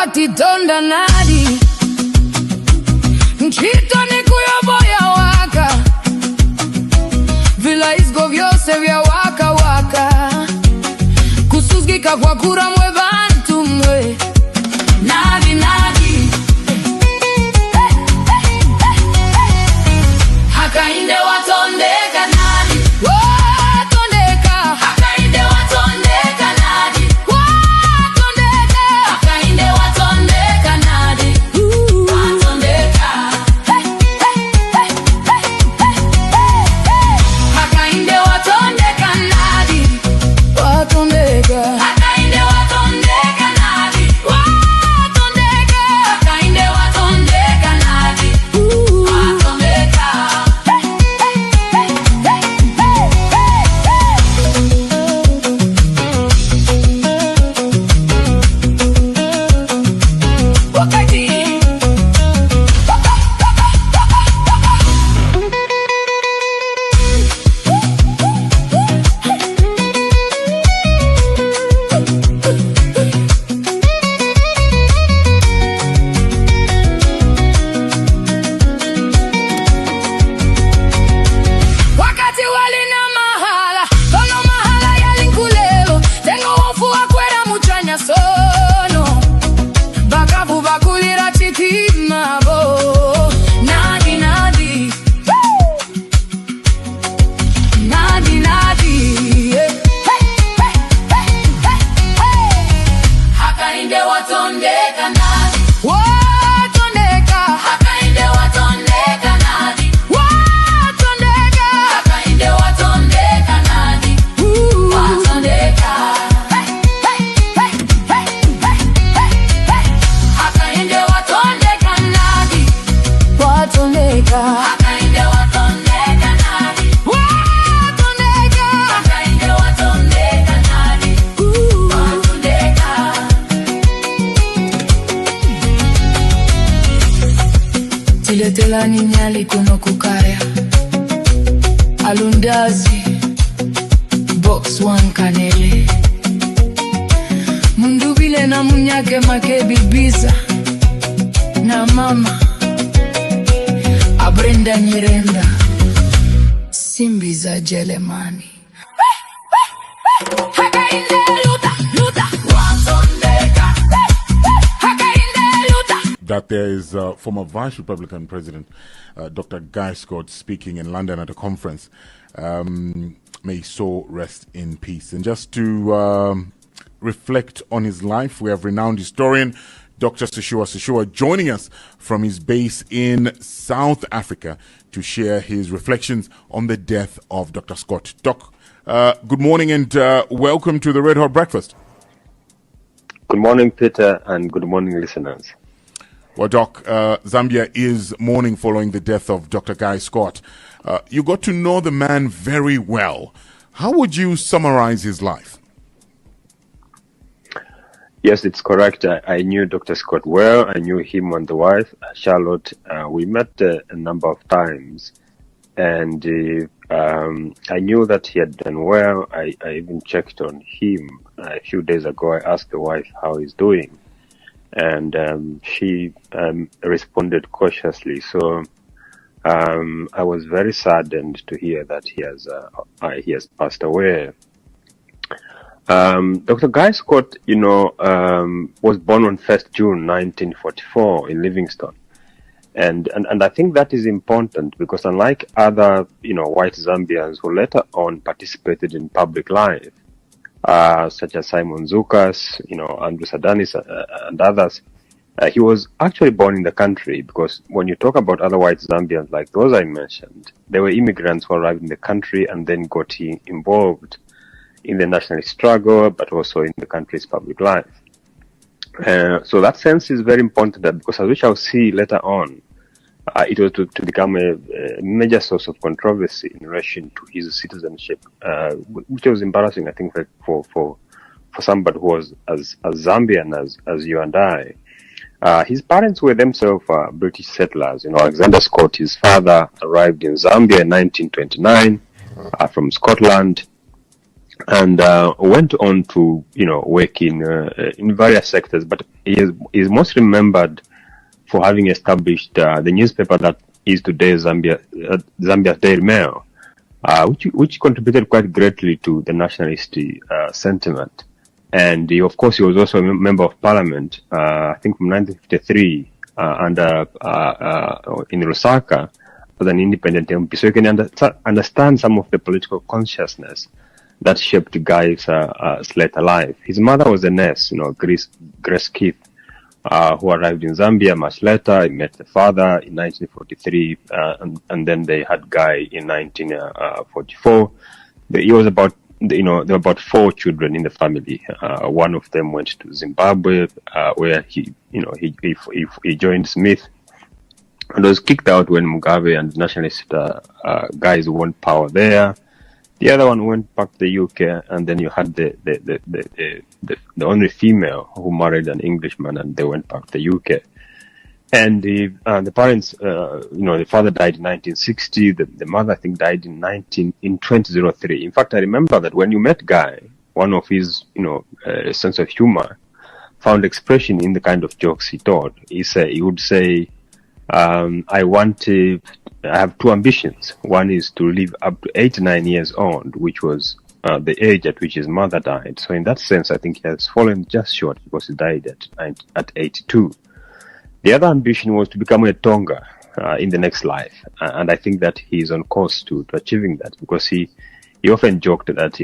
watitonda nadi nchitoni kuyoboya waka vilaizgo vyose vya waka waka kusuzgika kwa kura mwe bantu mwe nadi nadi hakainde watondeka nadi watondeka hakainde watondeka nadi watondeka hakainde watondeka nadi watondeka hakainde watondeka nadi watondeka hakainde watondeka nadi watondeka hakainde watondeka nadi watondeka wakati wakati walina mahala kono mahala yalinkulelo tengo wofu wakwera muchanya sono bakavu bakulira chitima bo nadi nadi nadi nadi hakainde watondeka nadi watondeka hakainde watondeka nadi watondeka hakainde watondeka nadi watondeka hakainde watondeka nadi watondeka hakainde watondeka nadi watondeka hakainde watondeka nadi watondeka tiletelani nyali kuno kukaya alundazi box one kanele mundubile na munyake make bibiza na mama abrenda nyirenda simbiza jelemani hakainde luta luta watondeka hakainde luta. That there is former Vice Republican President Dr. Guy Scott speaking in London at a conference. May his soul rest in peace. And just to reflect on his life, we have renowned historian Dr. Sishiwa Sishiwa joining us from his base in South Africa to share his reflections on the death of Dr. Scott. Doc, good morning and welcome to the Red Hot Breakfast. Good morning, Peter, and good morning, listeners. Well, Doc, Zambia is mourning following the death of Dr. Guy Scott. You got to know the man very well. How would you summarize his life? Yes, it's correct. I knew Dr. Scott well. I knew him and the wife, Charlotte. We met a number of times, and I knew that he had done well. I even checked on him a few days ago. I asked the wife how he's doing, and she responded cautiously. So I was very saddened to hear that he has passed away. Dr. Guy Scott, was born on 1st June 1944 in Livingstone. And I think that is important because unlike other, white Zambians who later on participated in public life, such as Simon Zukas, Andrew Sadanis, and others, he was actually born in the country because when you talk about other white Zambians like those I mentioned, they were immigrants who arrived in the country and then got involved in the nationalist struggle, but also in the country's public life. So that sense is very important because as we shall see later on, it was to become a major source of controversy in relation to his citizenship, which was embarrassing, I think, for somebody who was as Zambian as you and I. His parents were themselves British settlers. Alexander Scott, his father, arrived in Zambia in 1929 from Scotland. and went on to work in various sectors. But he is most remembered for having established the newspaper that is today Zambia's Daily Mail, which contributed quite greatly to the nationalist sentiment. And of course, he was also a member of parliament, I think from 1953, in Lusaka, as an independent MP. So you can understand some of the political consciousness that shaped Guy's later life. His mother was a nurse, Grace Keith, who arrived in Zambia much later. He met the father in 1943, and then they had Guy in 1944. There were about 4 children in the family. One of them went to Zimbabwe, where he joined Smith, and was kicked out when Mugabe and nationalist guys won power there. The other one went back to the UK, and then you had the only female who married an Englishman, and they went back to the UK. And the parents, the father died in 1960. The mother, I think, died in 2003. In fact, I remember that when you met Guy, one of his, sense of humor found expression in the kind of jokes he told. He would say, I have 2 ambitions. One is to live up to 89 years old, which was the age at which his mother died. So in that sense, I think he has fallen just short because he died at 82. The other ambition was to become a Tonga in the next life. And I think that he's on course to achieving that, because he often joked that,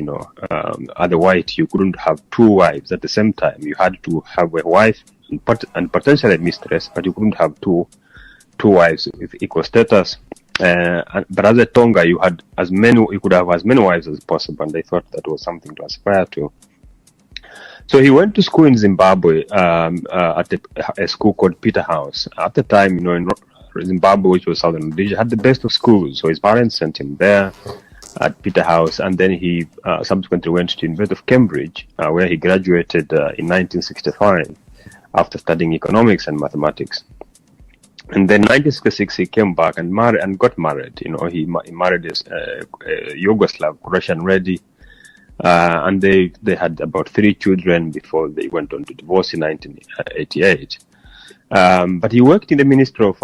as a white, you couldn't have 2 wives at the same time. You had to have a wife and potentially a mistress, but you couldn't have two wives with equal status. But as a Tonga, you could have as many wives as possible, and they thought that was something to aspire to. So he went to school in Zimbabwe at a school called Peterhouse. At the time, in Zimbabwe, which was southern Rhodesia, had the best of schools. So his parents sent him there at Peterhouse, and then he subsequently went to University of Cambridge, where he graduated in 1965 after studying economics and mathematics. And then 1966 he came back and got married. He married a Yugoslav Croatian lady, and they had about 3 children before they went on to divorce in 1988. But he worked in the Ministry of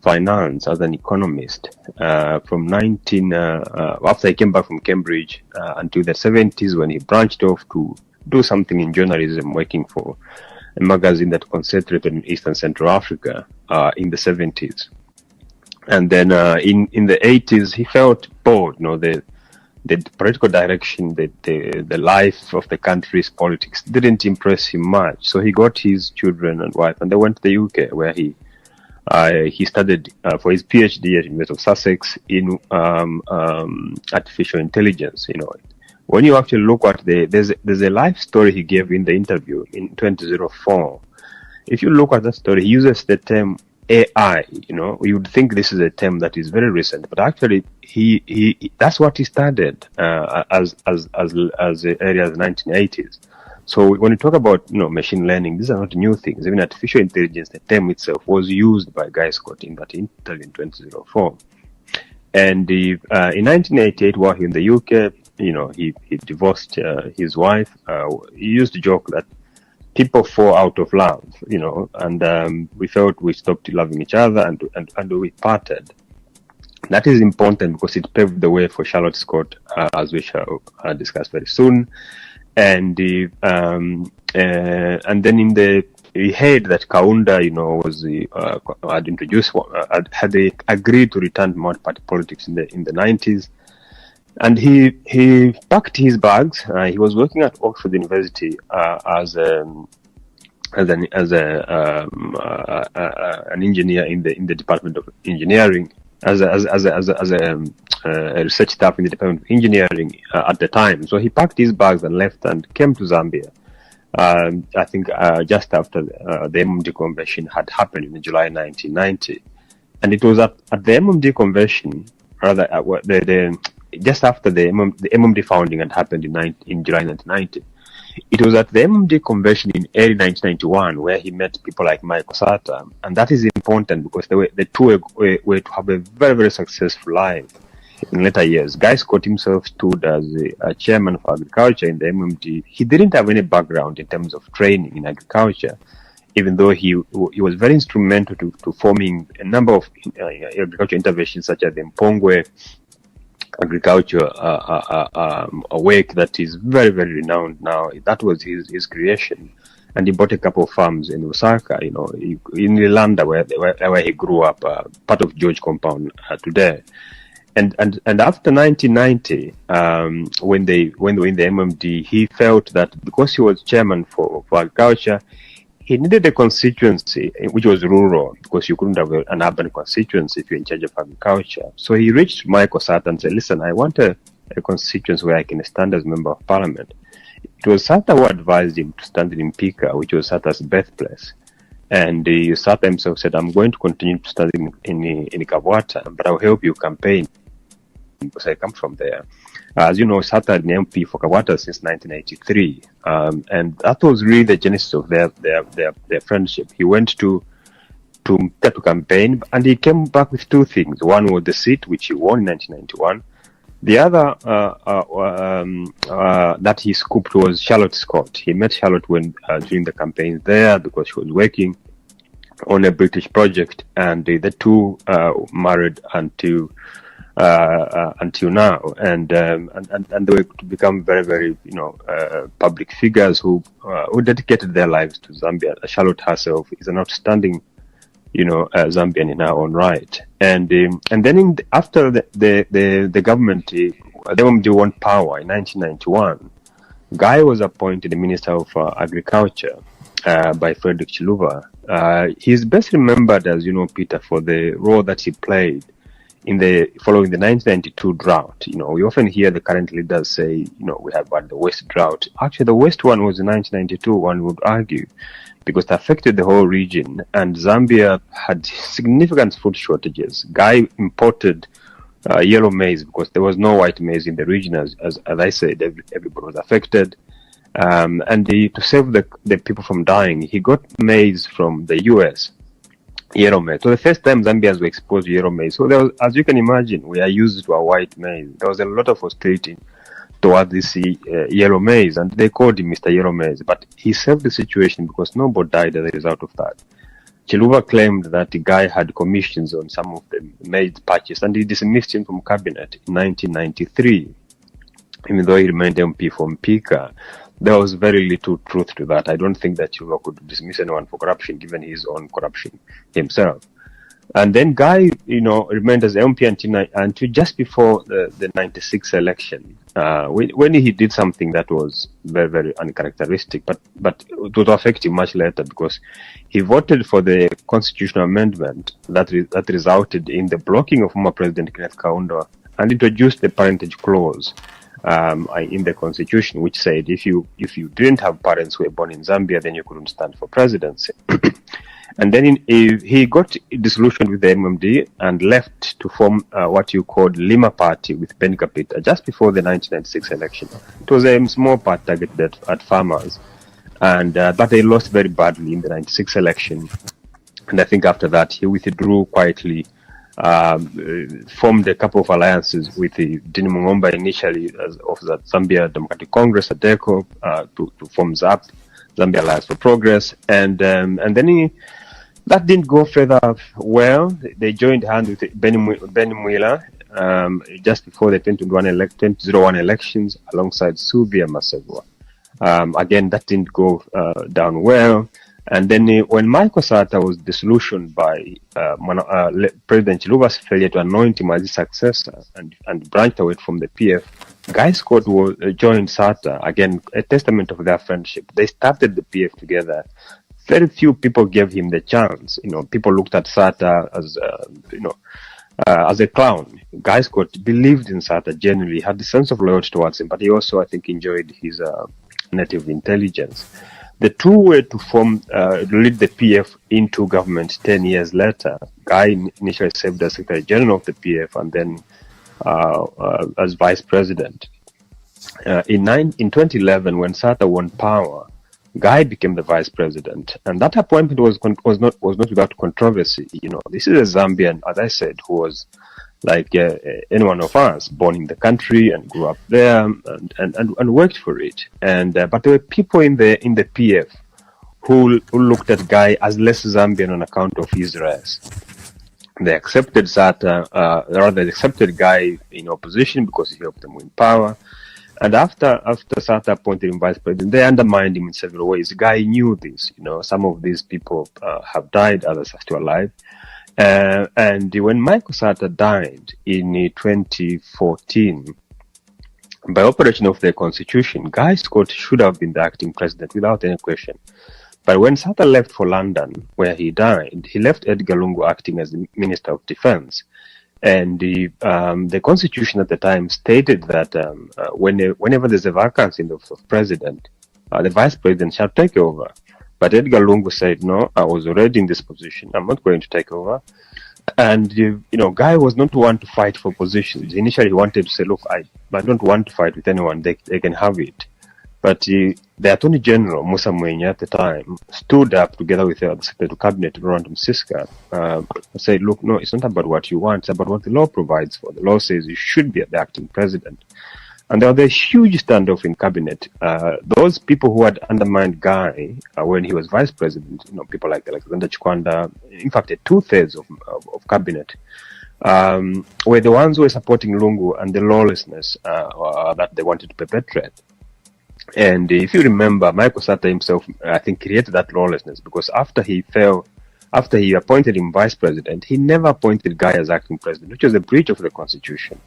Finance as an economist from after he came back from Cambridge until the 70s, when he branched off to do something in journalism, working for a magazine that concentrated in East and Central Africa in the 70s. And then in the 80s, he felt bored. The political direction, the life of the country's politics didn't impress him much. So he got his children and wife, and they went to the UK, where he studied for his PhD at University of Sussex in artificial intelligence. When you actually look at there's a life story he gave in the interview in 2004. If you look at that story, he uses the term AI. You would think this is a term that is very recent, but actually he that's what he started as early as the 1980s. So when you talk about machine learning, these are not new things. Even artificial intelligence, the term itself was used by Guy Scott in that interview in 2004. And in 1988, while he in the UK, he divorced his wife. He used to joke that people fall out of love, and we felt we stopped loving each other and we parted. That is important because it paved the way for Charlotte Scott, as we shall discuss very soon. And then we heard that Kaunda, had introduced, had they agreed to return to multi-party politics in the 90s. And he packed his bags. He was working at Oxford University as an engineer in the Department of Engineering, as a research staff in the Department of Engineering at the time. So he packed his bags and left and came to Zambia. I think just after the MMD convention had happened in July 1990, and it was at the MMD convention, rather just after the MMD founding had happened in July 1990. It was at the MMD convention in early 1991 where he met people like Michael Sata, and that is important because the two were to have a very, very successful life in later years. Guy Scott himself stood as a chairman of agriculture in the MMD. He didn't have any background in terms of training in agriculture, even though he was very instrumental to forming a number of agriculture interventions, such as the Mpongwe agriculture work that is very, very renowned now. That was his creation. And he bought a couple of farms in Lusaka, in Lilanda, where he grew up, part of George Compound today. And after 1990, when they were in the MMD, he felt that because he was chairman for agriculture, he needed a constituency which was rural, because you couldn't have an urban constituency if you're in charge of agriculture. So he reached Michael Sata and said, listen, I want a constituency where I can stand as member of parliament. It was Sata who advised him to stand in Mpika, which was Sata's birthplace. And Sata himself said, I'm going to continue to stand in Kabwata, but I'll help you campaign, because I come from there. As you know, Sata had an MP for Kabwata since 1983. And that was really the genesis of their friendship. He went to campaign, and he came back with two things. One was the seat, which he won in 1991. The other that he scooped was Charlotte Scott. He met Charlotte during the campaign there, because she was working on a British project, and the two married until now, and they were to become very, very public figures who dedicated their lives to Zambia. Charlotte herself is an outstanding Zambian in her own right. And then after the government, the MMD won power in 1991, Guy was appointed the Minister of Agriculture by Frederick Chiluba. He's best remembered, as you know, Peter, for the role that he played following the 1992 drought. We often hear the current leaders say, we have had the worst drought. Actually, the worst one was in 1992, one would argue, because it affected the whole region, and Zambia had significant food shortages. Guy imported yellow maize because there was no white maize in the region. As I said, everybody was affected. And to save the people from dying, he got maize from the US, yellow maize. So the first time Zambians were exposed to yellow maize. So there was, as you can imagine, we are used to a white maize. There was a lot of hostility toward this yellow maize, and they called him Mr. Yellow Maize. But he saved the situation because nobody died as a result of that. Chiluba claimed that the guy had commissions on some of the maize patches, and he dismissed him from cabinet in 1993. Even though he remained MP for Mpika, there was very little truth to that. I don't think that Chiluba could dismiss anyone for corruption, given his own corruption himself. And then Guy, remained as MP until just before the 96 election, when he did something that was very, very uncharacteristic, but it would affect him much later, because he voted for the constitutional amendment that resulted in the blocking of former President Kenneth Kaunda, and introduced the parentage clause in the constitution, which said if you didn't have parents who were born in Zambia, then you couldn't stand for presidency. And then he got disillusioned with the MMD and left to form what you called Lima Party with Ben Kapita just before the 1996 election. It was a small party targeted at farmers, but they lost very badly in the 96 election. And I think after that he withdrew quietly, formed a couple of alliances with the Dini Mungomba initially of the Zambia Democratic Congress, ADECO, to form ZAP, Zambia Alliance for Progress, and then that didn't go further well. They joined hands with Ben Mwila just before the 2001 elections alongside Suvia Masegwa. Again, that didn't go down well. And then when Michael Sata was disillusioned by President Chiluba's failure to anoint him as his successor and branched away from the PF, Guy Scott joined Sata, again, a testament of their friendship. They started the PF together. Very few people gave him the chance. People looked at Sata as a clown. Guy Scott believed in Sata genuinely, had the sense of loyalty towards him, but he also, I think, enjoyed his native intelligence. The two were to lead the PF into government 10 years later. Guy initially served as Secretary General of the PF and then as Vice President. In 2011, when Sata won power, Guy became the Vice President, and that appointment was not without controversy. This is a Zambian, as I said, who was like any one of us, born in the country and grew up there and worked for it. And but there were people in the PF who looked at Guy as less Zambian on account of his race. They accepted Sata, they accepted Guy in opposition because he helped them win power. And after Sata appointed him vice president, they undermined him in several ways. Guy knew this. Some of these people have died, others are still alive. And when Michael Sata died in 2014, by operation of the constitution, Guy Scott should have been the acting president without any question. But when Sata left for London, where he died, he left Edgar Lungu acting as the Minister of Defense. And the constitution at the time stated that whenever there's a vacancy of president, the vice president shall take over. But Edgar Lungu said, no, I was already in this position. I'm not going to take over. And, Guy was not one to fight for positions. Initially, he wanted to say, look, I don't want to fight with anyone. They can have it. But the Attorney General, Musa Mwenye, at the time, stood up together with the Secretary of Cabinet, Laurent Msiska, said, look, no, it's not about what you want, it's about what the law provides for. The law says you should be the acting president. And there was a huge standoff in cabinet. Those people who had undermined Guy when he was vice president, people like Alexander Chikwanda, in fact, 2/3 of cabinet, were the ones who were supporting Lungu and the lawlessness that they wanted to perpetrate. And if you remember, Michael Sata himself, I think, created that lawlessness because after he appointed him vice president, he never appointed Guy as acting president, which was a breach of the constitution.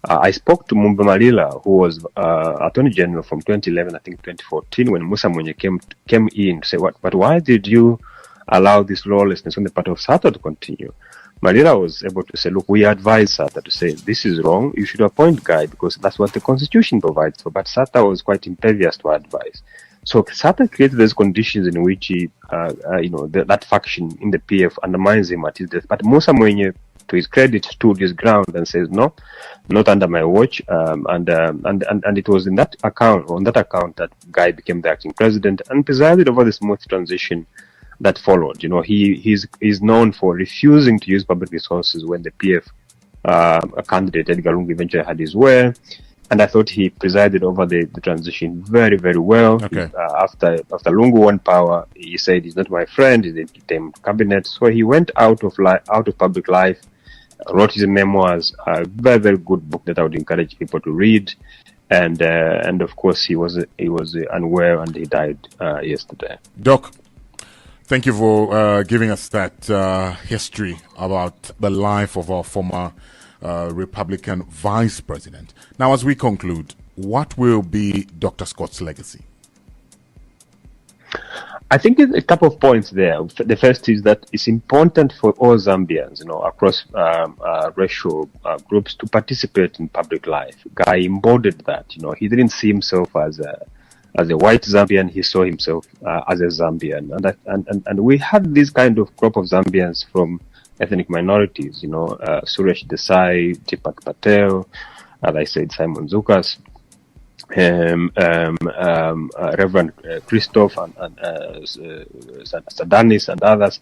I spoke to Mumba Malila, who was Attorney General from 2011, I think 2014, when Musa Mwenye came in to say, but why did you allow this lawlessness on the part of Sata to continue? Malila was able to say, look, we advise Sata to say, this is wrong, you should appoint Guy because that's what the constitution provides for. But Sata was quite impervious to advice. So Sata created those conditions in which he, that faction in the PF undermines him at his death. But Musa Mwenye, to his credit, stood his ground and says, no, not under my watch. And it was on that account that Guy became the acting president and presided over the smooth transition that followed. He's known for refusing to use public resources when the PF candidate Edgar Lungu eventually had his way. And I thought he presided over the transition very, very well. Okay. After Lungu won power, he said he's not my friend. He became cabinet, so he went out of public life. Wrote his memoirs, a very, very good book that I would encourage people to read. And of course, he was unwell and he died yesterday. Doc, thank you for giving us that history about the life of our former Republican vice president. Now, as we conclude, what will be Dr. Scott's legacy? I think there's a couple of points there. The first is that it's important for all Zambians, across racial groups to participate in public life. Guy embodied that. He didn't see himself as a white Zambian. He saw himself as a Zambian, and we had this kind of crop of Zambians from ethnic minorities. Suresh Desai, Deepak Patel, as I said, Simon Zukas. Reverend Christoph and Sadanis and others,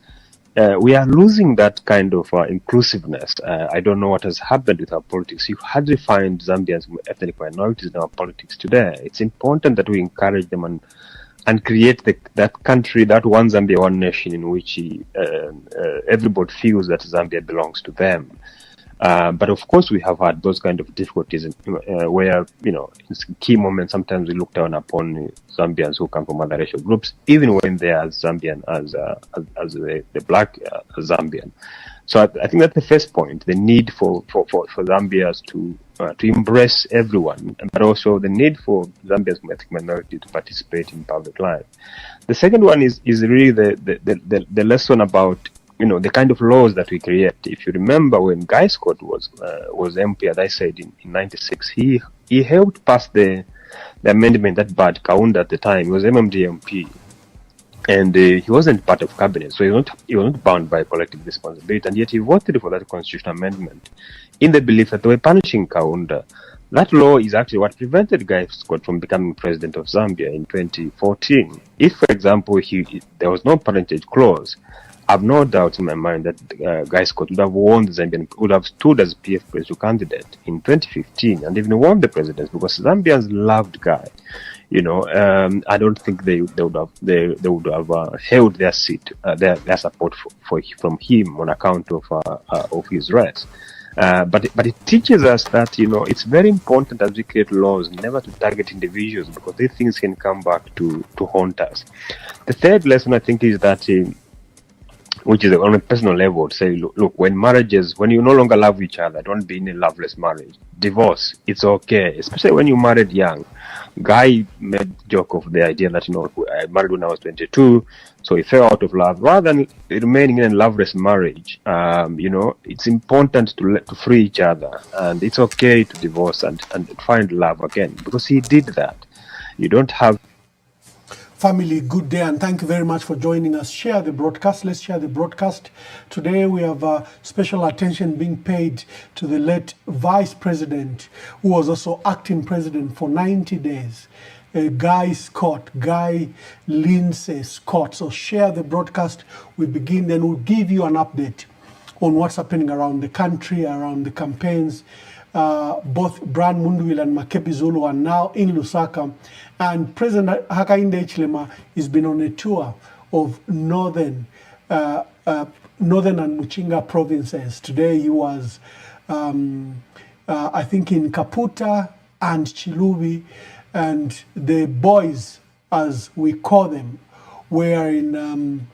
we are losing that kind of inclusiveness. I don't know what has happened with our politics. You hardly find Zambians from ethnic minorities in our politics today. It's important that we encourage them and create that country, that one Zambia, one nation, in which everybody feels that Zambia belongs to them. But of course, we have had those kind of difficulties where, in key moments, sometimes we look down upon Zambians who come from other racial groups, even when they are Zambian as the black Zambian. So I think that's the first point, the need for Zambians to embrace everyone, but also the need for Zambians from ethnic minority to participate in public life. The second one is really the lesson about the kind of laws that we create. If you remember, when Guy Scott was MP, as I said, in 96, he helped pass the amendment that barred Kaunda at the time. He was MMD MP, and he wasn't part of cabinet, so he was not bound by collective responsibility, and yet he voted for that constitutional amendment in the belief that they were punishing Kaunda. That law is actually what prevented Guy Scott from becoming president of Zambia in 2014. If, for example, there was no parentage clause, I've no doubt in my mind that Guy Scott would have won the Zambian, would have stood as PF presidential candidate in 2015 and even won the presidency, because Zambians loved Guy. I don't think they would have held their seat, their support from him on account of his race. But it teaches us that it's very important as we create laws never to target individuals, because these things can come back to haunt us. The third lesson, I think, is that which is on a personal level, to say, look, when you no longer love each other, don't be in a loveless marriage. Divorce, it's okay, especially when you married young. Guy made joke of the idea that I married when I was 22, so he fell out of love. Rather than remaining in a loveless marriage, it's important to free each other, and it's okay to divorce and find love again, because he did that. You don't have. Family, good day, and thank you very much for joining us. Share the broadcast. Let's share the broadcast. Today we have special attention being paid to the late Vice President, who was also acting president for 90 days, Guy Lindsay Scott. So share the broadcast. We begin, then we'll give you an update on what's happening around the country, around the campaigns. Both Brian Mundwil and Makepi Zulu are now in Lusaka, and President Hakainde Hichilema has been on a tour of northern and Muchinga provinces. Today he was, I think, in Kaputa and Chilubi, and the boys, as we call them, were in.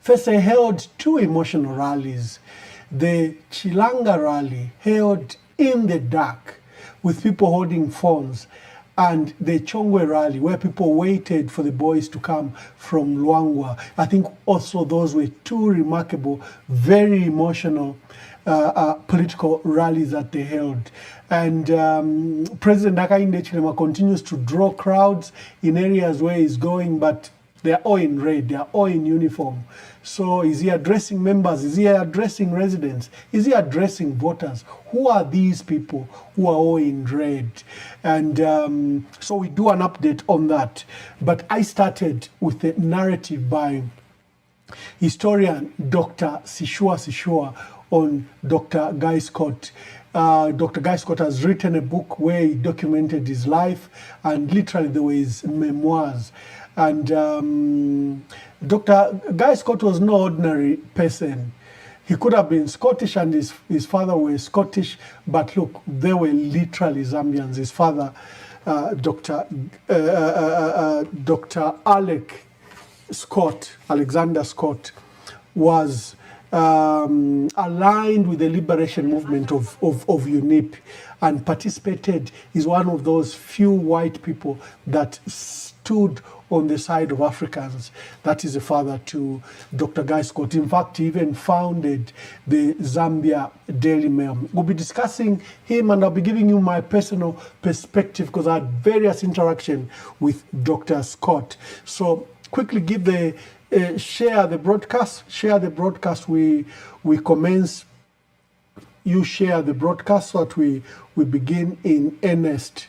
First, they held two emotional rallies. The Chilanga rally held in the dark with people holding phones, and the Chongwe rally where people waited for the boys to come from Luangwa. I think also those were two remarkable, very emotional political rallies that they held. And President Hakainde Hichilema continues to draw crowds in areas where he's going, but they're all in red, they're all in uniform. So is he addressing members? Is he addressing residents? Is he addressing voters? Who are these people who are all in red? And so we do an update on that. But I started with the narrative by historian Dr. Sishua on Dr. Guy Scott. Dr. Guy Scott has written a book where he documented his life, and literally there were his memoirs. And Dr. Guy Scott was no ordinary person. He could have been Scottish, and his father was Scottish, but look, they were literally Zambians. His father, Dr. Alexander Scott, was aligned with the liberation movement of UNIP and participated. He's one of those few white people that stood on the side of Africans. That is the father to Dr. Guy Scott. In fact, he even founded the Zambia Daily Mail. We'll be discussing him, and I'll be giving you my personal perspective because I had various interactions with Dr. Scott. So quickly give the share the broadcast. Share the broadcast. We commence. You share the broadcast so that we begin in earnest.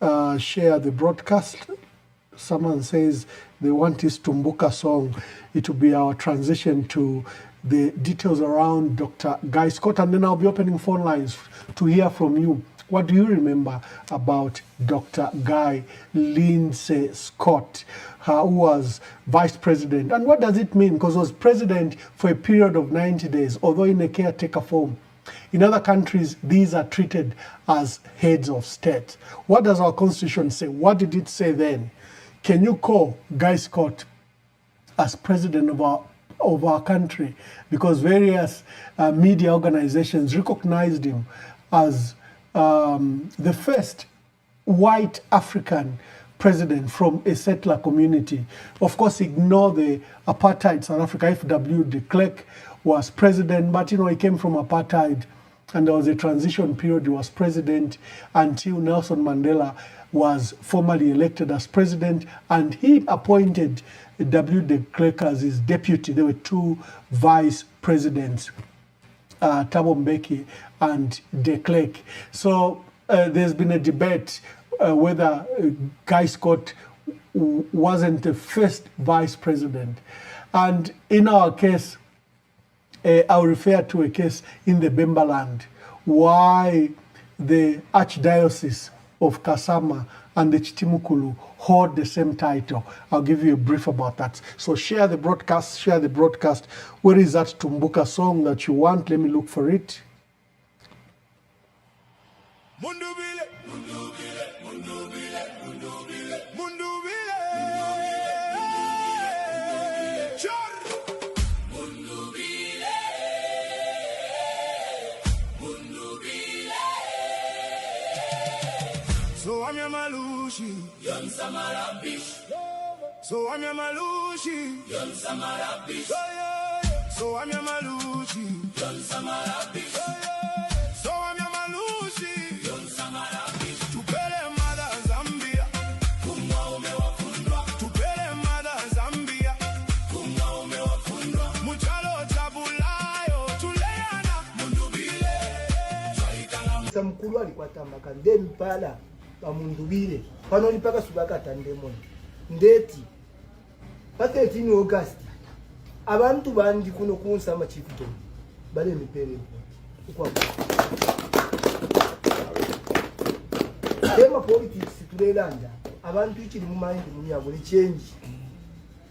Share the broadcast. Someone says they want this Tumbuka song. It will be our transition to the details around Dr. Guy Scott, and then I'll be opening phone lines to hear from you. What do you remember about Dr. Guy Lindsay Scott, who was vice president? And what does it mean? Because he was president for a period of 90 days, although in a caretaker form. In other countries, these are treated as heads of state. What does our constitution say? What did it say then? Can you call Guy Scott as president of our country? Because various media organizations recognized him as the first white African president from a settler community. Of course, ignore the apartheid South Africa. F.W. de Klerk was president, but he came from apartheid, and there was a transition period. He was president until Nelson Mandela was formally elected as president, and he appointed W. de Klerk as his deputy. There were two vice presidents, Thabo Mbeki and de Klerk. So there's been a debate whether Guy Scott wasn't the first vice president. And in our case, I'll refer to a case in the Bembaland, why the Archdiocese of Kasama and the Chitimukulu hold the same title. I'll give you a brief about that. So share the broadcast, share the broadcast. Where is that Tumbuka song that you want? Let me look for it. Mundubile, mundubile, mundubile, mundubile, mundubile. Chor. Mundubile, mundubile. So I'm your malushi, yon samarabish. So I'm your malushi, yon samarabish. So I'm your malushi, yon samarabish. So I'm your malushi. Mkulu alikuwa tambaka ndemi pala Mundubile panoli paka subaka tandemoni ndeti pa 13 August abantu bandi kuno kunsama chieftain bale mipere ukwa tema politics tulelanda abantu ikiri mu mind munyabo ni change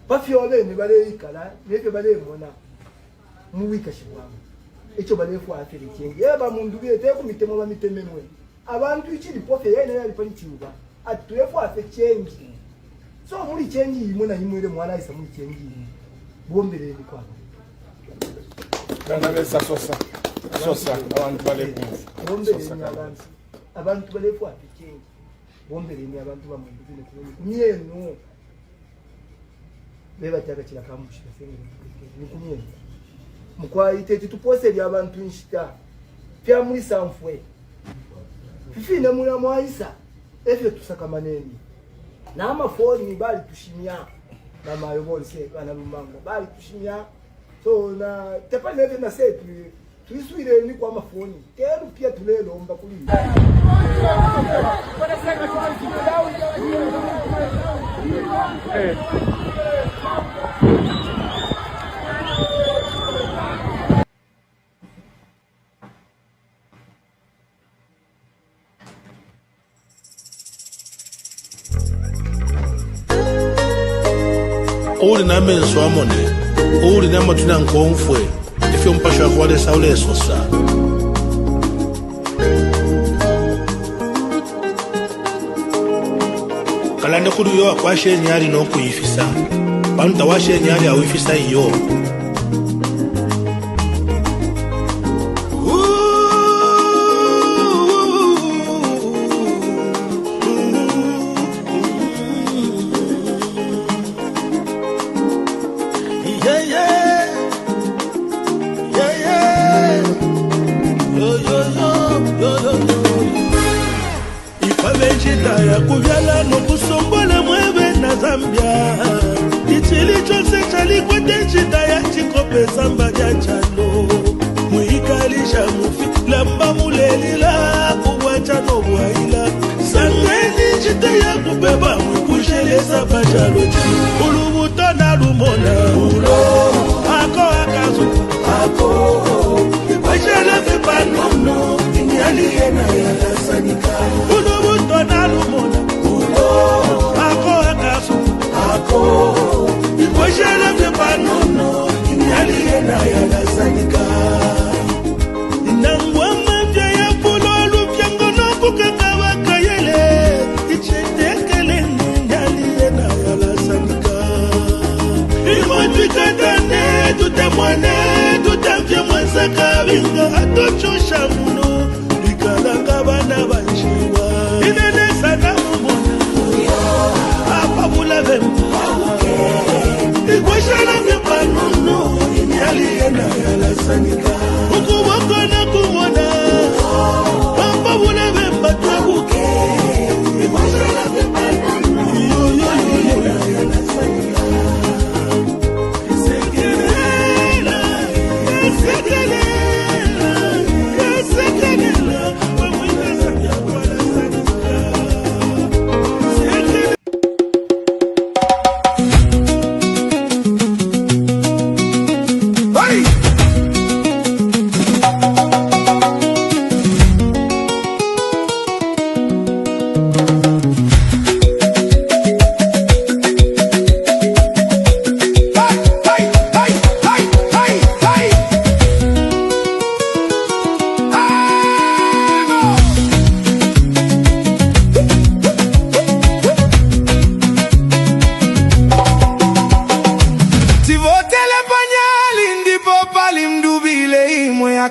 pafyo ne bale ikala neke bale mona mu wika shibwamo echo bale fu afiri change yaba Mundubile te ku mitemo ba mitemenwe abantu ikiri pofe yene yali politiwa atuefu afe change so muri change imuna himwele mwana isa muri change bombele ni kwa Kana besa sosa abantu bale bombele ni abantu bale fu afe change bombele ni abantu ba Mundubile kumyeno beba taka kila kamushika senge ni kumyeno mukwa itete tupose bya abantu nshita pya muri sanfwe fifi na muna mwaisa efyo tusaka maneni na amafoni bali tushimya na mayobonse bana lumanga bali tushimya so na tepa neve na setu tuisuire ni kwa mafoni teru pia tulelomba kuli Uli na menso amone, uli na matuna nkonfwe, ifyo mpasha kwa de saule sosa. Kalande kudu yo akwashe nyari no kuifisa, banta washe nyari awifisa iyo. Ya kuvyala no kusombola mwebe na Zambia Ichili chose chali kwa tenchita ya chikope samba ya chalo Muikalisha mufi lamba mulelila Uwacha no buhaila Sangeni chita ya kubeba Mwikusheleza pachalo chi Ulubuto na lumona Ulo Ako akazu Ako Ikwashele vipa nono Inyali yena ya lasanika Ulubuto na lumona Ulo Ako akazu Ako Ikwashele vipa nono Inyali yena ya lasanika Inangwa mafya ya pulolu Pyangono kukakawa kayele Ichetekele Inyali yena ya lasanika Imotwikatane tutemwane tutamfye mwenza kabinga atochosha muno ikalanga bana banjiwa inene sana mumona apa bulave ikwashana mipanono inyali yena yalasanika ukubokona kumona apa bulave mbatabuke ikwashana mipanono yo yalasanika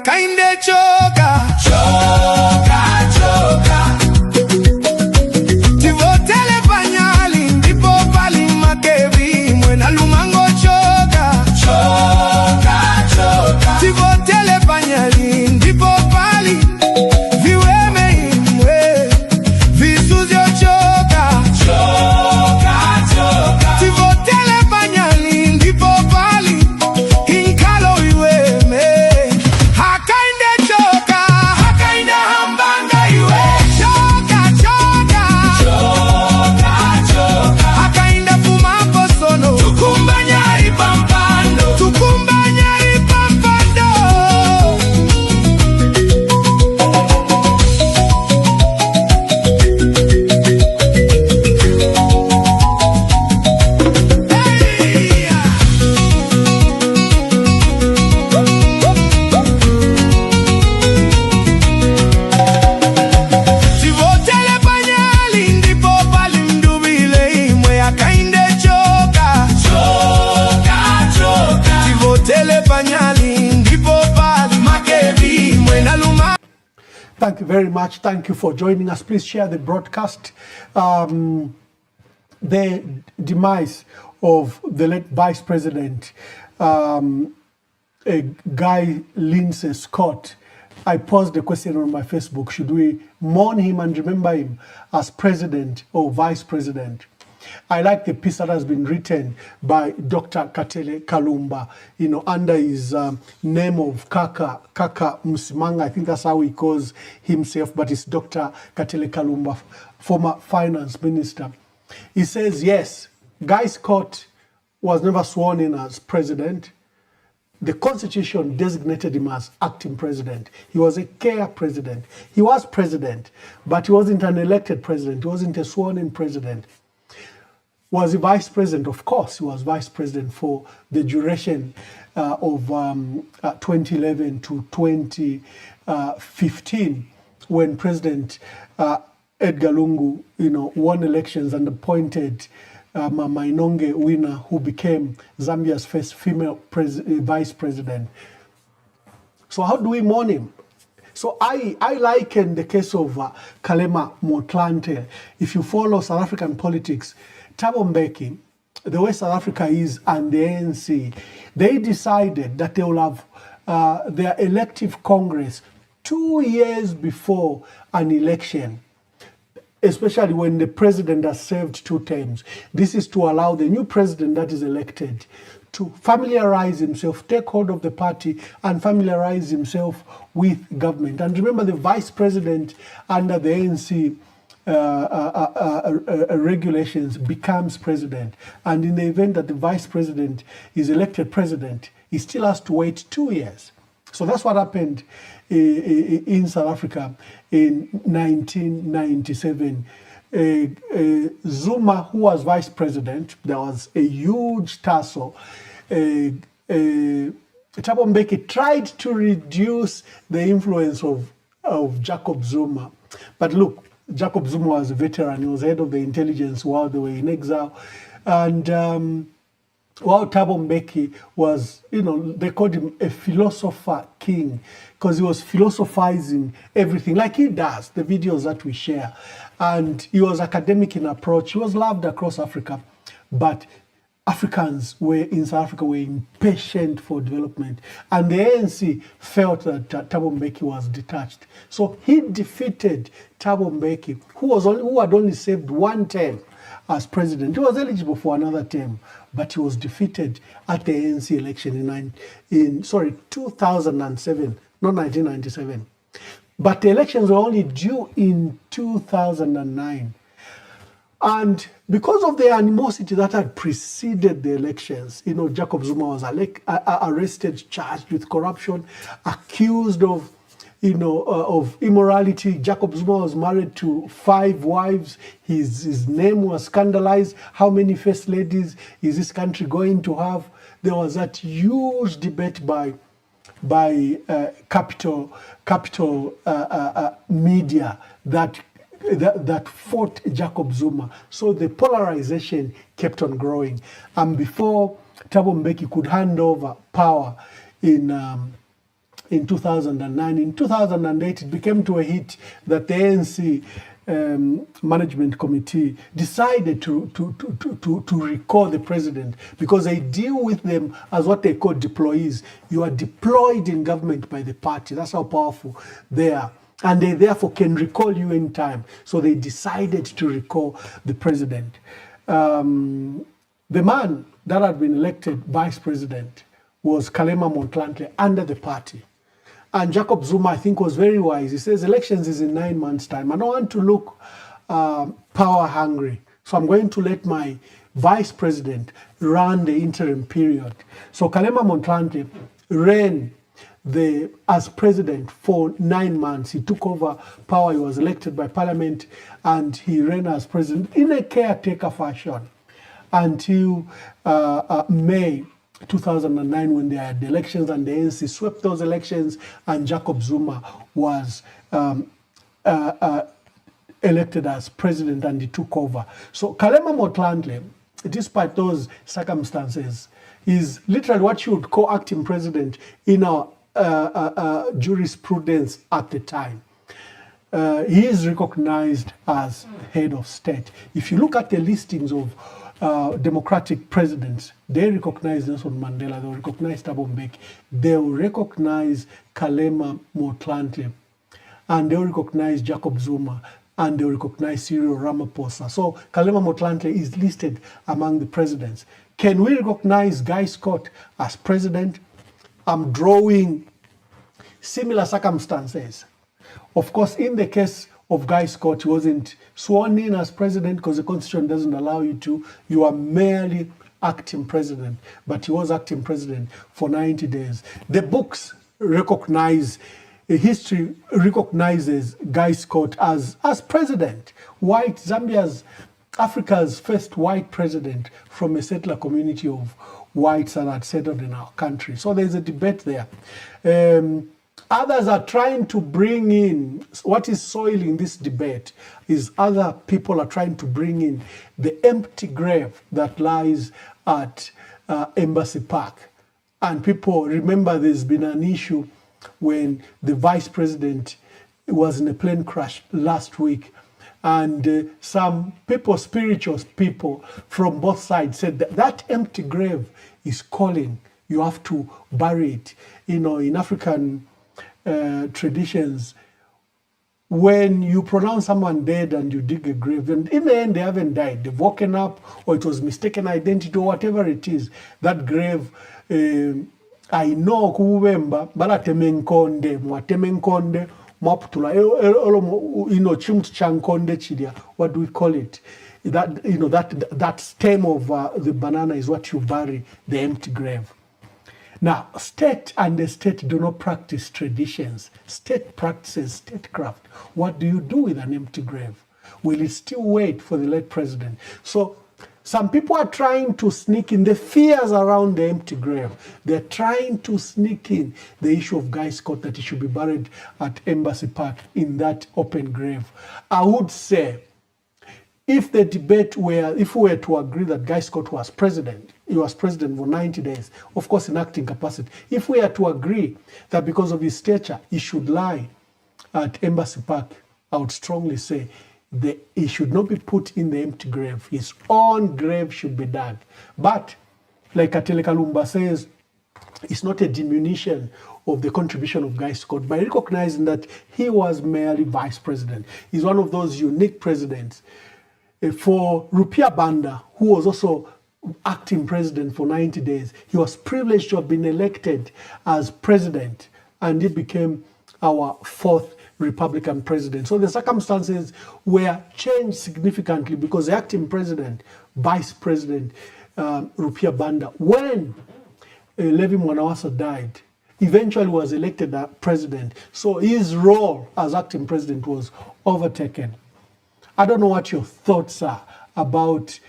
akainde choka choka choka tivotele panyali ndipo pali makevi mwena lumango choka choka choka tivotele panyali ndipo pali viweme imwe visuzyo choka choka choka tivotele panyali ndipo pali inkalo iweme hakainde choka hakainde hambanga iwe choka choka choka choka hakainde fumapo sono tukumba nyari pampando tukumba nyari pampando hey! Tivotele panyali ndipo pali mdubile imwe akainde choka choka choka tivotele panyali ndipo pali makevi imwe na luma. Thank you very much. Thank you for joining us. Please share the broadcast. The demise of the late Vice President Guy Lindsay Scott. I posed the question on my Facebook: should we mourn him and remember him as president or vice president? I like the piece that has been written by Dr. Katele Kalumba, under his name of Kaka Msimanga. I think that's how he calls himself, but it's Dr. Katele Kalumba, former finance minister. He says, yes, Guy Scott was never sworn in as president. The Constitution designated him as acting president. He was a care president. He was president, but he wasn't an elected president. He wasn't a sworn-in president. Was he vice president? Of course, he was vice president for the duration of 2011 to 2015, when President Edgar Lungu, won elections and appointed Mama Inonge Winner, who became Zambia's first female vice president. So how do we mourn him? So I liken the case of Kgalema Motlanthe. If you follow South African politics, Thabo Mbeki, the way South Africa is, and the ANC, they decided that they will have their elective Congress 2 years before an election, especially when the president has served 2 terms. This is to allow the new president that is elected to familiarize himself, take hold of the party, and familiarize himself with government. And remember, the vice president under the ANC regulations becomes president. And in the event that the vice president is elected president, he still has to wait 2 years. So that's what happened in South Africa in 1997. Zuma, who was vice president, there was a huge tussle. Thabo Mbeki tried to reduce the influence of Jacob Zuma. But look, Jacob Zuma was a veteran. He was head of the intelligence while they were in exile. And while Thabo Mbeki was, they called him a philosopher king, because he was philosophizing everything, like he does, the videos that we share. And he was academic in approach. He was loved across Africa. But Africans in South Africa were impatient for development. And the ANC felt that Thabo Mbeki was detached. So he defeated Thabo Mbeki, who had only served 1 term as president. He was eligible for another term, but he was defeated at the ANC election in 2007, not 1997. But the elections were only due in 2009. And because of the animosity that had preceded the elections, Jacob Zuma was arrested, charged with corruption, accused of immorality. Jacob Zuma was married to 5 wives. His name was scandalized. How many first ladies is this country going to have? There was that huge debate by capital media that fought Jacob Zuma. So the polarization kept on growing. And before Thabo Mbeki could hand over power in in 2009. In 2008, it became to a hit that the ANC management committee decided to recall the president because they deal with them as what they call deployees. You are deployed in government by the party. That's how powerful they are. And they therefore can recall you in time. So they decided to recall the president. The man that had been elected vice president was Kgalema Motlanthe under the party. And Jacob Zuma, I think, was very wise. He says elections is in 9 months' time. I don't want to look power hungry. So I'm going to let my vice president run the interim period. So Kgalema Motlanthe ran as president for 9 months. He took over power. He was elected by parliament and he ran as president in a caretaker fashion until May 2009 when they had the elections and the ANC swept those elections and Jacob Zuma was elected as president and he took over. So Kgalema Motlanthe, despite those circumstances, is literally what you would call acting president in our jurisprudence at the time. He is recognized as head of state. If you look at the listings of democratic presidents, they recognize Nelson Mandela, they'll recognize Thabo Mbeki, they'll recognize Kgalema Motlanthe, and they'll recognize Jacob Zuma, and they'll recognize Cyril Ramaphosa. So Kgalema Motlanthe is listed among the presidents. Can we recognize Guy Scott as president? I'm drawing similar circumstances. Of course, in the case of Guy Scott, he wasn't sworn in as president because the constitution doesn't allow you to. You are merely acting president, but he was acting president for 90 days. The books recognize, history recognizes Guy Scott as president, Africa's first white president from a settler community of whites that had settled in our country. So there's a debate there. Others are trying to bring in, what is soiling this debate is other people are trying to bring in the empty grave that lies at Embassy Park. And people remember there's been an issue when the vice president was in a plane crash last week. And some people, spiritual people from both sides said that that empty grave is calling. You have to bury it. You know, in African traditions, when you pronounce someone dead and you dig a grave, and in the end they haven't died, they've woken up, or it was mistaken identity, or whatever it is, that grave, I know kuwemba balatemenkonde mwatemenkonde mwaputula chimtu chankonde chidia. What do we call it? That that stem of the banana is what you bury the empty grave. Now, state and the state do not practice traditions. State practices statecraft. What do you do with an empty grave? Will it still wait for the late president? So some people are trying to sneak in the fears around the empty grave. They're trying to sneak in the issue of Guy Scott, that he should be buried at Embassy Park in that open grave. I would say, if the debate were, if we were to agree that Guy Scott was president, he was president for 90 days, of course in acting capacity. If we are to agree that because of his stature, he should lie at Embassy Park, I would strongly say he should not be put in the empty grave. His own grave should be dug. But, like Katele Kalumba says, it's not a diminution of the contribution of Guy Scott by recognizing that he was merely vice president. He's one of those unique presidents. For Rupiah Banda, who was also acting president for 90 days, he was privileged to have been elected as president, and he became our fourth Republican president. So the circumstances were changed significantly because the acting president, vice president, Rupiah Banda, when Levi Mwanawasa died, eventually was elected as president. So his role as acting president was overtaken. I don't know what your thoughts are about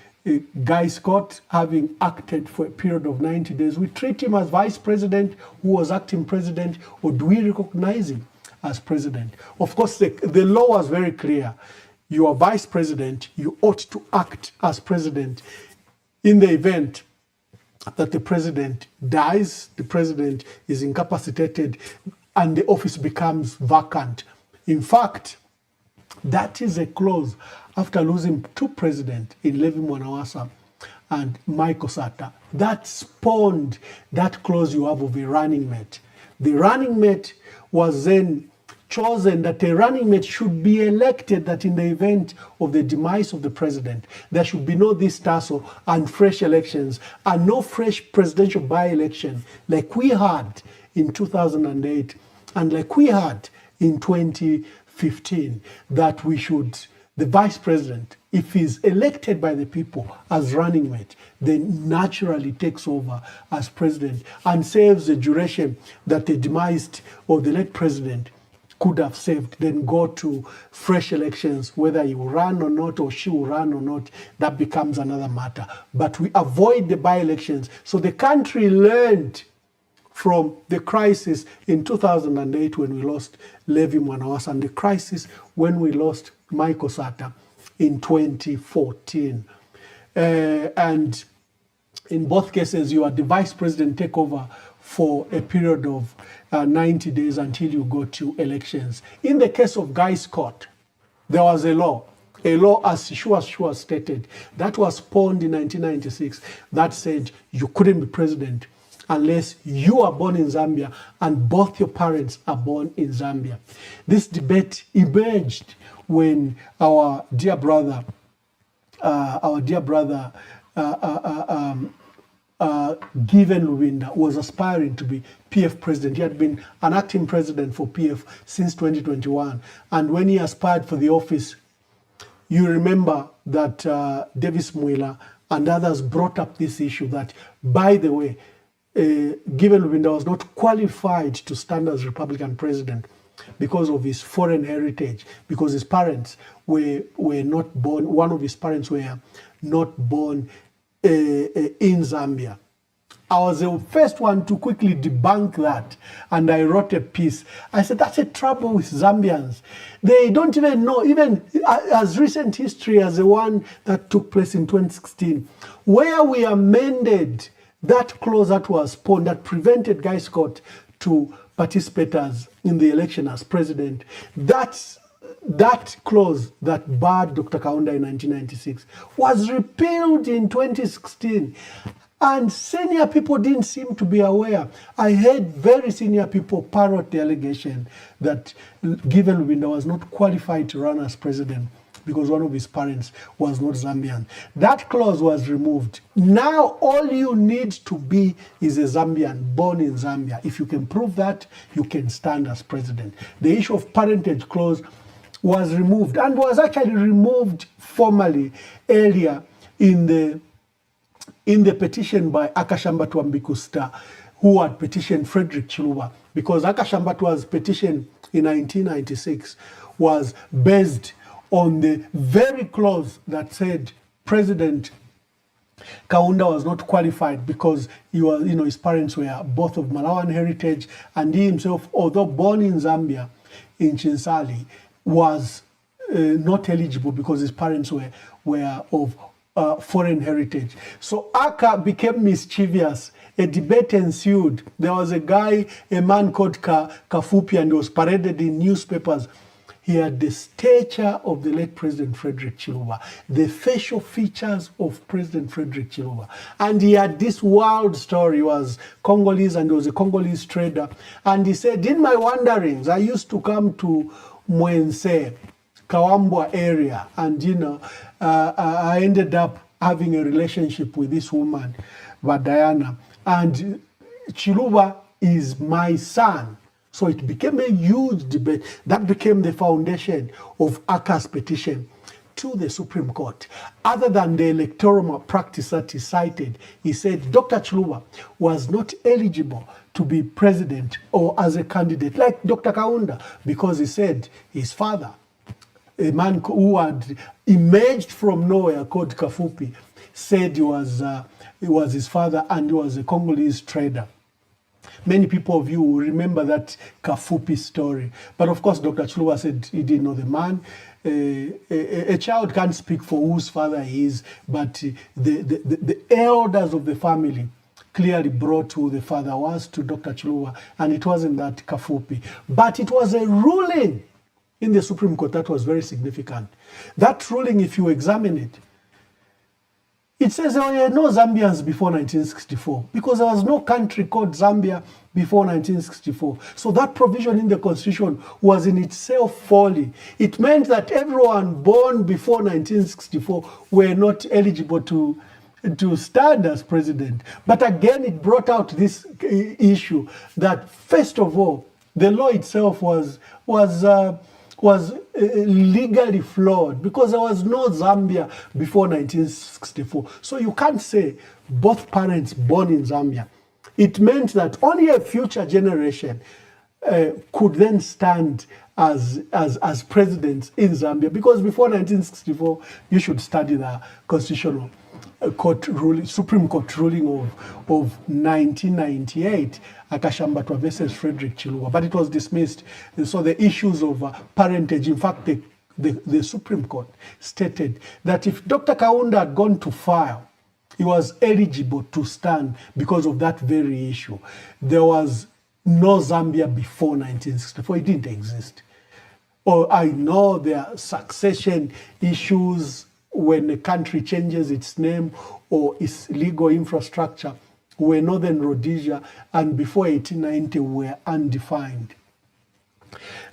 Guy Scott having acted for a period of 90 days. We treat him as vice president who was acting president, or do we recognize him as president? Of course, the law was very clear. You are vice president, you ought to act as president. In the event that the president dies, the president is incapacitated, and the office becomes vacant. In fact, that is a clause after losing two presidents in Levi Mwanawasa and Michael Sata. That spawned that clause you have of a running mate. The running mate was then chosen that a running mate should be elected, that in the event of the demise of the president, there should be no this tussle and fresh elections and no fresh presidential by-election like we had in 2008 and like we had in 2015, that we should, the vice president, if he's elected by the people as running mate, then naturally takes over as president and saves the duration that the demised or the late president could have saved, then go to fresh elections, whether you run or not, or she will run or not, that becomes another matter. But we avoid the by-elections. So the country learned from the crisis in 2008 when we lost Levi Mwanawasa and the crisis when we lost Michael Sata in 2014. And in both cases, you are the vice president, take over for a period of 90 days until you go to elections. In the case of Guy Scott, there was a law as Shua stated, that was spawned in 1996 that said you couldn't be president unless you are born in Zambia and both your parents are born in Zambia. This debate emerged when our dear brother Given Lubinda was aspiring to be PF president. He had been an acting president for PF since 2021. And when he aspired for the office, you remember that Davis Mwila and others brought up this issue that, by the way, Given Lubinda was not qualified to stand as Republican president because of his foreign heritage, because his parents were not born, one of his parents were not born in Zambia. I was the first one to quickly debunk that, and I wrote a piece. I said, that's a trouble with Zambians. They don't even know, even as recent history as the one that took place in 2016, where we amended that clause that was spawned that prevented Guy Scott to participate in the election as president. That clause that barred Dr. Kaunda in 1996 was repealed in 2016. And senior people didn't seem to be aware. I heard very senior people parrot the allegation that Given Lubinda was not qualified to run as president because one of his parents was not Zambian. That clause was removed. Now all you need to be is a Zambian, born in Zambia. If you can prove that, you can stand as president. The issue of parentage clause was removed and was actually removed formally earlier in the petition by Akashamba Twambikusta, who had petitioned Frederick Chiluba, because Akashambatwa's petition in 1996 was based on the very clause that said President Kaunda was not qualified because he was, his parents were both of Malawian heritage, and he himself, although born in Zambia, in Chinsali, was not eligible because his parents were of foreign heritage. So Aka became mischievous. A debate ensued. There was a man called Kafupi, and he was paraded in newspapers. He had the stature of the late President Frederick Chiluba, the facial features of President Frederick Chiluba. And he had this wild story. He was Congolese, and he was a Congolese trader. And he said, in my wanderings, I used to come to Mwense, Kawambwa area, and I ended up having a relationship with this woman, Vadayana, and Chiluba is my son. So it became a huge debate. That became the foundation of Aka's petition to the Supreme Court. Other than the electoral malpractice that he cited, he said Dr. Chiluba was not eligible to be president or as a candidate like Dr. Kaunda, because he said his father, a man who had emerged from nowhere called Kafupi, said he was his father, and he was a Congolese trader. Many people of you will remember that Kafupi story. But of course, Dr. Chiluba said he didn't know the man. A child can't speak for whose father he is, but the elders of the family clearly brought to the father was to Dr. Chiluba, and it wasn't that Kafupi. But it was a ruling in the Supreme Court that was very significant. That ruling, if you examine it, it says there were no Zambians before 1964 because there was no country called Zambia before 1964. So that provision in the Constitution was in itself folly. It meant that everyone born before 1964 were not eligible to stand as president. But again, it brought out this issue that, first of all, the law itself was legally flawed because there was no Zambia before 1964. So you can't say both parents born in Zambia. It meant that only a future generation could then stand as presidents in Zambia, because before 1964, you should study the constitutional court ruling, Supreme Court ruling of 1998, Akashambatwa versus Frederick Chiluba, but it was dismissed. And so the issues of parentage, in fact, the Supreme Court stated that if Dr. Kaunda had gone to file, he was eligible to stand because of that very issue. There was no Zambia before 1964. It didn't exist. Or I know there are succession issues when a country changes its name or its legal infrastructure. Were Northern Rhodesia, and before 1890 were undefined.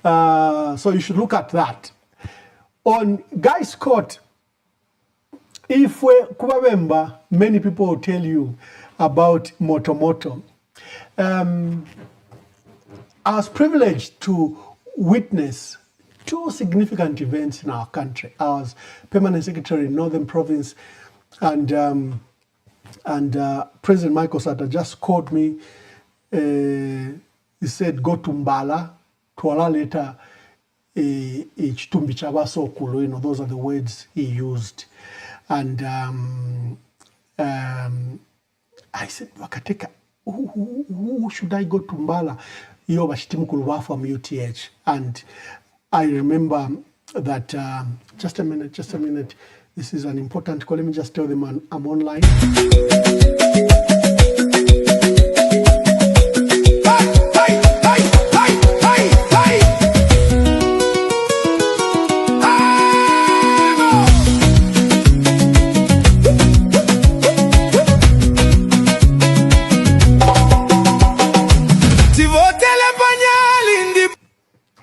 So you should look at that. On Guy Scott, if we Kubabemba, many people will tell you about Motomoto. I was privileged to witness two significant events in our country. I was permanent secretary in Northern Province, and President Michael Sata just called me. He said, go to Mbala, twala later, Chitumbi Chabasokulu, you know, those are the words he used. And I said, Wakateka, who should I go to Mbala? Yo Bashitimukulu from UTH. And I remember that, just a minute. This is an important call. Let me just tell them I'm online.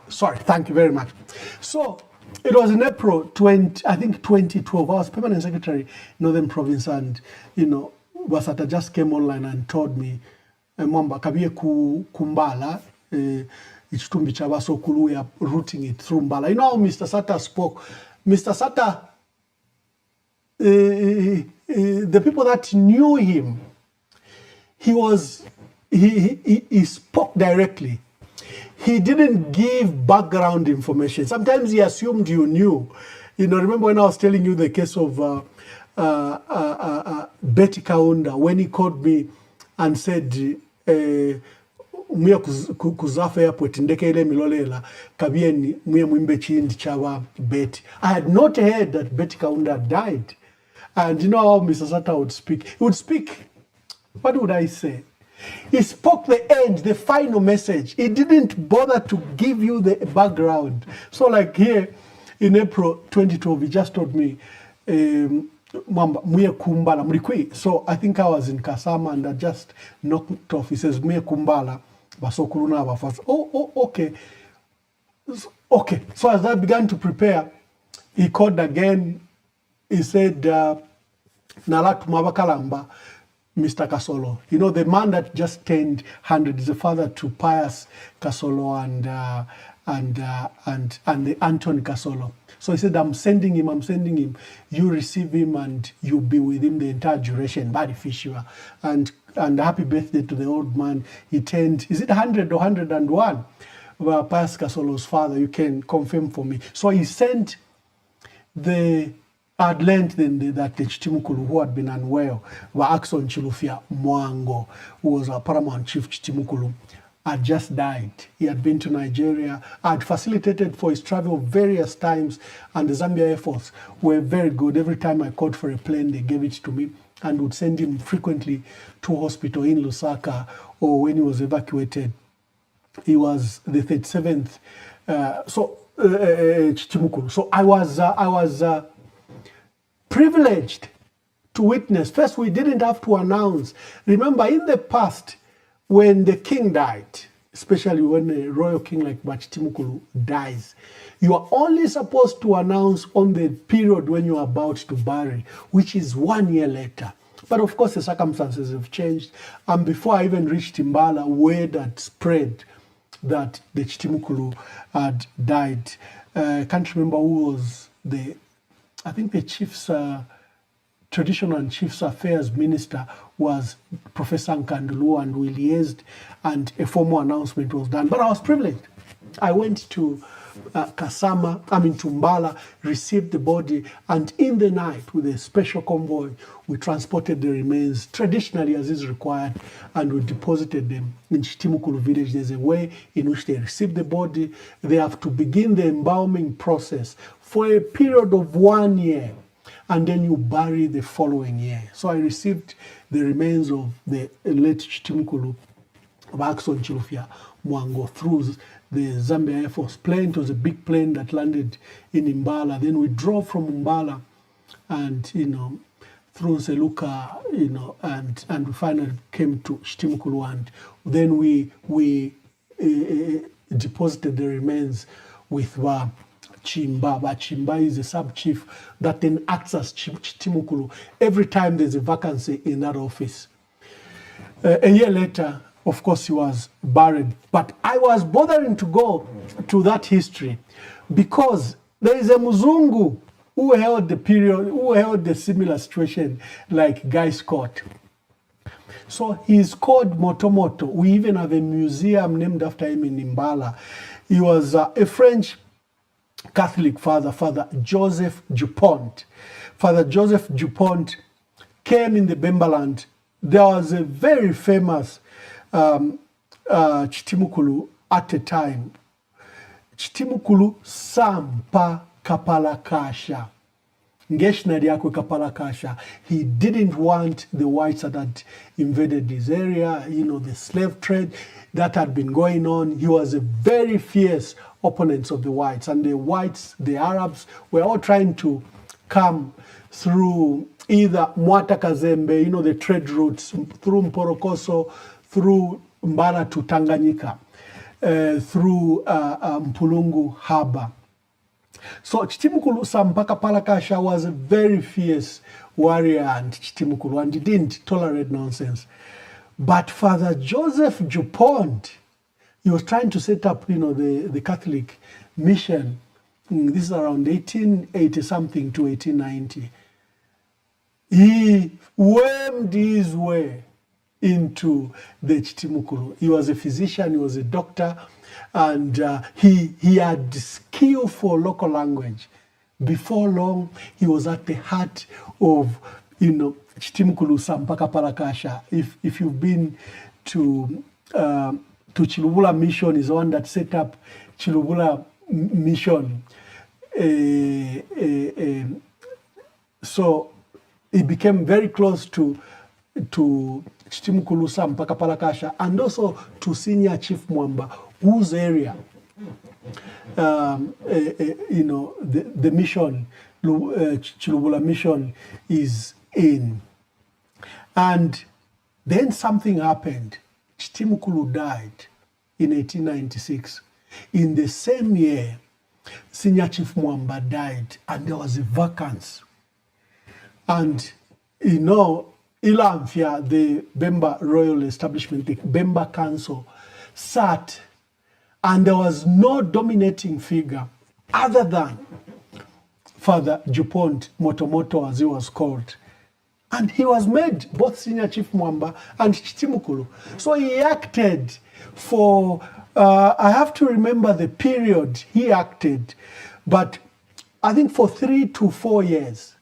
Sorry, thank you very much. So, it was in April 2012. I was permanent secretary in Northern Province, and Wasata just came online and told me, Mwamba kabiye kumbala, Ichitumbi Chabasokulu, we are routing it through Mbala. You know how Mr. Sata spoke? Mr. Sata, the people that knew him, he spoke directly. He didn't give background information. Sometimes he assumed you knew. Remember when I was telling you the case of Betty Kaunda, when he called me and said, "Muya kuzafa airport ndeke ile milolela kabieni muya mwimbe chindi chawa Betty." I had not heard that Betty Kaunda died. And you know how Mr. Sata would speak? He would speak, what would I say? He spoke the end, the final message. He didn't bother to give you the background. So like here in April 2012, he just told me, Muye Kumbala, Mrikwi. So I think I was in Kasama and I just knocked off. He says, Muye Kumbala, Basokuruna Bafas. Oh, okay. Okay. So as I began to prepare, he called again. He said, Nalat Mabakalamba, Mr. Kasolo. The man that just turned 100 is the father to Pius Kasolo and Anton Kasolo. So he said, I'm sending him. You receive him and you be with him the entire duration. Badi Fishua. And happy birthday to the old man. He turned, is it 100 or 101? Well, Pius Kasolo's father, you can confirm for me. So he sent at length that Chitimukulu, who had been unwell, Axon Chilufia Mwango, who was a paramount chief Chitimukulu, had just died. He had been to Nigeria, had facilitated for his travel various times, and the Zambia Air Force were very good. Every time I called for a plane, they gave it to me. and would send him frequently to hospital in Lusaka, or when he was evacuated, he was the 37th. Chitimukulu. So I was privileged to witness. First, we didn't have to announce. Remember, in the past, when the king died, especially when a royal king like Chitimukulu dies, you are only supposed to announce on the period when you are about to bury, which is 1 year later. But of course, the circumstances have changed. And before I even reached Imbala, word had spread that the Chitimukulu had died. I can't remember who was I think the chief's, traditional and chief's affairs minister was Professor Nkandulu, and we liaised, and a formal announcement was done. But I was privileged. I went to to Mbala, received the body, and in the night, with a special convoy, we transported the remains traditionally as is required, and we deposited them in Chitimukulu village. There's a way in which they receive the body. They have to begin the embalming process for a period of 1 year, and then you bury the following year. So I received the remains of the late Chitimukulu Ackson Chilufya Mwango through the Zambia Air Force plane. It was a big plane that landed in Imbala. Then we drove from Imbala and, through Seluka, and we finally came to Chitimukulu, and then we deposited the remains with Chimba. But Chimba is a sub-chief that then acts as Chitimukulu every time there's a vacancy in that office. A year later, of course, he was buried. But I was bothering to go to that history because there is a Muzungu who held the similar situation like Guy Scott. So he's called Motomoto. We even have a museum named after him in Imbala. He was a French Catholic father, Father Joseph Dupont. Father Joseph Dupont came in the Bembaland. There was a very famous Chitimukulu at the time. Chitimukulu Sampa Kapalakasha. Ngeshnari yakwe Kapalakasha. He didn't want the whites that had invaded his area, the slave trade that had been going on. He was a very fierce opponent of the whites, and the whites, the Arabs, were all trying to come through either Mwata Kazembe, the trade routes, through Mporokoso, through Mbala to Tanganyika, through Mpulungu Harbor. So Chitimukulu Sampaka Palakasha was a very fierce warrior and Chitimukulu, and he didn't tolerate nonsense. But Father Joseph Dupont, he was trying to set up, the Catholic mission. This is around 1880 something to 1890. He wormed his way into the Chitimukulu. He was a physician, he was a doctor, and he had skill for local language. Before long, he was at the heart of, Chitimukulu Sampaka Palakasha. If you've been to Chilubula Mission, is the one that set up Chilubula Mission. So he became very close to Chitimukulu Sampaka Palakasha, and also to Senior Chief Mwamba, whose area, the mission, Chilubula Mission, is in. And then something happened. Chitimukulu died in 1896. In the same year, Senior Chief Mwamba died, and there was a vacancy. And, Ilamfia, the Bemba Royal Establishment, the Bemba Council, sat, and there was no dominating figure other than Father Dupont, Motomoto as he was called. And he was made both Senior Chief Mwamba and Chitimukulu. So he acted for, I have to remember the period he acted, but I think for 3 to 4 years.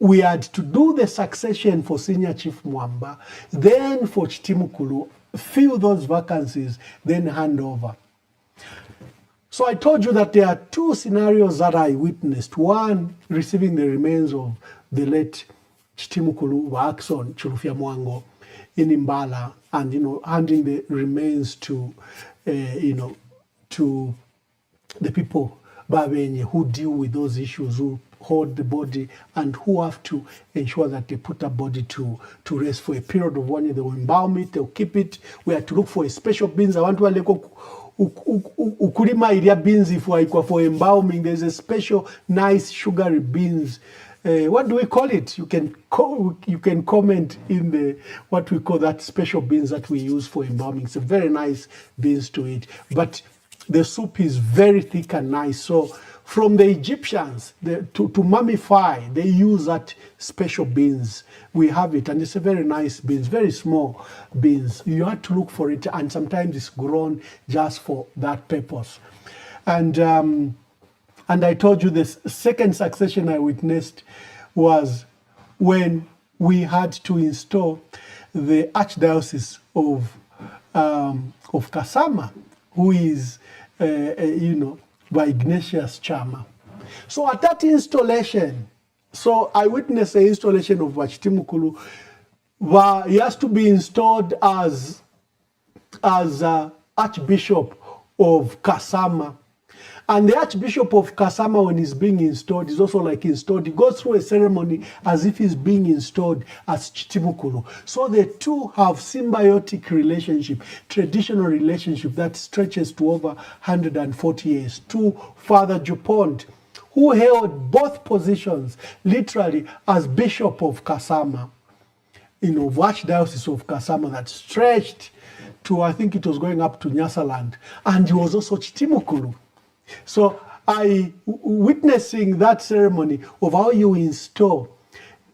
We had to do the succession for Senior Chief Mwamba, then for Chitimukulu, fill those vacancies, then hand over. So I told you that there are 2 scenarios that I witnessed. One, receiving the remains of the late Chitimukulu Axon Chilufya Mwango in Imbala, and handing the remains to to the people Babenye who deal with those issues, who hold the body and who have to ensure that they put the body to rest for a period of 1 year. They will embalm it, they'll keep it. We have to look for a special beans. I want to ukulima iria beans for embalming. There's a special nice sugary beans. What do we call it? You can comment in the what we call that special beans that we use for embalming. It's a very nice beans to eat, but the soup is very thick and nice. So from the Egyptians to mummify, they use that special beans. We have it, and it's a very nice beans, very small beans. You have to look for it, and sometimes it's grown just for that purpose. And I told you the second succession I witnessed was when we had to install the Archdiocese of Kasama, who is, by Ignatius Chama. So at that installation, so I witnessed the installation of Chitimukulu. He has to be installed as Archbishop of Kasama. And the Archbishop of Kasama, when he's being installed, is also like installed. He goes through a ceremony as if he's being installed as Chitimukulu. So the two have symbiotic relationship, traditional relationship that stretches to over 140 years. To Father Dupont, who held both positions, literally as Bishop of Kasama, Archdiocese of Kasama, that stretched to, I think it was going up to Nyasaland. And he was also Chitimukulu. So witnessing that ceremony of how you install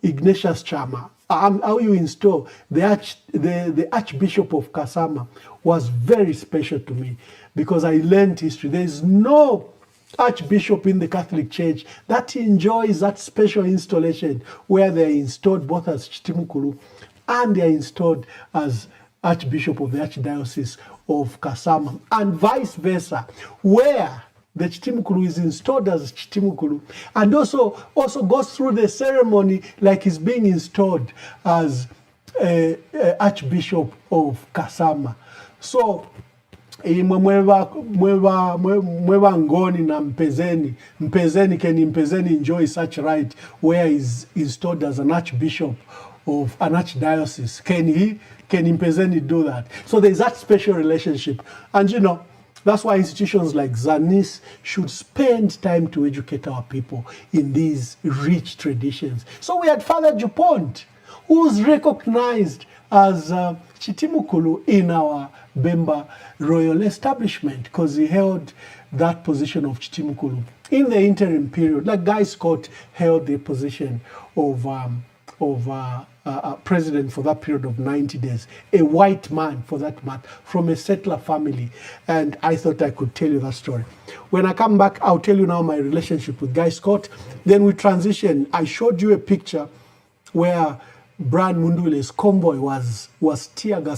Ignatius Chama, how you install the Archbishop of Kasama was very special to me, because I learned history. There is no Archbishop in the Catholic Church that enjoys that special installation where they are installed both as Chitimukulu and they are installed as Archbishop of the Archdiocese of Kasama, and vice versa, where the Chitimukulu is installed as Chitimukulu and also goes through the ceremony like he's being installed as Archbishop of Kasama. So mweva ngoni na mpezeni can enjoy such right where he's installed as an Archbishop of an Archdiocese. Can Mpezeni do that? So there's that special relationship, and that's why institutions like ZANIS should spend time to educate our people in these rich traditions. So we had Father Dupont, who's recognized as Chitimukulu in our Bemba royal establishment, because he held that position of Chitimukulu in the interim period, like Guy Scott held the position of president for that period of 90 days, a white man for that matter, from a settler family. And I thought I could tell you that story. When I come back, I'll tell you now my relationship with Guy Scott. Then we transition. I showed you a picture where Brian Mundule's convoy was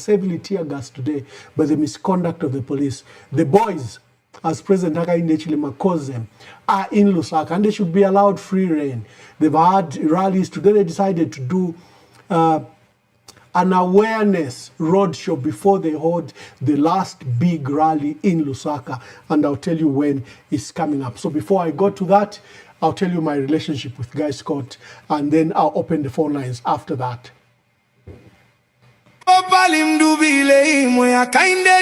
heavily tear gassed today by the misconduct of the police. The boys, as President Hakainde Hichilema calls them, are in Lusaka, and they should be allowed free reign. They've had rallies. Today they decided to do an awareness roadshow before they hold the last big rally in Lusaka, and I'll tell you when it's coming up. So before I go to that, I'll tell you my relationship with Guy Scott, and then I'll open the phone lines after that. Hakainde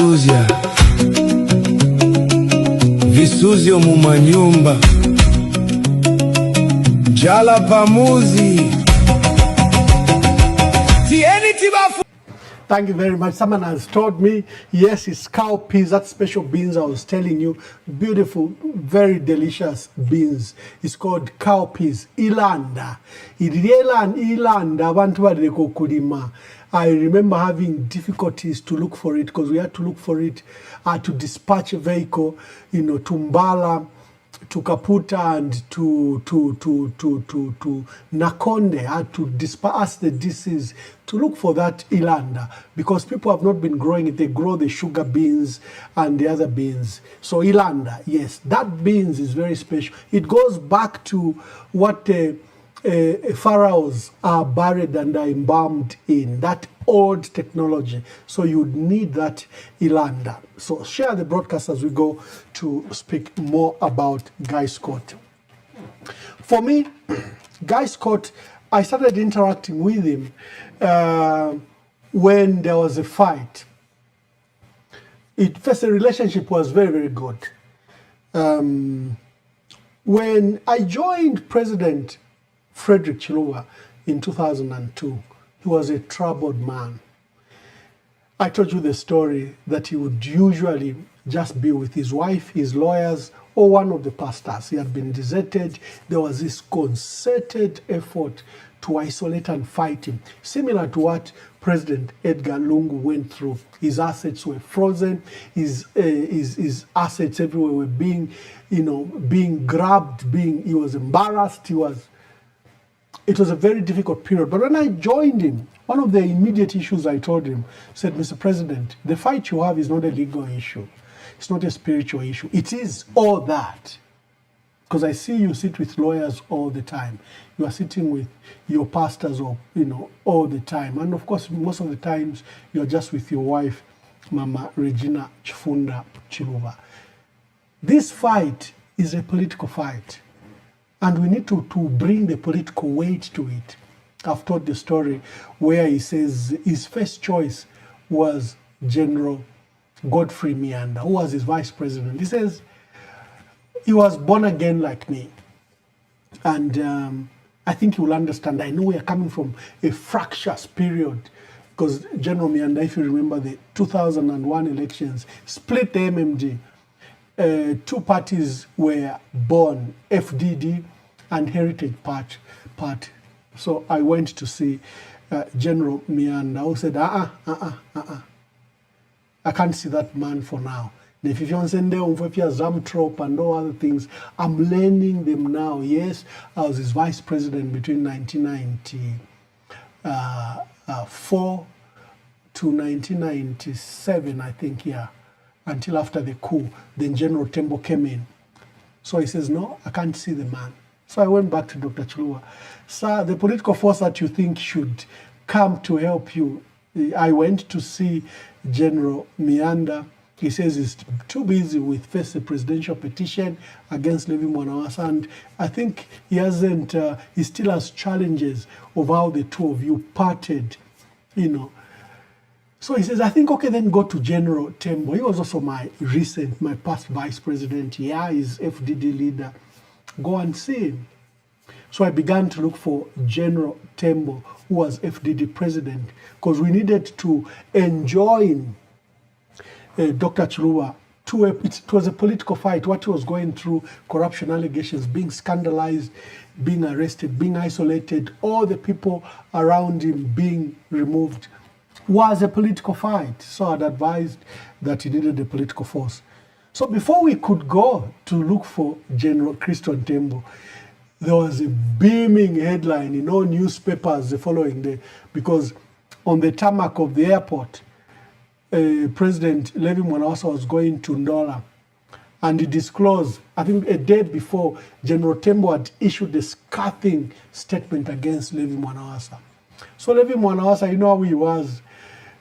Visuzia Visuzio mumanyumba Jala pamuzi Tieni tibafu. Thank you very much. Someone has told me, yes, it's cowpeas, that special beans I was telling you. Beautiful, very delicious beans. It's called cowpeas. Ilanda. Ilanda. I remember having difficulties to look for it because we had to look for it to dispatch a vehicle, to Mbala, to Kaputa, and to Nakonde. I had to dispatch the DCs to look for that Ilanda because people have not been growing it. They grow the sugar beans and the other beans. So Ilanda, yes, that beans is very special. It goes back to what pharaohs are buried and are embalmed in, that old technology. So you need that Ilanda. So share the broadcast as we go to speak more about Guy Scott. For me, Guy Scott, I started interacting with him when there was a fight. First, the relationship was very, very good. When I joined President Frederick Chiluba in 2002, he was a troubled man. I told you the story that he would usually just be with his wife, his lawyers, or one of the pastors. He had been deserted. There was this concerted effort to isolate and fight him, similar to what President Edgar Lungu went through. His assets were frozen. His assets everywhere were being grabbed. He was embarrassed. It was a very difficult period. But when I joined him, one of the immediate issues I told him, said, Mr. President, the fight you have is not a legal issue. It's not a spiritual issue. It is all that. Because I see you sit with lawyers all the time. You are sitting with your pastors all the time. And of course, most of the times, you're just with your wife, Mama Regina Chifunda Chiluba. This fight is a political fight. And we need to bring the political weight to it. I've told the story where he says his first choice was General Godfrey Mianda, who was his vice president. He says he was born again like me. And I think you will understand. I know we are coming from a fractious period because General Mianda, if you remember the 2001 elections, split the MMD. Two parties were born, FDD and Heritage Party. So I went to see General Mianda, who said, I can't see that man for now. If you Zamtrop and all other things, I'm learning them now. Yes, I was his vice president between 1994 to 1997, I think, yeah, until after the coup. Then General Tembo came in. So he says, no, I can't see the man. So I went back to Dr. Chiluba. Sir, the political force that you think should come to help you, I went to see General Mianda. He says he's too busy with first a presidential petition against Levi Mwanawasa, and I think he still has challenges of how the two of you parted, So he says, I think, okay, then go to General Tembo. He was also my past vice president. Yeah, he's FDD leader. Go and see him. So I began to look for General Tembo, who was FDD president, because we needed to enjoin Dr. Chiluba. It was a political fight. What he was going through, corruption allegations, being scandalized, being arrested, being isolated, all the people around him being removed, was a political fight. So I'd advised that he needed a political force. So before we could go to look for General Christian Tembo, there was a beaming headline in all newspapers the following day, because on the tarmac of the airport, President Levi Mwanawasa was going to Ndola, and he disclosed, I think a day before, General Tembo had issued a scathing statement against Levi Mwanawasa. So Levi Mwanawasa, you know how he was.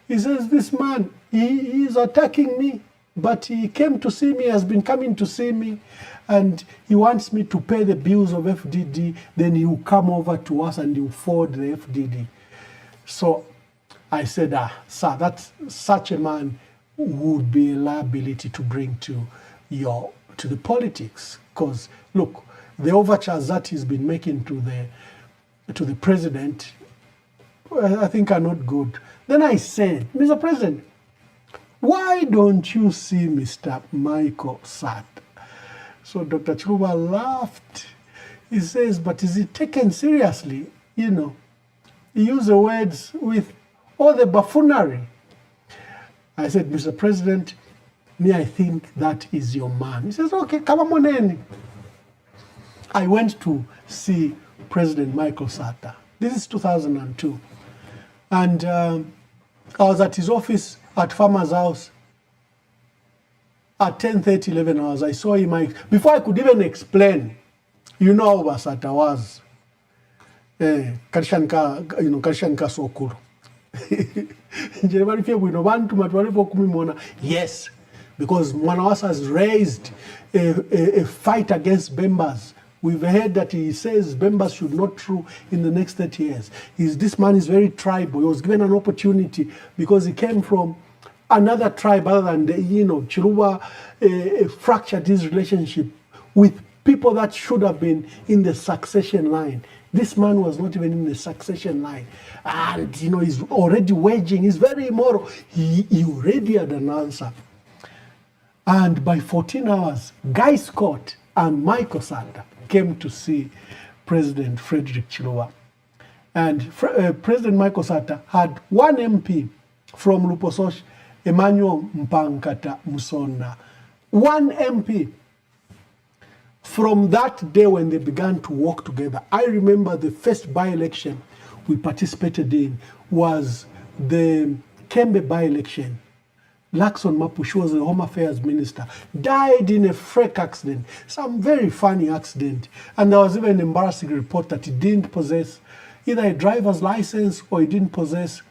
He says, this man, he is attacking me, but he came to see me, has been coming to see me, and he wants me to pay the bills of FDD, then he will come over to us and he will forward the FDD. So I said, sir, that's such a man would be a liability to bring to the politics. Because look, the overtures that he's been making to the president, I think are not good. Then I said, Mr. President, why don't you see Mr. Michael Sata? So Dr. Chiluba laughed. He says, but is it taken seriously? You know, he used the words with all the buffoonery. I said, Mr. President, me, I think that is your man. He says, okay, come on in. I went to see President Michael Sata. This is 2002. And I was at his office at Farmer's House at 10:30, 11 hours. I saw him. Before I could even explain, you know how Sata was. Karishanka Sokuru. Yes, because Mwanawasa has raised a fight against Bembas. We've heard that he says Bembas should not rule in the next 30 years. This man is very tribal. He was given an opportunity because he came from another tribe other than Chiluba fractured his relationship with people that should have been in the succession line. This man was not even in the succession line. And, he's already waging. He's very immoral. He already had an answer. And by 14 hours, Guy Scott and Michael Sata came to see President Frederick Chiluba. And President Michael Sata had one MP from Lupososh, Emmanuel Mpankata Musona. One MP. From that day when they began to work together, I remember the first by-election we participated in was the Kembe by-election. Lakson Mapushi was the Home Affairs Minister, died in a freak accident, some very funny accident. And there was even an embarrassing report that he didn't possess either a driver's license or he didn't possess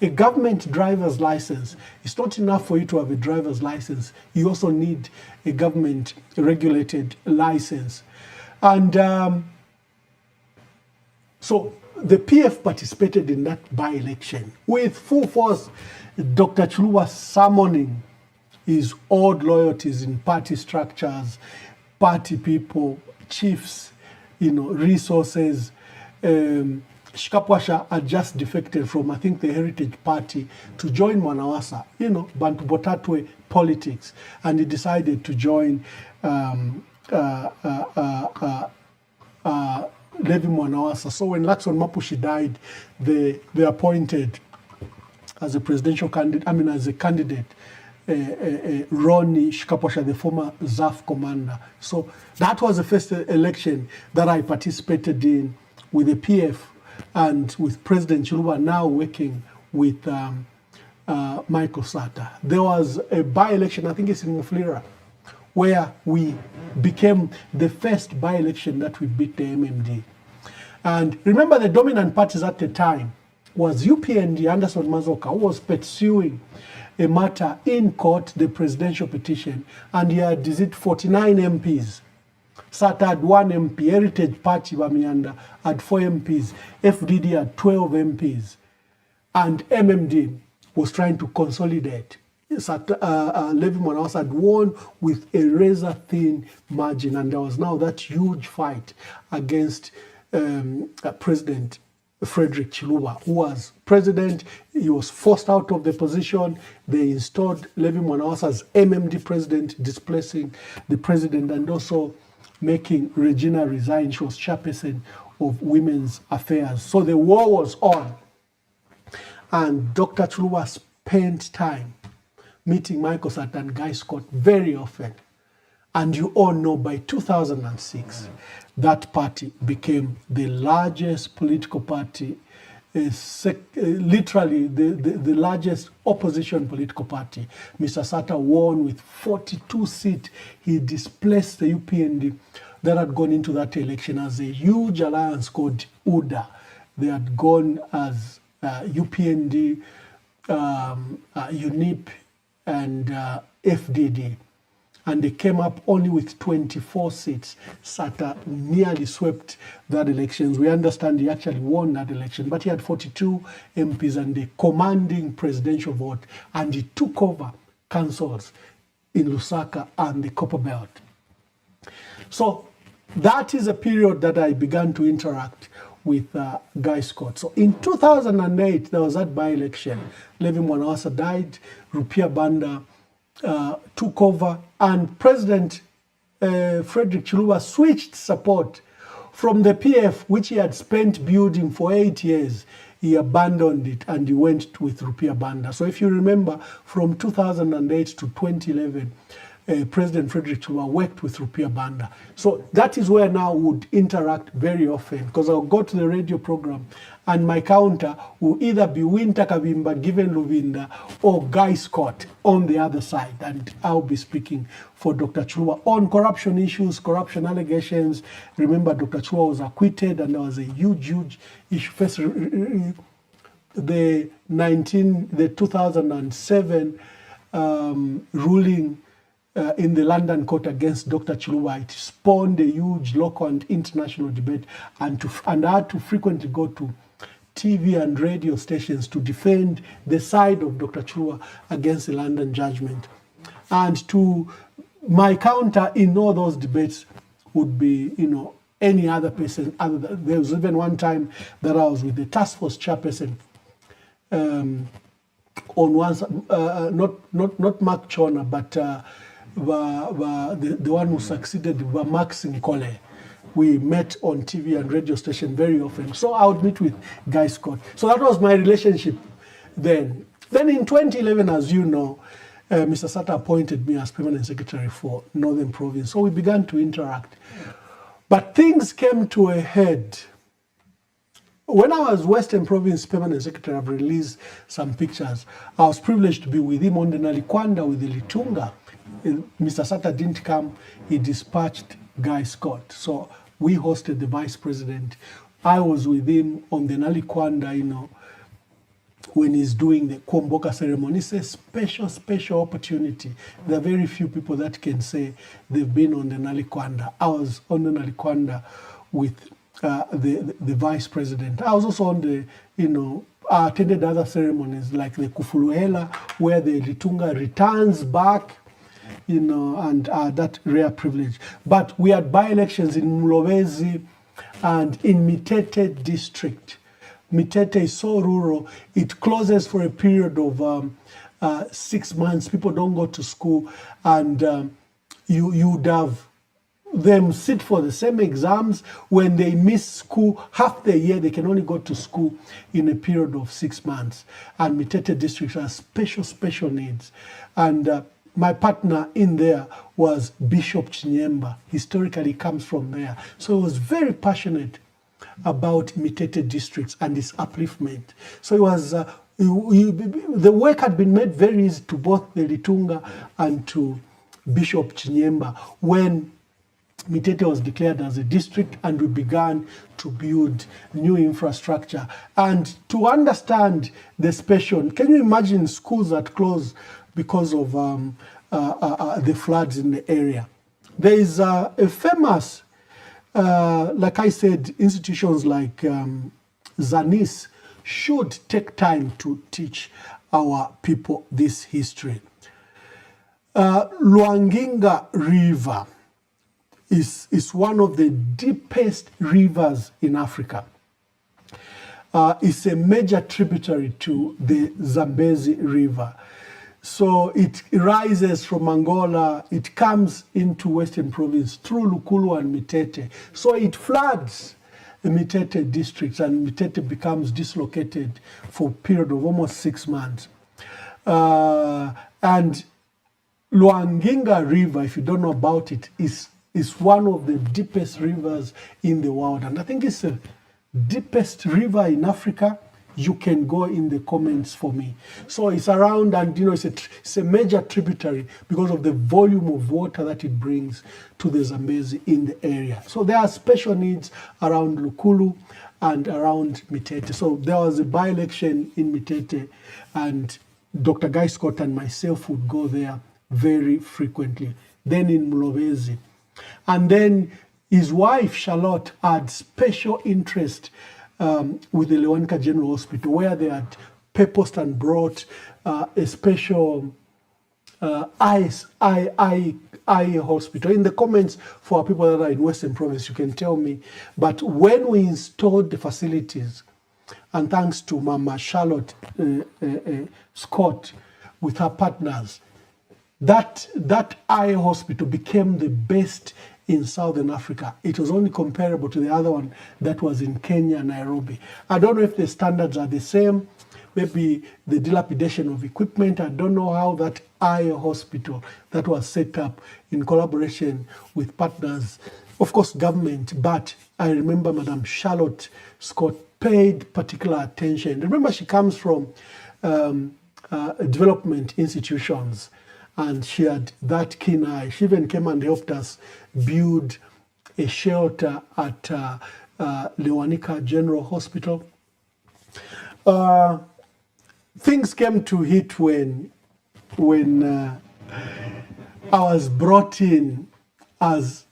a government driver's license. It's not enough for you to have a driver's license. You also need a government regulated license. And so the PF participated in that by-election with full force. Dr. Chiluba summoning his old loyalties in party structures, party people, chiefs, resources. Shikapwasha had just defected from, I think, the Heritage Party to join Mwanawasa, Bantu Botatwe politics. And he decided to join Levi Mwanawasa. So when Lakson Mapushi died, they appointed as a presidential candidate, as a candidate, Ronnie Shikapwasha, the former ZAF commander. So that was the first election that I participated in with the PF and with President Chiluba now working with Michael Sata. There was a by-election, I think it's in Mufulira, where we became the first by-election that we beat the MMD. And remember, the dominant parties at the time was UPND, Anderson Mazoka, who was pursuing a matter in court, the presidential petition, and he had 49 MPs. Sata had 1 MP, Heritage Party Bamianda had 4 MPs, FDD had 12 MPs, and MMD was trying to consolidate. Levi Mwanawasa had won with a razor-thin margin, and there was now that huge fight against President Frederick Chiluba, who was president. He was forced out of the position. They installed Levi Mwanawasa as MMD president, displacing the president and also making Regina resign. She was chairperson of Women's Affairs. So the war was on. And Dr. Chiluba spent time meeting Michael Sata and Guy Scott very often. And you all know by 2006, that party became the largest political party, literally the largest opposition political party. Mr. Sata won with 42 seats. He displaced the UPND that had gone into that election as a huge alliance called UDA. They had gone as UPND, UNIP, and FDD. And they came up only with 24 seats. Sata nearly swept that election. We understand he actually won that election, but he had 42 MPs and a commanding presidential vote. And he took over councils in Lusaka and the Copper Belt. So that is a period that I began to interact with Guy Scott. So in 2008, there was that by-election. Levi Mwanawasa died, Rupia Banda took over, and President Frederick Chiluba switched support from the PF, which he had spent building for 8 years. He abandoned it and he went with Rupia Banda. So if you remember, from 2008 to 2011, President Frederick Chiluba worked with Rupia Banda. So that is where now we would interact very often, because I'll go to the radio program and my counter will either be Winter Kabimba, Given Luvinda, or Guy Scott on the other side. And I'll be speaking for Dr. Chiluba on corruption issues, corruption allegations. Remember, Dr. Chiluba was acquitted and there was a huge issue. First, the 2007 ruling in the London court against Dr. Chiluba, it spawned a huge local and international debate, and I had to frequently go to TV and radio stations to defend the side of Dr. Chiluba against the London judgment. And to my counter in all those debates would be, any other person other than, there was even one time that I was with the task force chairperson on one, not Mark Chona, but the one who succeeded, Max Nkole. We met on TV and radio station very often. So I would meet with Guy Scott. So that was my relationship then. Then in 2011, as you know, Mr. Sata appointed me as permanent secretary for Northern Province. So we began to interact. But things came to a head. When I was Western Province permanent secretary, I've released some pictures. I was privileged to be with him on the Nalikwanda with the Litunga. Mr. Sata didn't come, he dispatched Guy Scott. So we hosted the vice president. I was with him on the Nalikwanda, when he's doing the Kwomboka ceremony. It's a special opportunity. There are very few people that can say they've been on the Nalikwanda. I was on the Nalikwanda with the vice president. I was also on the, I attended other ceremonies like the Kufuluhela, where the Litunga returns back, and that rare privilege. But we had by-elections in Mlowezi and in Mitete district. Mitete is so rural, it closes for a period of 6 months. People don't go to school, and you would have them sit for the same exams. When they miss school half the year, they can only go to school in a period of 6 months. And Mitete district has special needs. And my partner in there was Bishop Chinyemba. Historically comes from there. So he was very passionate about Mitete districts and its upliftment. So it was, the work had been made very easy to both the Litunga and to Bishop Chinyemba when Mitete was declared as a district and we began to build new infrastructure. And to understand the special, can you imagine schools that close because of the floods in the area? There is a famous, like I said, institutions like Zanis should take time to teach our people this history. Luanginga River is one of the deepest rivers in Africa. It's a major tributary to the Zambezi River. So it rises from Angola, it comes into Western Province through Lukulu and Mitete. So it floods the Mitete districts and Mitete becomes dislocated for a period of almost 6 months. And Luanginga River, if you don't know about it, is one of the deepest rivers in the world. And I think it's the deepest river in Africa. You can go in the comments for me. So it's around, and it's a major tributary because of the volume of water that it brings to the Zambezi in the area. So there are special needs around Lukulu and around Mitete. So there was a by-election in Mitete, and Dr. Guy Scott and myself would go there very frequently. Then in Mlowezi. And then his wife, Charlotte, had special interest with the Lewanika General Hospital, where they had purposed and brought a special eye hospital. In the comments for people that are in Western Province, you can tell me. But when we installed the facilities, and thanks to Mama Charlotte Scott with her partners, that eye hospital became the best in Southern Africa. It was only comparable to the other one that was in Kenya, Nairobi. I don't know if the standards are the same, maybe the dilapidation of equipment. I don't know how that eye hospital that was set up in collaboration with partners, of course government, but I remember Madam Charlotte Scott paid particular attention. Remember, she comes from development institutions, and she had that keen eye. She even came and helped us build a shelter at Lewanika General Hospital. Things came to hit when I was brought in as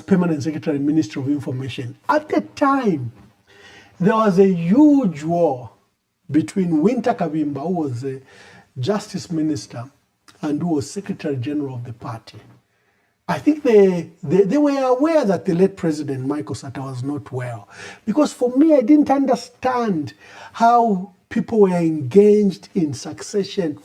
Permanent Secretary, Ministry of Information. At the time, there was a huge war between Winter Kabimba, who was the Justice Minister, and who was Secretary General of the party. I think they were aware that the late President Michael Sata was not well. Because for me, I didn't understand how people were engaged in succession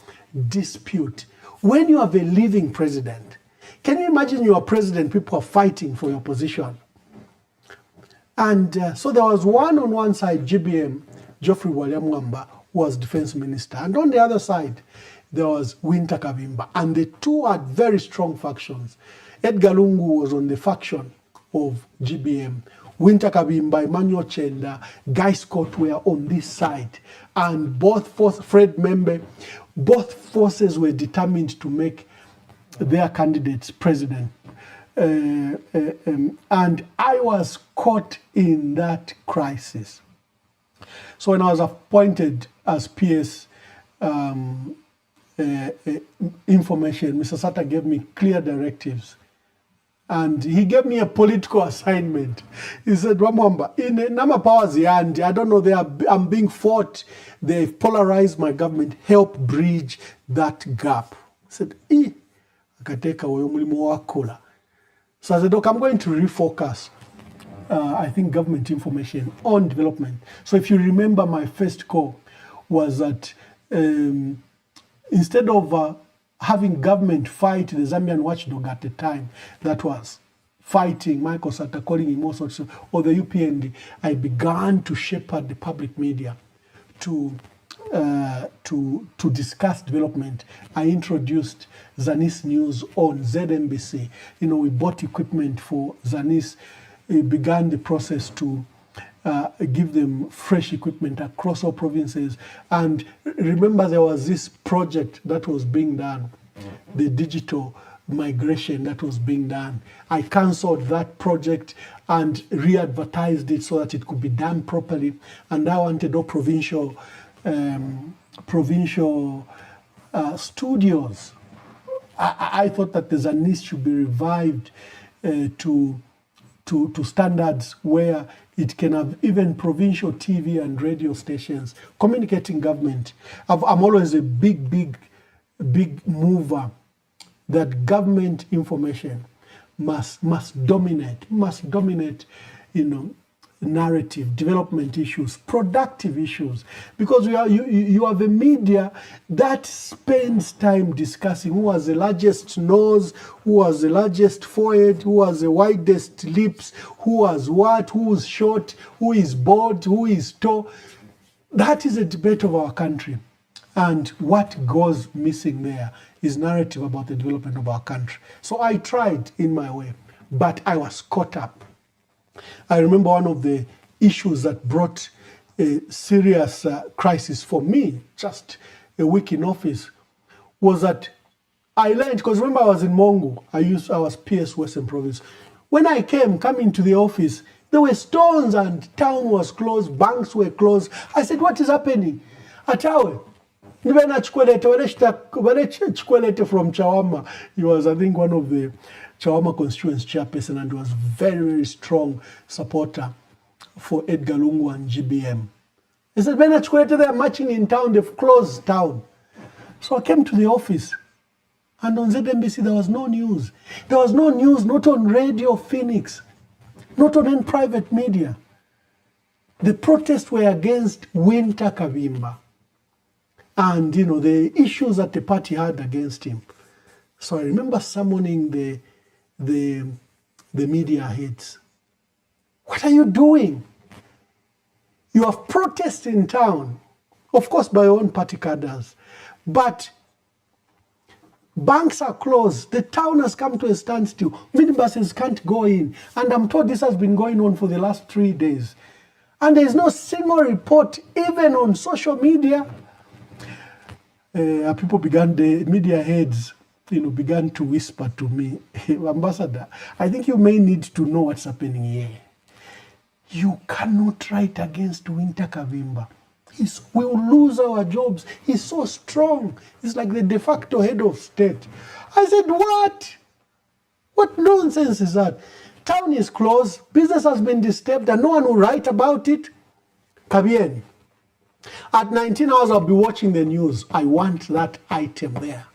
dispute. When you have a living president, can you imagine you are president, people are fighting for your position? And so there was one on one side, GBM, Geoffrey Walyamwamba, who was defense minister. And on the other side, there was Winter Kabimba. And the two had very strong factions. Edgar Lungu was on the faction of GBM. Winter Kabimba, Emmanuel Chenda, Guy Scott were on this side. And both Fred Membe, both forces were determined to make their candidates president. And I was caught in that crisis. So when I was appointed as PS information, Mr. Sata gave me clear directives. And he gave me a political assignment. He said, Wamwamba, in Nama Powers Yandi, I don't know, I'm being fought. They've polarized my government. Help bridge that gap. I said, akateka mulimu wakola. So I said, look, I'm going to refocus, I think, government information on development. So if you remember, my first call was that instead of having government fight the Zambian watchdog at the time that was fighting Michael Sata, calling him all sorts of, or the UPND, I began to shepherd the public media to discuss development. I introduced Zanis News on ZNBC. You know, we bought equipment for Zanis. We began the process to give them fresh equipment across all provinces. And remember, there was this project that was being done, the digital migration that was being done. I cancelled that project and re-advertised it so that it could be done properly. And I wanted all provincial studios. I thought that the Zanis should be revived to standards where it can have even provincial TV and radio stations communicating government. I'm always a big mover that government information must dominate, you know, narrative, development issues, productive issues, because you have a media that spends time discussing who has the largest nose, who has the largest forehead, who has the widest lips, who has what, who is short, who is bald, who is tall. That is a debate of our country. And what goes missing there is narrative about the development of our country. So I tried in my way, but I was caught up. I remember one of the issues that brought a serious crisis for me, just a week in office, was that I learned, because remember I was in Mongo, I was PS Western Province. When I coming to the office, there were stones and town was closed, banks were closed. I said, what is happening? Atawe. Chikwelete from Chawama. He was, I think, one of the Chawama constituents chairperson, and was very strong supporter for Edgar Lungu and GBM. He said, they are marching in town, they've closed town. So I came to the office And on ZNBC, there was no news. There was no news, not on Radio Phoenix, not on any private media. The protests were against Winter Kavimba and, the issues that the party had against him. So I remember summoning the media heads. What are you doing? You have protests in town, of course by your own party cadres, but banks are closed. The town has come to a standstill. Minibuses can't go in. And I'm told this has been going on for the last 3 days. And there is no single report, even on social media. The media heads, began to whisper to me, Ambassador, I think you may need to know what's happening here. You cannot write against Winter Kavimba. We will lose our jobs. He's so strong. He's like the de facto head of state. I said, what? What nonsense is that? Town is closed, business has been disturbed, and no one will write about it. Kabieni. At 19 hours, I'll be watching the news. I want that item there.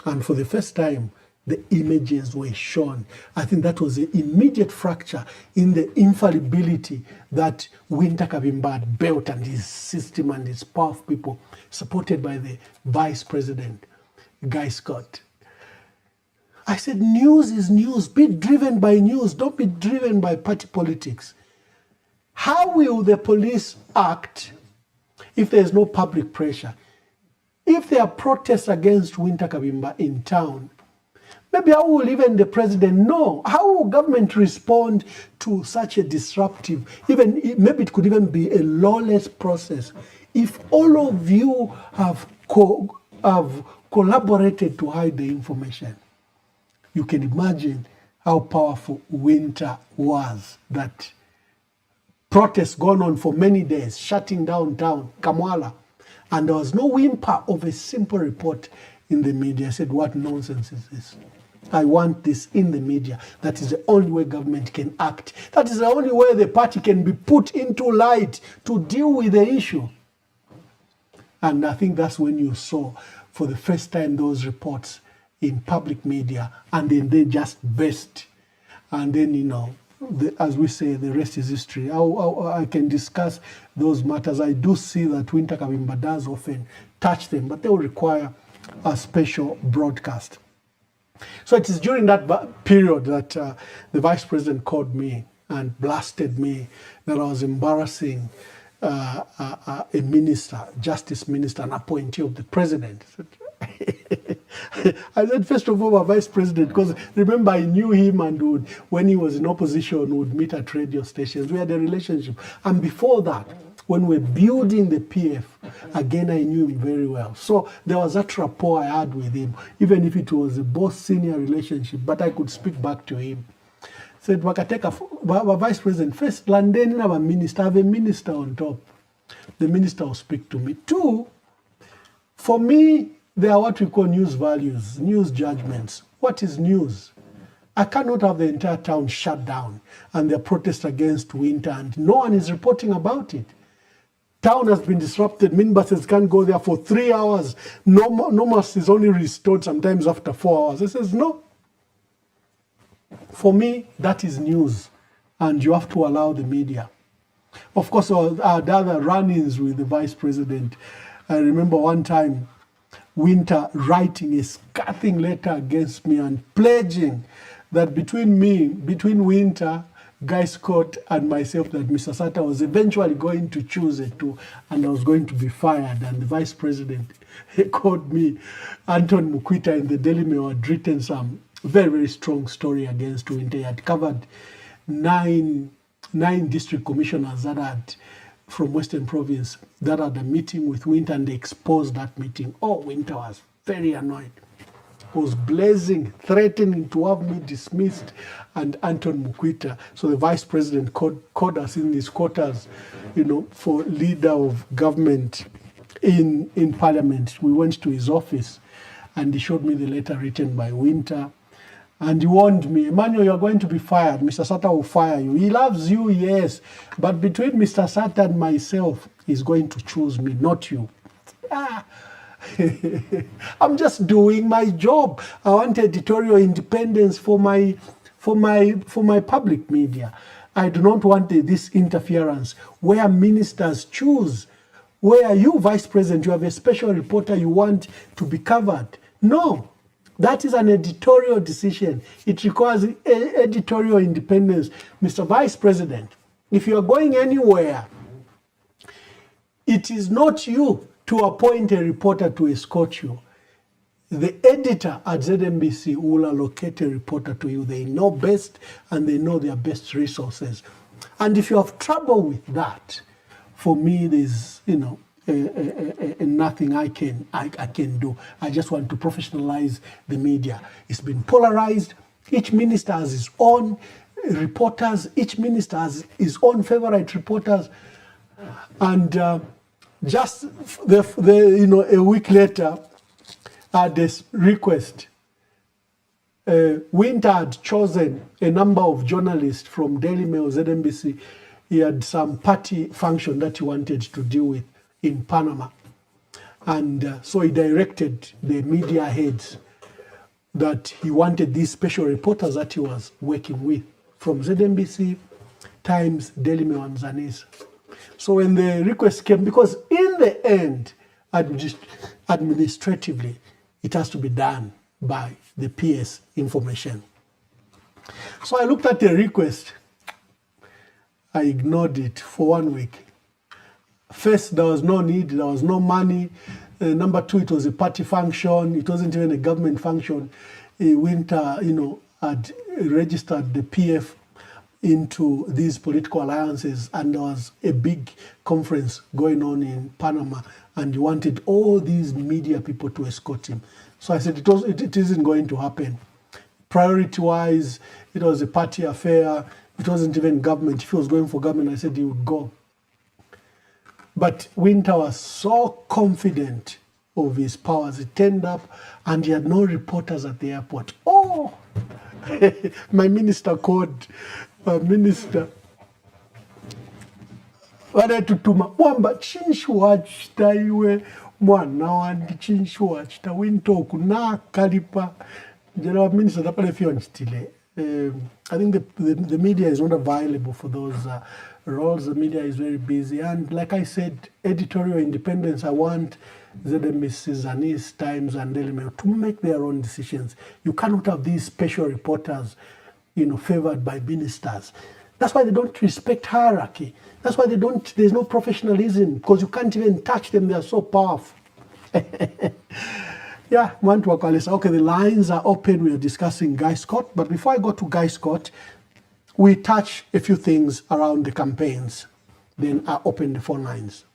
And for the first time, the images were shown. I think that was an immediate fracture in the infallibility that Winter Kavimba had built and his system and his powerful people, supported by the Vice President, Guy Scott. I said, news is news. Be driven by news. Don't be driven by party politics. How will the police act if there is no public pressure? If there are protests against Winter Kavimba in town, maybe how will even the president know? How will government respond to such a disruptive, maybe it could even be a lawless process, if all of you have collaborated to hide the information? You can imagine how powerful Winter was. That protests gone on for many days, shutting down town, Kamwala, and there was no whimper of a simple report in the media. I said, what nonsense is this? I want this in the media. That is the only way government can act. That is the only way the party can be put into light to deal with the issue. And I think that's when you saw, for the first time, those reports in public media, and then they just burst. And then, as we say, the rest is history. I can discuss those matters. I do see that Winter Kavimba does often touch them, but they will require a special broadcast. So it is during that period that the Vice President called me and blasted me that I was embarrassing a minister, Justice Minister, an appointee of the President. I said, first of all, my Vice President, because remember, I knew him, and when he was in opposition, would meet at radio stations. We had a relationship. And before that, when we were building the PF, again, I knew him very well. So there was that rapport I had with him, even if it was a both senior relationship, but I could speak back to him. Said, Wakateka, Vice President, first, London, have a minister, have a minister on top. The minister will speak to me. Two, for me, there are what we call news values, news judgments. What is news? I cannot have the entire town shut down and there are protests against Winter and no one is reporting about it. Town has been disrupted. Minibuses can't go there for 3 hours. Normalcy is only restored sometimes after 4 hours. I says, no. For me, that is news. And you have to allow the media. Of course, the other run-ins with the Vice President. I remember one time, Winter writing a scathing letter against me and pledging that between Winter, Guy Scott, and myself, that Mr. Sata was eventually going to choose it too, and I was going to be fired. And the Vice President called me, Anton Mukwita, in the Daily Mail, had written some very, very strong story against Winter. He had covered nine district commissioners that had, from Western Province, that had a meeting with Winter, and they exposed that meeting. Oh, Winter was very annoyed. He was blazing, threatening to have me dismissed, and Anton Mukwita. So the Vice President called us in his quarters, for leader of government in Parliament. We went to his office, and he showed me the letter written by Winter. And he warned me, Emmanuel, you're going to be fired. Mr. Sata will fire you. He loves you, yes. But between Mr. Sata and myself, he's going to choose me, not you. I'm just doing my job. I want editorial independence for my public media. I do not want this interference where ministers choose, where you, Vice President, you have a special reporter you want to be covered. No, that is an editorial decision. It requires editorial independence. Mr. Vice President, if you are going anywhere, it is not you to appoint a reporter to escort you. The editor at ZNBC will allocate a reporter to you. They know best and they know their best resources. And if you have trouble with that, for me, there's nothing I can do. I just want to professionalize the media. It's been polarized. Each minister has his own reporters. Each minister has his own favorite reporters. And just a week later, at this request, Winter had chosen a number of journalists from Daily Mail, ZNBC. He had some party function that he wanted to deal with in Panama. And so he directed the media heads that he wanted these special reporters that he was working with from ZNBC, Times, Daily Mail, and Zanisa. So when the request came, because in the end, administratively, it has to be done by the PS information. So I looked at the request. I ignored it for 1 week. First, there was no need, there was no money. Number two, it was a party function. It wasn't even a government function. Winter, had registered the PF into these political alliances, and there was a big conference going on in Panama, and he wanted all these media people to escort him. So I said it isn't going to happen. Priority-wise, it was a party affair. It wasn't even government. If he was going for government, I said he would go. But Winter was so confident of his powers. He turned up and he had no reporters at the airport. Oh, my minister called. Minister, wanatutuma wamba chinshuwachita iwe mwana wandi chinshuwachita Winter kunakalipa general minister tapale fionchitile. I think the media is not available for those roles. The media is very busy, and like I said, editorial independence. I want ZNBC, Zanisa, Times, and Daily Mail to make their own decisions. You cannot have these special reporters, favored by ministers. That's why they don't respect hierarchy. That's why there's no professionalism, because you can't even touch them. They're so powerful. Yeah, okay, the lines are open. We are discussing Guy Scott. But before I go to Guy Scott, we touch a few things around the campaigns. Then I open the phone lines.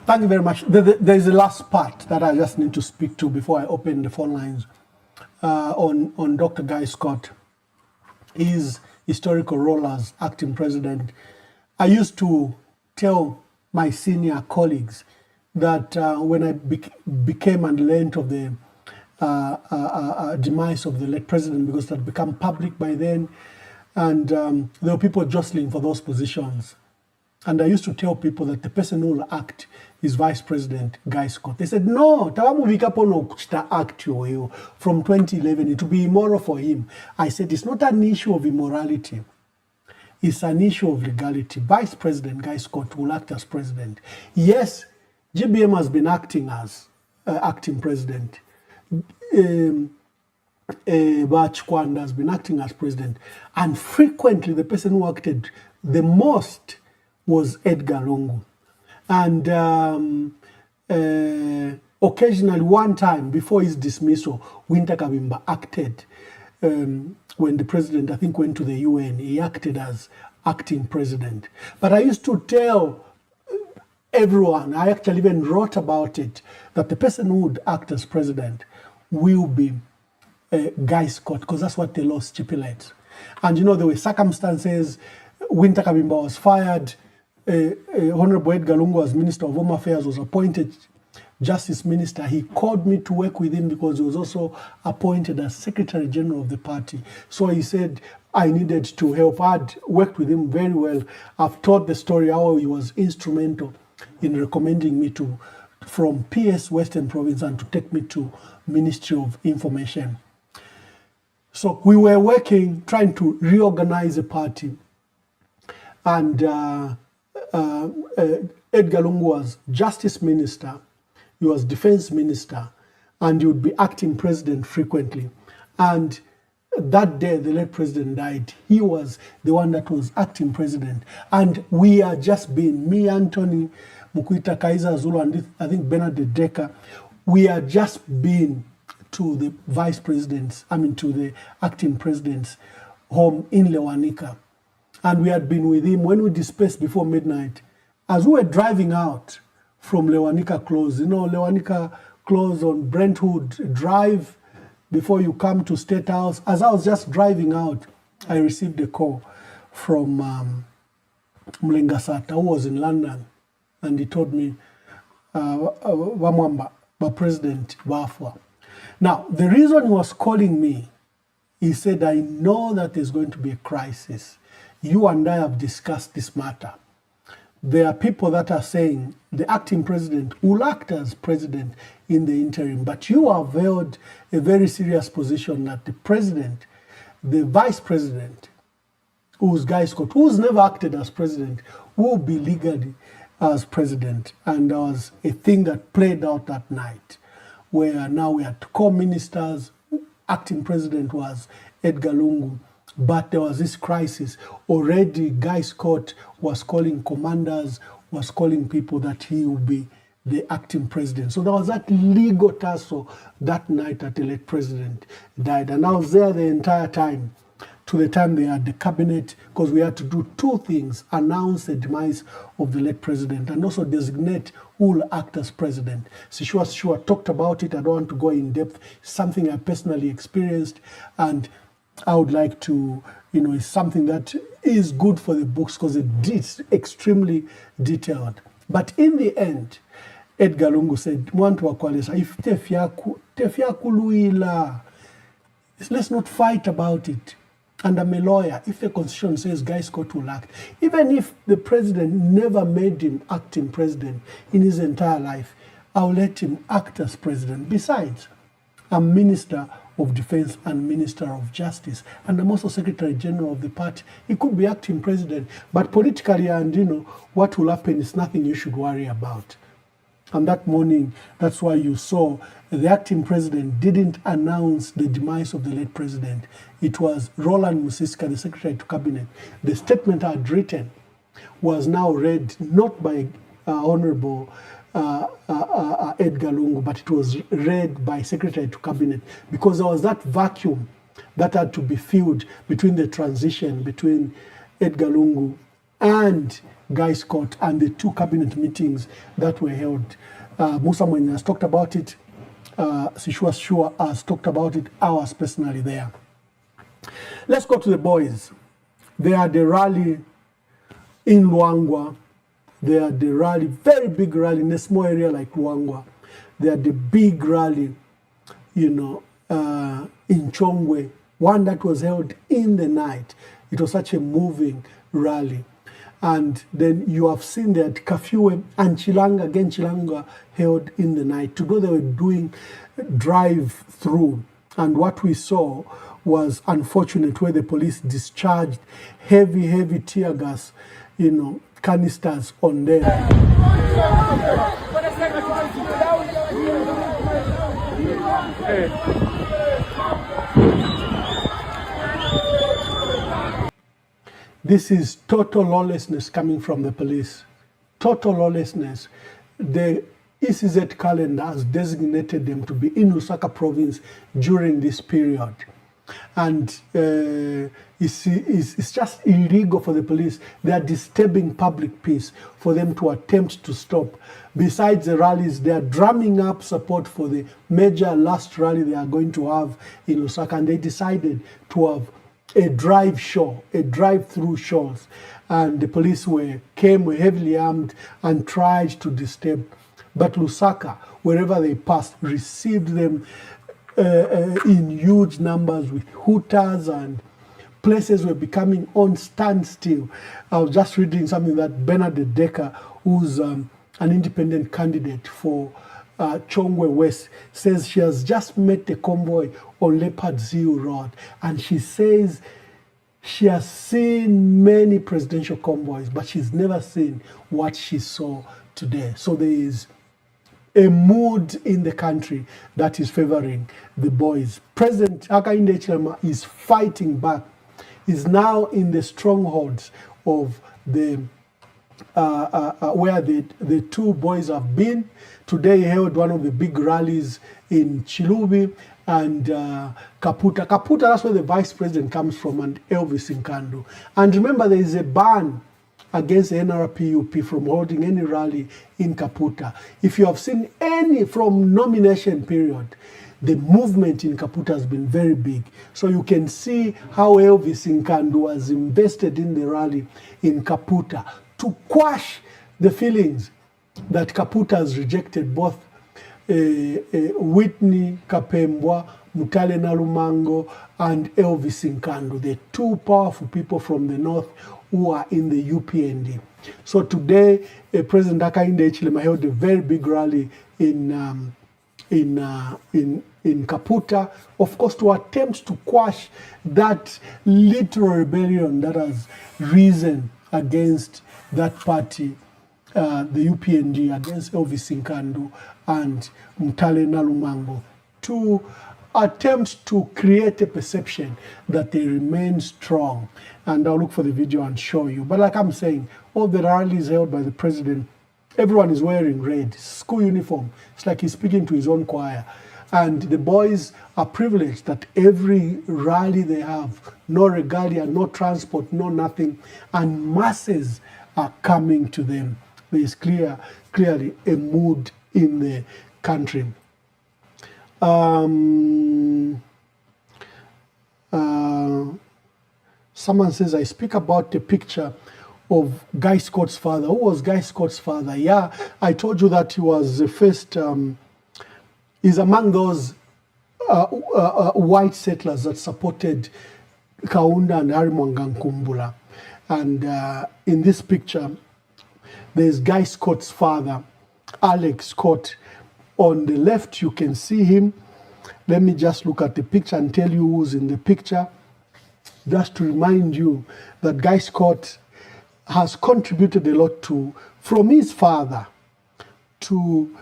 Thank you very much. There is a last part that I just need to speak to before I open the phone lines on Dr. Guy Scott, his historical role as acting president. I used to tell my senior colleagues that when I became and learned of the demise of the late president, because it had become public by then, and there were people jostling for those positions. And I used to tell people that the person who will act is Vice President Guy Scott. They said, no, act from 2011, it will be immoral for him. I said, it's not an issue of immorality. It's an issue of legality. Vice President Guy Scott will act as president. Yes, GBM has been acting as acting president. Bachkwanda has been acting as president. And frequently, the person who acted the most was Edgar Lungu. And occasionally, one time before his dismissal, Winter Kabimba acted when the president, I think, went to the UN. He acted as acting president. But I used to tell everyone, I actually even wrote about it, that the person who would act as president will be Guy Scott, because that's what the law stipulates. And you know, there were circumstances. Winter Kabimba was fired. Honorable Edgar Lungu, as Minister of Home Affairs, was appointed Justice Minister. He called me to work with him because he was also appointed as Secretary General of the party. So he said I needed to help. I'd worked with him very well. I've told the story how he was instrumental in recommending me from PS Western Province and to take me to Ministry of Information. So we were working, trying to reorganize the party. And Edgar Lungu was Justice Minister, he was Defense Minister, and he would be acting president frequently. And that day, the late president died. He was the one that was acting president. And we are just being, me, Anthony Mukwita, Kaiser Zulu, and I think Bernard Decker, we are just been to the vice president's, to the acting president's home in Lewanika. And we had been with him when we dispersed before midnight. As we were driving out from Lewanika Close, Lewanika Close on Brentwood Drive, before you come to State House, as I was just driving out, I received a call from Mlengasata, who was in London, and he told me, Wamwamba, President Wafwa. Now, the reason he was calling me, he said, I know that there's going to be a crisis. You and I have discussed this matter. There are people that are saying the acting president will act as president in the interim, but you have held a very serious position that the president, the vice president, who's Guy Scott, who's never acted as president, will be legally as president. And there was a thing that played out that night, where now we had co-ministers. Acting president was Edgar Lungu. But there was this crisis. Already Guy Scott was calling commanders, was calling people that he would be the acting president. So there was that legal tussle that night that the late president died. And I was there the entire time, to the time they had the cabinet, because we had to do two things: announce the demise of the late president and also designate who will act as president. So she talked about it. I don't want to go in depth. It's something I personally experienced, and I would like to, it's something that is good for the books because it's extremely detailed. But in the end, Edgar Lungu said, if tefia, let's not fight about it. And I'm a lawyer. If the constitution says Guy Scott will act, even if the president never made him acting president in his entire life, I'll let him act as president. Besides, I'm Minister of Defense and Minister of Justice, and I'm also Secretary General of the party. He could be acting president, but politically, and what will happen is nothing you should worry about. And that morning, that's why you saw the acting president didn't announce the demise of the late president. It was Roland Musiska, the Secretary to Cabinet. The statement I had written was now read not by Honorable Edgar Lungu, but it was read by Secretary to Cabinet, because there was that vacuum that had to be filled between the transition between Edgar Lungu and Guy Scott and the two cabinet meetings that were held. Musa Mwenye has talked about it. Sishua Shua has talked about it. I was personally there. Let's go to the boys. They had a rally in Luangwa. They had the rally, very big rally in a small area like Luangwa. They had the big rally, in Chongwe, one that was held in the night. It was such a moving rally. And then you have seen that Kafue and Chilanga held in the night. Today they were doing drive-through. And what we saw was unfortunate, where the police discharged heavy tear gas, canisters on them. This is total lawlessness coming from the police. Total lawlessness. The ECZ calendar has designated them to be in Lusaka province during this period. And it's just illegal for the police. They are disturbing public peace for them to attempt to stop. Besides the rallies, they are drumming up support for the major last rally they are going to have in Lusaka. And they decided to have a drive-through shows. And the police were heavily armed and tried to disturb. But Lusaka, wherever they passed, received them in huge numbers with hooters, and places were becoming on standstill. I was just reading something that Bernadette Decker, who's an independent candidate for Chongwe West, says she has just met a convoy on Leopards Hill Road, and she says she has seen many presidential convoys, but she's never seen what she saw today. So there is a mood in the country that is favoring the boys. President Hakainde Hichilema is fighting back. He's now in the strongholds of the where the two boys have been. Today he held one of the big rallies in Chilubi and Kaputa. Kaputa, that's where the vice president comes from, and Elvis Nkandu. And remember, there is a ban against the NRPUP from holding any rally in Kaputa. If you have seen any from nomination period, the movement in Kaputa has been very big. So you can see how Elvis Nkandu was invested in the rally in Kaputa to quash the feelings that Kaputa has rejected both Whitney Kapembwa, Mutale Nalumango, and Elvis Nkandu, the two powerful people from the north who are in the UPND. So today, President Hakainde Hichilema held a very big rally in Kaputa, of course, to attempt to quash that little rebellion that has risen against that party, the UPND, against Elvis Nkandu and Mutale Nalumango, to attempt to create a perception that they remain strong. And I'll look for the video and show you. But like I'm saying, all the rallies held by the president, everyone is wearing red, school uniform. It's like he's speaking to his own choir. And the boys are privileged that every rally they have, no regalia, no transport, no nothing, and masses are coming to them. There is clearly a mood in the country. Someone says, I speak about the picture of Guy Scott's father. Who was Guy Scott's father? Yeah, I told you that he was the first, he's among those white settlers that supported Kaunda and Harry Mwangankumbula. And in this picture, there's Guy Scott's father, Alex Scott. On the left, you can see him. Let me just look at the picture and tell you who's in the picture, just to remind you that Guy Scott has contributed a lot from his father to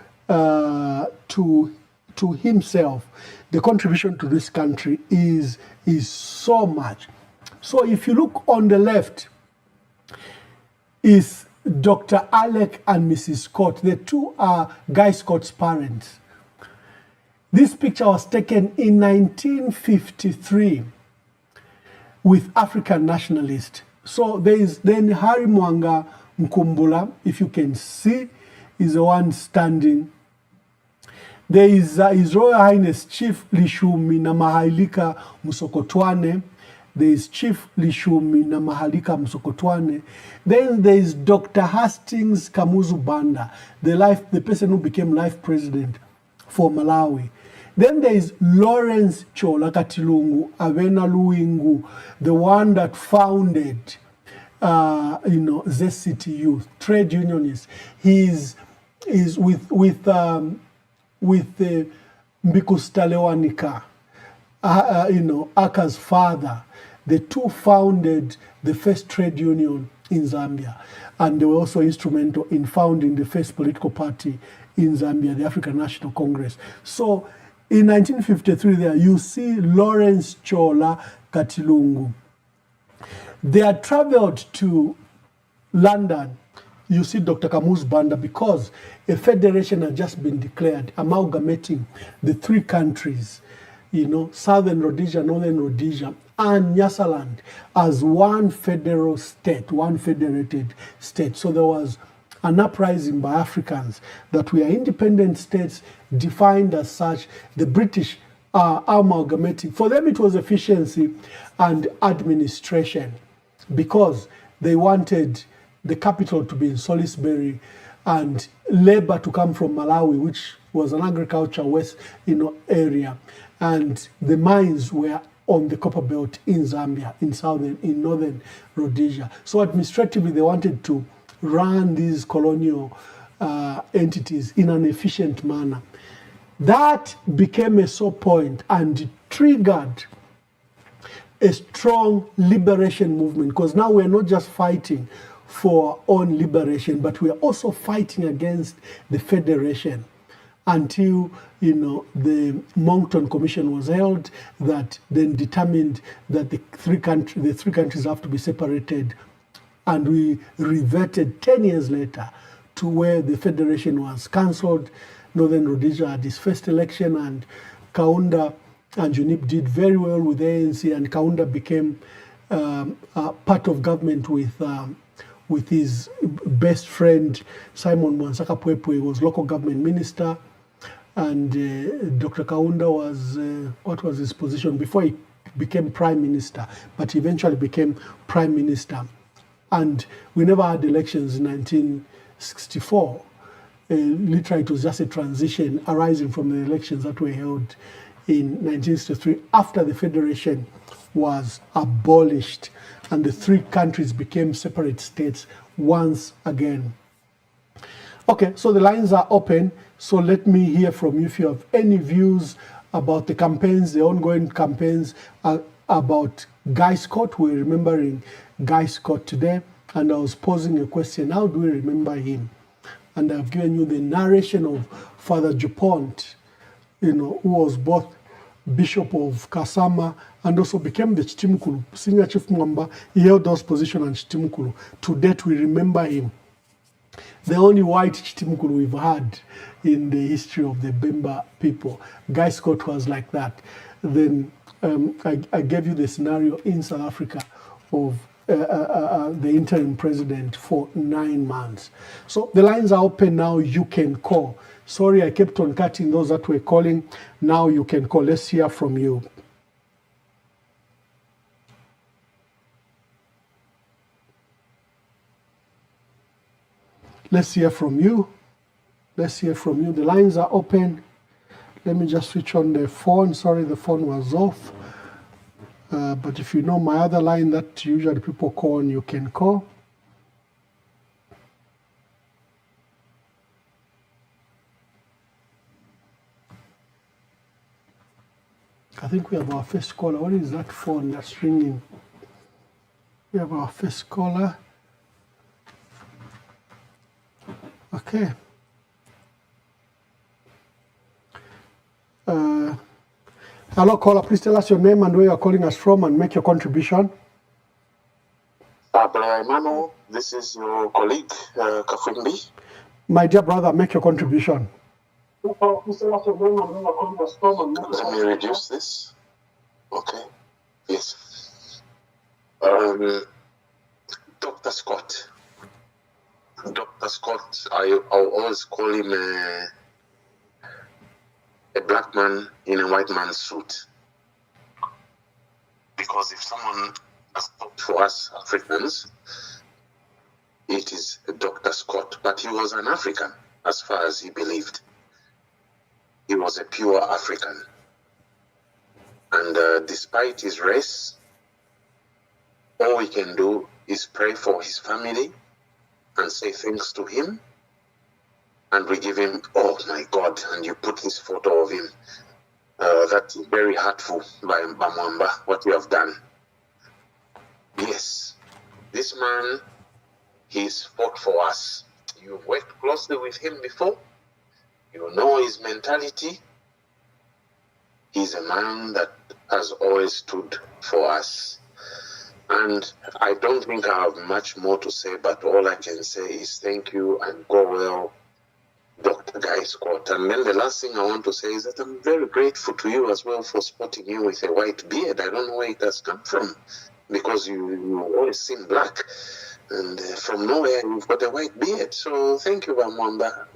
himself. The contribution to this country is so much. So if you look on the left, is Dr. Alec and Mrs. Scott. The two are Guy Scott's parents. This picture was taken in 1953 with African nationalists So there is then Harry Mwanga Mkumbula, if you can see, is the one standing. There is His Royal Highness Chief Lishumi Namahalika Musokotwane. There is Chief Lishumi Namahalika Musokotwane. Then there is Dr. Hastings Kamuzu Banda, the person who became life president for Malawi. Then there is Lawrence Chola Katilungu, Avena Luingu, the one that founded, ZCT Youth, trade unionist. He is with Mbiku Stalewanika, Aka's father. The two founded the first trade union in Zambia, and they were also instrumental in founding the first political party in Zambia, the African National Congress. So in 1953 there, you see Lawrence Chola Katilungu. They had traveled to London. You see Dr. Kamuzu Banda, because a federation had just been declared, amalgamating the three countries, Southern Rhodesia, Northern Rhodesia, and Nyasaland as one federal state, one federated state. So there was an uprising by Africans that we are independent states defined as such. The British are amalgamating. For them it was efficiency and administration, because they wanted the capital to be in Salisbury and labor to come from Malawi, which was an agriculture area, and the mines were on the copper belt in Zambia, in northern Rhodesia. So administratively, they wanted to run these colonial entities in an efficient manner. That became a sore point and triggered a strong liberation movement, because now we're not just fighting for our own liberation, but we are also fighting against the federation, until the Moncton Commission was held, that then determined that the three countries have to be separated, and we reverted 10 years later to where the federation was cancelled. Northern Rhodesia had its first election, and Kaunda and UNIP did very well with the ANC, and Kaunda became part of government with his best friend Simon Mwansaka Pwepwe. He was local government minister, and Dr. Kaunda was, what was his position before he became prime minister, but he eventually became prime minister. And we never had elections in 1964. Literally, it was just a transition arising from the elections that were held in 1963 after the federation was abolished and the three countries became separate states once again. Okay, so the lines are open. So let me hear from you if you have any views about the campaigns, the ongoing campaigns, about Guy Scott. We're remembering Guy Scott today, and I was posing a question: how do we remember him? And I've given you the narration of Father Dupont, who was both Bishop of Kasama and also became the Chitimukulu. Senior Chief Mwamba, he held those positions in Chitimukulu. To date, we remember him. The only white Chitimukulu we've had in the history of the Bemba people. Guy Scott was like that. Then I gave you the scenario in South Africa of the interim president for 9 months. So the lines are open now. You can call. Sorry, I kept on cutting those that were calling. Now you can call. Let's hear from you. Let's hear from you. Let's hear from you. The lines are open. Let me just switch on the phone. Sorry, the phone was off. But if you know my other line that usually people call on, you can call. I think we have our first caller. What is that phone that's ringing? We have our first caller. Okay. Hello, caller. Please tell us your name and where you are calling us from and make your contribution. Brother Emmanuel, this is your colleague, Kafwimbi. My dear brother, make your contribution. Let me reduce this. Okay. Yes. Dr. Scott. Dr. Scott, I'll always call him a black man in a white man's suit. Because if someone has fought for us Africans, it is Dr. Scott. But he was an African, as far as he believed. He was a pure African. And despite his race, all we can do is pray for his family and say thanks to him. And we give him, oh my God, and you put this photo of him. That's very hurtful by Mwamba, what you have done. Yes, this man, he's fought for us. You've worked closely with him before. You know his mentality. He's a man that has always stood for us. And I don't think I have much more to say, but all I can say is thank you and go well, Dr. Guy Scott. And then the last thing I want to say is that I'm very grateful to you as well for spotting you with a white beard. I don't know where it has come from, because you always seem black. And from nowhere, you've got a white beard. So thank you, Mwamba.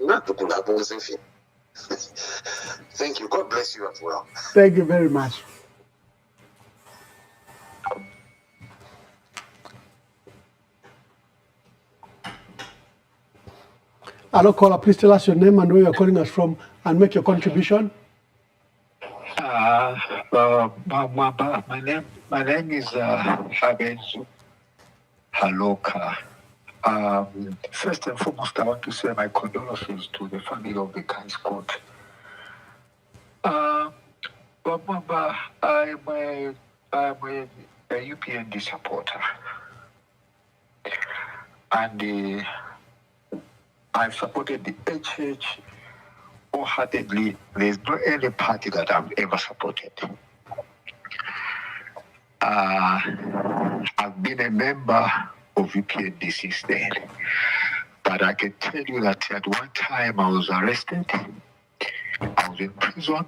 Thank you. God bless you as well. Thank you very much. Hello, caller. Please tell us your name and where you're calling us from and make your contribution. My name is Habenzu Haloka. First and foremost, I want to say my condolences to the family of the Guy Scott. I'm a UPND supporter, and I've supported the HH wholeheartedly. There's no any party that I've ever supported. I've been a member of UPND since then, but I can tell you that at one time I was arrested, I was in prison,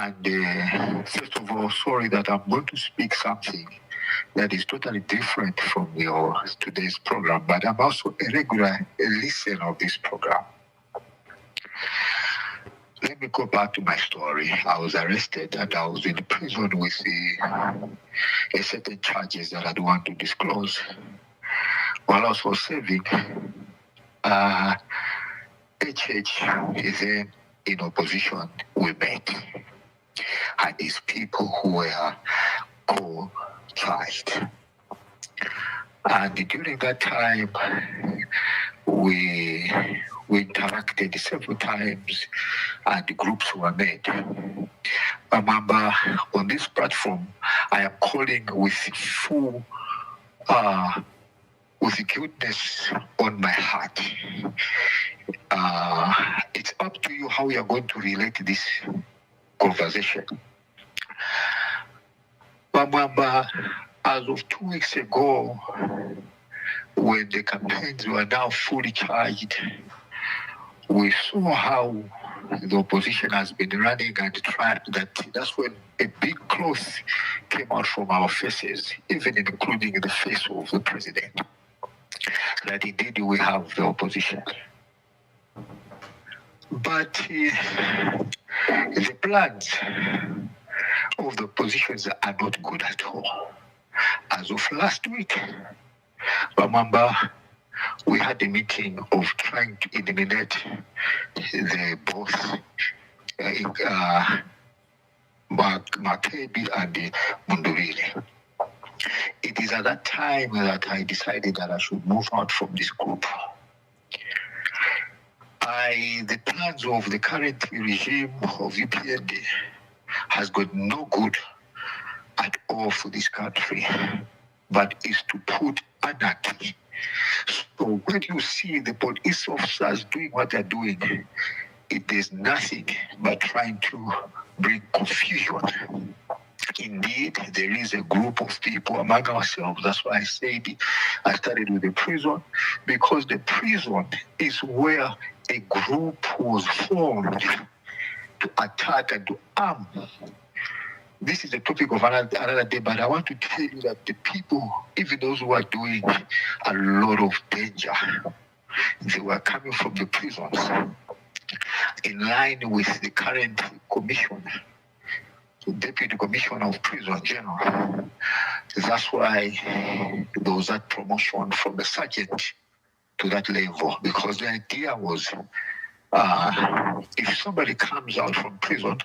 and first of all, sorry that I'm going to speak something that is totally different from your today's program, but I'm also a regular listener of this program. Let me go back to my story. I was arrested and I was in prison with a certain charges that I don't want to disclose. While I was serving, HH is in opposition. We met, and these people who were co-charged. And during that time, we interacted several times and the groups were made. Remember, on this platform, I am calling with full, with goodness on my heart. It's up to you how you are going to relate this conversation. Remember, as of 2 weeks ago, when the campaigns were now fully charged, we saw how the opposition has been running and tried that's when a big cloth came out from our faces, even including the face of the president, that indeed we have the opposition. But the plans of the oppositions are not good at all. As of last week, remember, we had a meeting of trying to eliminate the both Makebi and the Munduvile. It is at that time that I decided that I should move out from this group. The plans of the current regime of UPND has got no good at all for this country, but is to put anarchy. So when you see the police officers doing what they're doing, it is nothing but trying to bring confusion. Indeed, there is a group of people among ourselves. That's why I said I started with the prison, because the prison is where a group was formed to attack and to arm this is the topic of another day, but I want to tell you that the people, even those who are doing a lot of danger, they were coming from the prisons in line with the current commissioner, the Deputy Commissioner of Prison General. That's why there was that promotion from the sergeant to that level, because the idea was if somebody comes out from prison,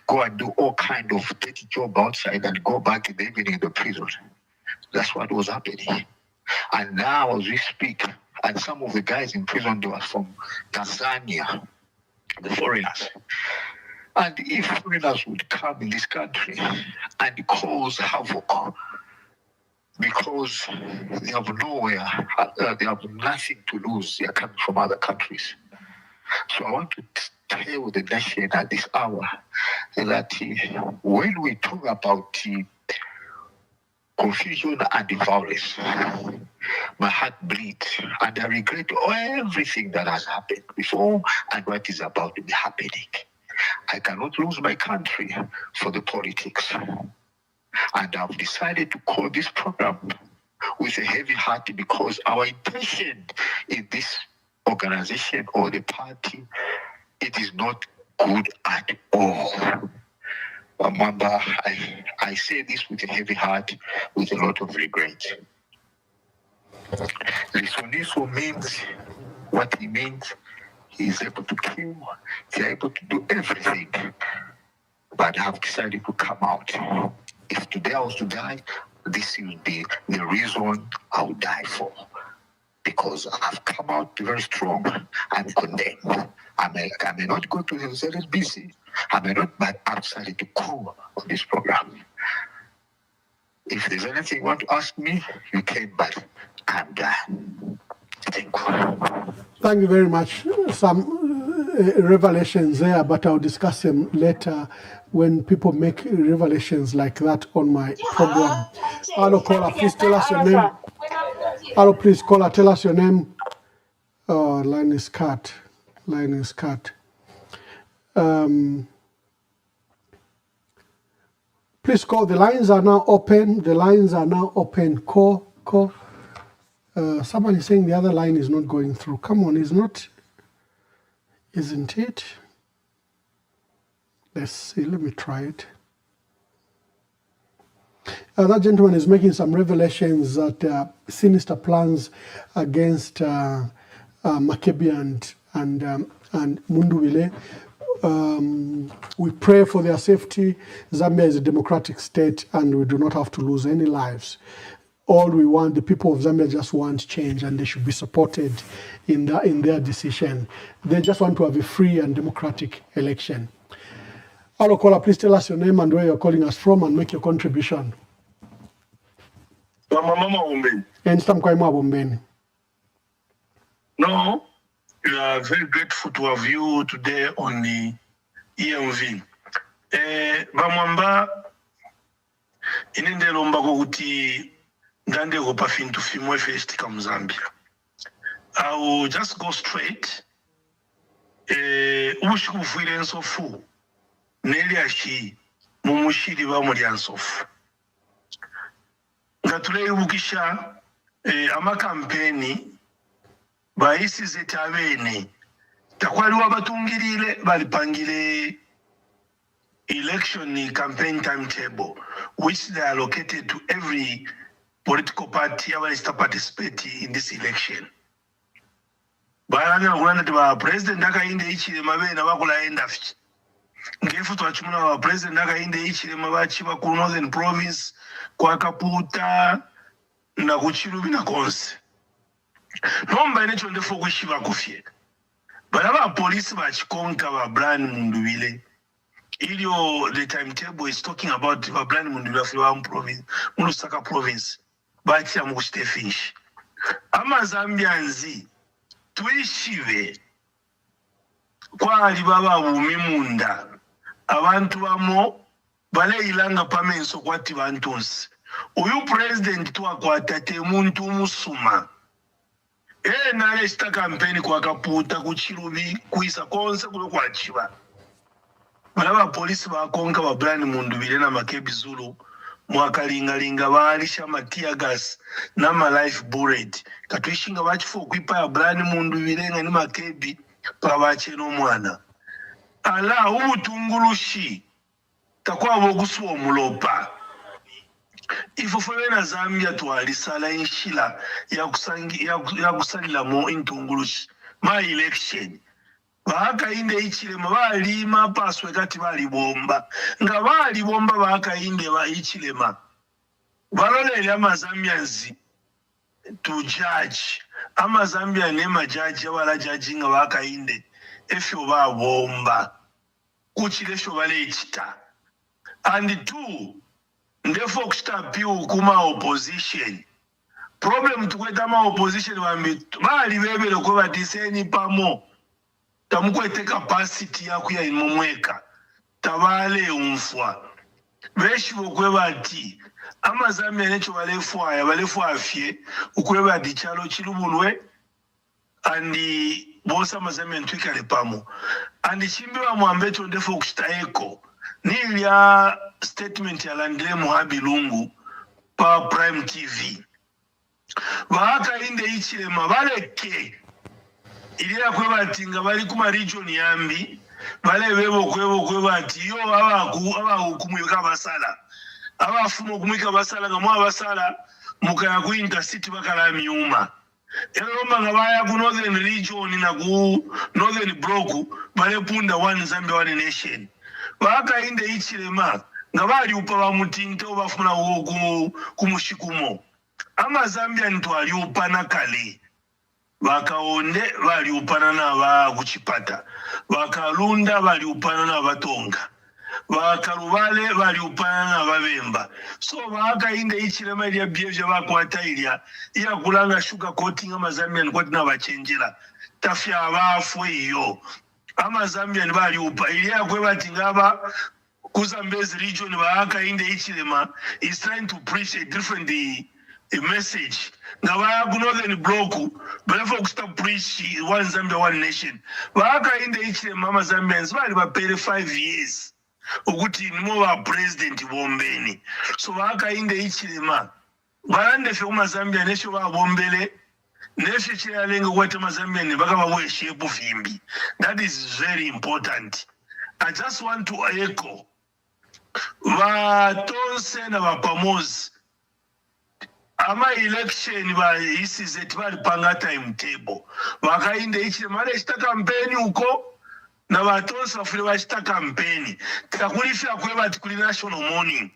go and do all kind of dirty job outside and go back in the evening in the prison. That's what was happening. And now as we speak, and some of the guys in prison, they were from Tanzania, the foreigners. And if foreigners would come in this country and cause havoc, because they have nowhere, they have nothing to lose, they are coming from other countries. So I want to tell the nation at this hour that when we talk about confusion and violence, my heart bleeds and I regret everything that has happened before and what is about to be happening. I cannot lose my country for the politics. And I've decided to call this program with a heavy heart because our intention in this organization or the party, it is not good at all. Mamba, I say this with a heavy heart, with a lot of regret. Lisoniso means what he means. He is able to kill, he is able to do everything. But I have decided to come out. If today I was to die, this will be the reason I will die for. Because I've come out very strong. I'm condemned. I may not go to the ZSBC. I may not, but I've decided to go on this program. If there's anything you want to ask me, you can, but I'm done. Thank you. Thank you very much. Some revelations there, but I'll discuss them later when people make revelations like that on my program. Hello, caller, please tell us your name. Hello, please, caller, tell us your name. Oh, line is cut. Line is cut. Please call. The lines are now open. The lines are now open. Call. Someone is saying the other line is not going through. Come on, is not? Isn't it? Let's see. Let me try it. That gentleman is making some revelations that sinister plans against Makebi and Munduwile. We pray for their safety. Zambia is a democratic state and we do not have to lose any lives. All we want, the people of Zambia just want change and they should be supported in their decision. They just want to have a free and democratic election. Hello, caller, please tell us your name and where you're calling us from and make your contribution. No, we are very grateful to have you today on the EMV. Bamwamba, inende lomba kuti ndande gopa fintu fimwe festi kam Zambia. I will just go straight. Ushiku fuile nsofu. Neli ashi mumushiri ba muri ansofu. Ngatule ubukisha ama kampeni baisi zetabene takwali wabatungirire balipangire election campaign timetable which they are allocated to every political party abalista participate in this election. Balanga kulanda tiba president akainde ichire mabena bakulaenda fi. Ngefu twachimuna wa president akainde ichire mabachi ba ku Northern Province kwa Kaputa na kuchirubi na konse. Nomba inecho ndefo kushiba kufye. Balaba police bachikonka ba Brian Munduwile. Ilio the timetable is talking about Brian Munduwile wa province, Lusaka province. Bachi amukushite finish. Ama Zambianzi tuishive kwa alibaba umimunda. Abantu bamo bale ilanga pamenso kwati bantunsi. Uyu president tuwa kwa tate muntu musuma. Nale sta kampeni kwa Kaputa kuchirubi kuisa konse kulo kwa chiba. balaba polisi bakonka ba Brian Mundubile na Makebi Zulu mwakalingalinga baalisha matia gas na ma life bullet katuishinga bachifu okwipa ya Brian Mundubile nga ni Makebi pabache no mwana ala ubutungulushi takwa bogusu omulopa ifufwe na Zambia twalisala inshila ya kusalila mo intungulushi ma election bakainde ichilema balima paswe kati balibomba nga balibomba bakainde ba ichilema balolele amazambians to judge amazambia ne majudge wala judge nga bakainde efyo babomba kuchilesho bale ichita and two ndefo kuchita piu kuma opposition problem tukweta ma opposition bali bebele ko batiseni pamo tamukwete capacity yaku ya imomweka tabale umfwa beshi bokweba ati amazambia necho balefu afye ukweba ati chalo chilubulwe andi bosa amazambia ntwikale pamo andi chimbe wa mwambeto ndefo kuchita eko nilya statement ya Landile Muhabi Lungu pa Prime TV waka inde ichilema baleke ilia kweba ati nga bali kuma region yambi bale bebo kweba ati yo aba hukumwika basala aba fumo kumwika basala nga mwa basala mukaya ku intercity bakala miuma elomba nga baya ku northern region na ku northern block bale punda one Zambia one nation waka inde ichilema nga bali upa ba mutinto bafuna kumushikumo ama Zambia ntwali upa nakale bakaonde bali upana na ba kuchipata bakalunda bali upana na batonga bakalubale bali upana na babemba so bakainde ichilema lya behavior bakwata ilya ya kulanga sugar coating amazambian kwati na bachenjera tafya abafu iyo amazambian bali upa ilya kwebati ngaba kuzambezi region bakainde ichilema is trying to preach a different a message ngaba ku northern block before ku stop preach one Zambia one nation baka inde ichile mama Zambians bali bapere 5 years ukuthi nimo ba president bombeni so baka inde ichile ma balande fe kuma Zambia nesho ba bombele nesho chiyalenga kwete mazambia ne baka bawe shape vimbi. That is very important. I just want to echo batonse na bapamozi ama election ba isize tibali panga timetable wakainde ichile mara ista campaign uko na batonsa fule bashita campaign takulifya kweba tikuli national morning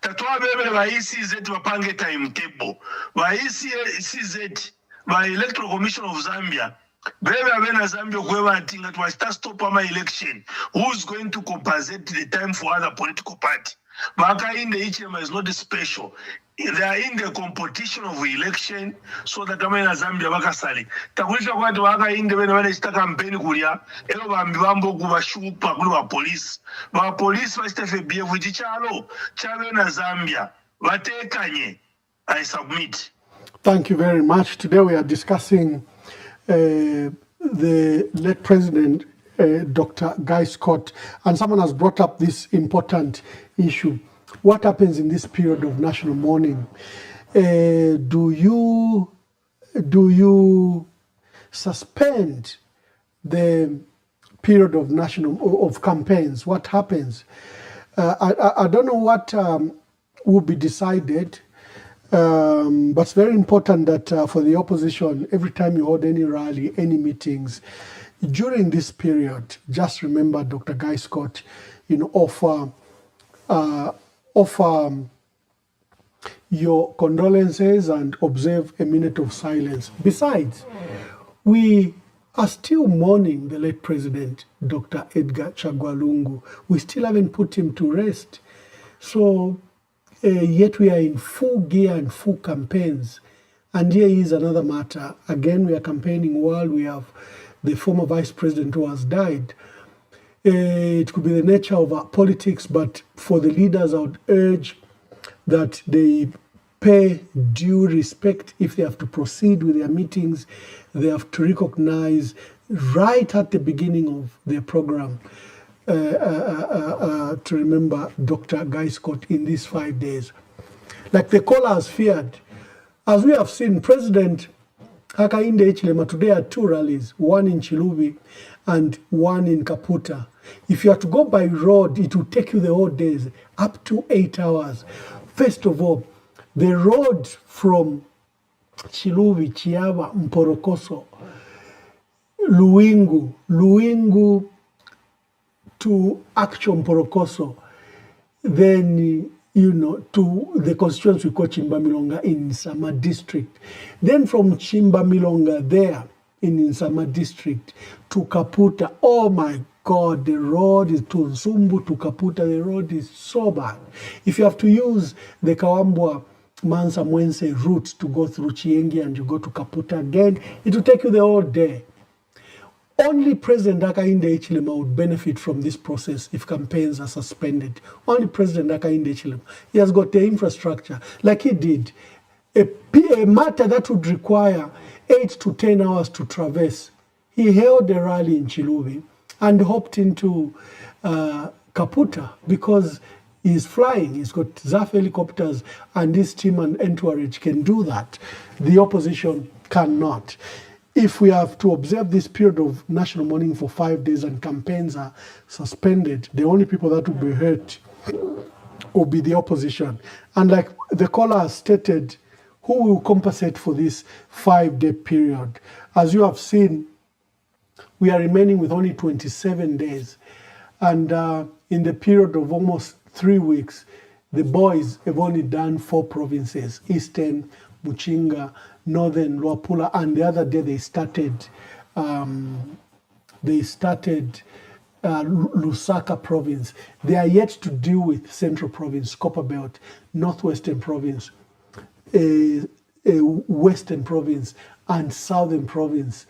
tatwa bebele ba isize tibapange timetable ba isize ba electoral commission of Zambia bebe abena Zambia kweba tinga twashita stop ama election who's going to compensate the time for other political party wakainde ichile is not special. They are in the competition of election so that kama ina Zambia bakasali takulisha kwati waka inde bene bane chita campaign kulia elo bambi bambo kubashupa kuli wa police bashitefe behave chichalo chabe na Zambia batekanye. I submit. Thank you very much. Today we are discussing the late President Dr. Guy Scott, and someone has brought up this important issue. What happens in this period of national mourning? Do you suspend the period of campaigns? What happens? I don't know what will be decided, but it's very important that for the opposition, every time you hold any rally, any meetings, during this period, just remember Dr. Guy Scott, offer your condolences and observe a minute of silence. Besides, we are still mourning the late President, Dr. Edgar Chagwa Lungu. We still haven't put him to rest. So, yet we are in full gear and full campaigns. And here is another matter. Again, we are campaigning while we have the former Vice President who has died. It could be the nature of our politics, but for the leaders, I would urge that they pay due respect. If they have to proceed with their meetings, they have to recognize right at the beginning of their program to remember Dr. Guy Scott in these 5 days. Like the callers feared, as we have seen, President Hakainde Hichilema today had 2 rallies, one in Chilubi and one in Kaputa. If you are to go by road, it will take you the whole days, up to 8 hours. First of all, the road from Chilubi, Chiaba, Mporokoso, Luingu to actual Mporokoso, then to the constituency we call Chimbamilonga in Nsama district. Then from Chimbamilonga there in Nsama district to Kaputa, oh my God, the road is to Nsumbu to Kaputa, the road is so bad. If you have to use the Kawambwa Mansa Mwense route to go through Chiengi and you go to Kaputa again, it will take you the whole day. Only President Hakainde Hichilema would benefit from this process if campaigns are suspended. Only President Hakainde Hichilema. He has got the infrastructure, like he did. A matter that would require 8 to 10 hours to traverse. He held a rally in Chilubi and hopped into Kaputa because he's flying. He's got ZAF helicopters and his team and entourage can do that. The opposition cannot. If we have to observe this period of national mourning for 5 days and campaigns are suspended, the only people that will be hurt will be the opposition. And like the caller has stated, who will compensate for this 5-day period? As you have seen, we are remaining with only 27 days. And in the period of almost 3 weeks, the boys have only done 4 provinces: Eastern, Muchinga, Northern, Luapula, and the other day they started Lusaka province. They are yet to deal with Central Province, Copperbelt, Northwestern Province, Western Province, and Southern Province.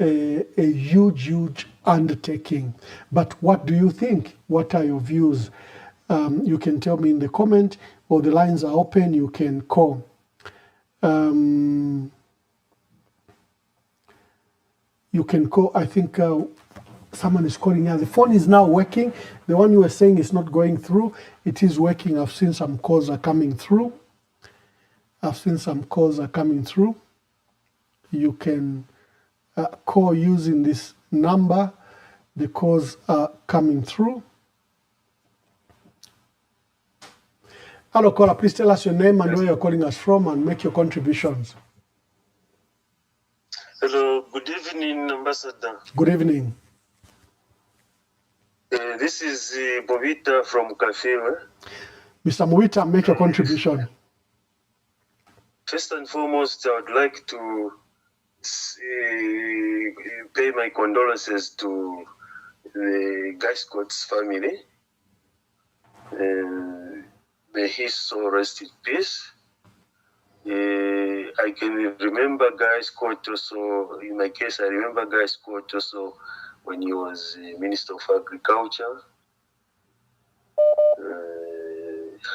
A huge undertaking. But what do you think? What are your views? You can tell me in the comment, or the lines are open, you can call. You can call. I think someone is calling here. The phone is now working. The one you were saying is not going through. It is working. I've seen some calls are coming through. You can call using this number. The calls are coming through. Hello, caller. Please tell us your name and where you're calling us from and make your contributions. Hello, good evening, Ambassador. Good evening. This is Movita from Kafewa. Mr. Movita, make your contribution. First and foremost, I would like to pay my condolences to the Guy Scott's family. May his soul rest in peace. I can remember Guy Scott also. In my case, I remember Guy Scott also when he was Minister of Agriculture.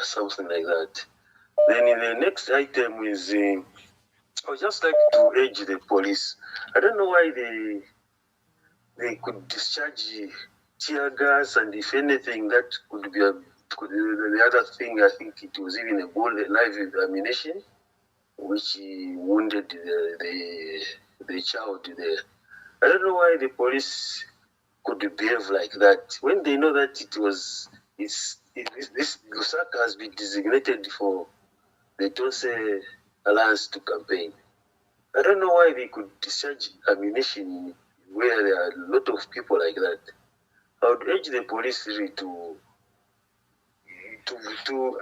Something like that. Then in the next item is, I would just like to urge the police. I don't know why they could discharge tear gas, and if anything, that could be the other thing. I think it was even a bullet, live ammunition, which wounded the child there. I don't know why the police could behave like that when they know that this Lusaka has been designated for the Tonse Alliance to campaign. I don't know why they could discharge ammunition where there are a lot of people like that. I would urge the police really to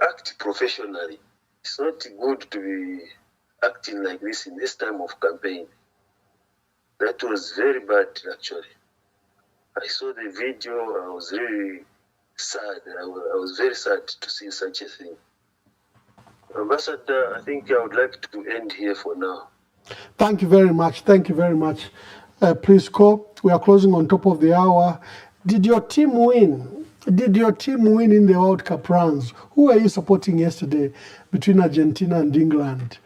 act professionally. It's not good to be acting like this in this time of campaign. That was very bad, actually. I saw the video. I was really sad. I was very sad to see such a thing. Ambassador, I think I would like to end here for now. Thank you very much. Thank you very much. Please call. We are closing on top of the hour. Did your team win? Did your team win in the World Cup rounds? Who were you supporting yesterday between Argentina and England?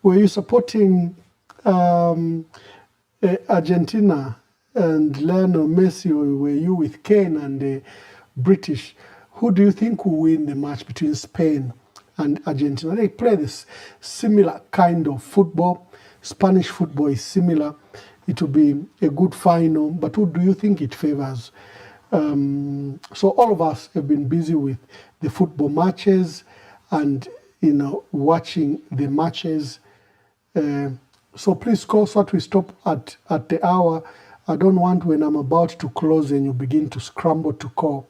Were you supporting Argentina and Lionel Messi, or were you with Kane and the British? Who do you think will win the match between Spain and Argentina? They play this similar kind of football. Spanish football is similar. It will be a good final, but who do you think it favors? So all of us have been busy with the football matches and, watching the matches. So please call so that we stop at the hour. I don't want when I'm about to close and you begin to scramble to call.